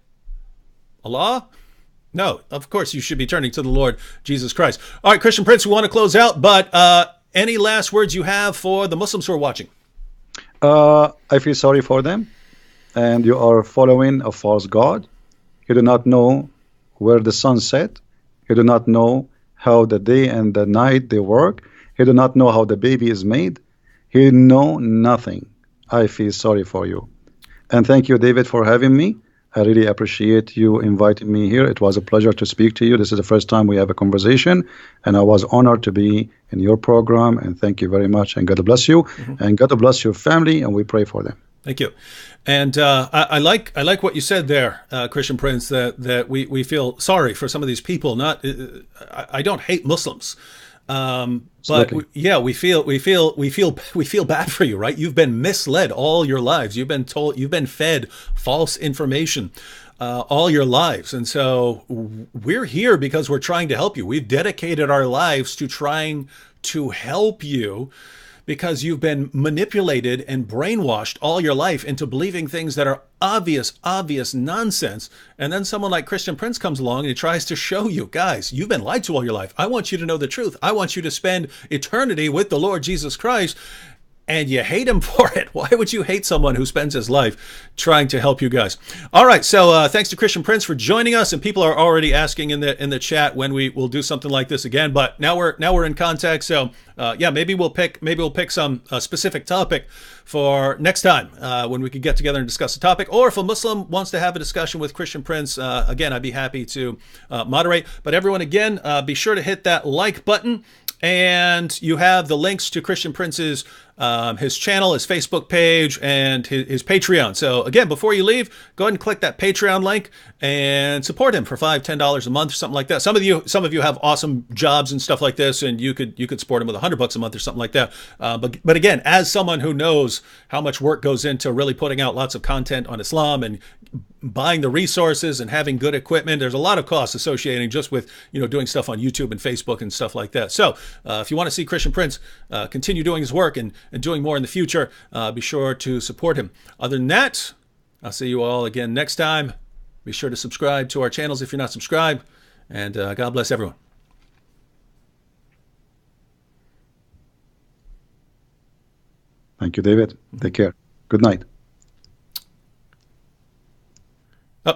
Allah? No, of course you should be turning to the Lord Jesus Christ. All right, Christian Prince, we want to close out, but any last words you have for the Muslims who are watching? I feel sorry for them, and you are following a false god. You do not know where the sun set. You do not know how the day and the night they work. You do not know how the baby is made. You know nothing. I feel sorry for you. And thank you, David, for having me. I really appreciate you inviting me here. It was a pleasure to speak to you. This is the first time we have a conversation, and I was honored to be in your program, and thank you very much, and God bless you, and God bless your family, and we pray for them. Thank you. And I like what you said there, Christian Prince, that we feel sorry for some of these people. I don't hate Muslims. But we feel bad for you, right? You've been misled all your lives. You've been fed false information all your lives. And so we're here because we're trying to help you. We've dedicated our lives to trying to help you, because you've been manipulated and brainwashed all your life into believing things that are obvious nonsense. And then someone like Christian Prince comes along and he tries to show you, guys, you've been lied to all your life. I want you to know the truth. I want you to spend eternity with the Lord Jesus Christ. And you hate him for it. Why would you hate someone who spends his life trying to help you guys? All right, so thanks to Christian Prince for joining us, and people are already asking in the chat when we will do something like this again. But now we're in contact, so maybe we'll pick some specific topic for next time when we could get together and discuss a topic. Or if a Muslim wants to have a discussion with Christian Prince, again, I'd be happy to moderate. But everyone, again, be sure to hit that like button. And you have the links to Christian Prince's his channel, his Facebook page, and his Patreon. So again, before you leave, go ahead and click that Patreon link and support him for $5-10 a month or something like that. Some of you have awesome jobs and stuff like this, and you could support him with $100 a month or something like that. But again, as someone who knows how much work goes into really putting out lots of content on Islam and buying the resources and having good equipment, there's a lot of costs associated just with doing stuff on YouTube and Facebook and stuff like that. So if you want to see Christian Prince continue doing his work and doing more in the future, be sure to support him. Other than that, I'll see you all again next time. Be sure to subscribe to our channels if you're not subscribed, and God bless everyone. Thank you, David. Take care. Good night. Oh,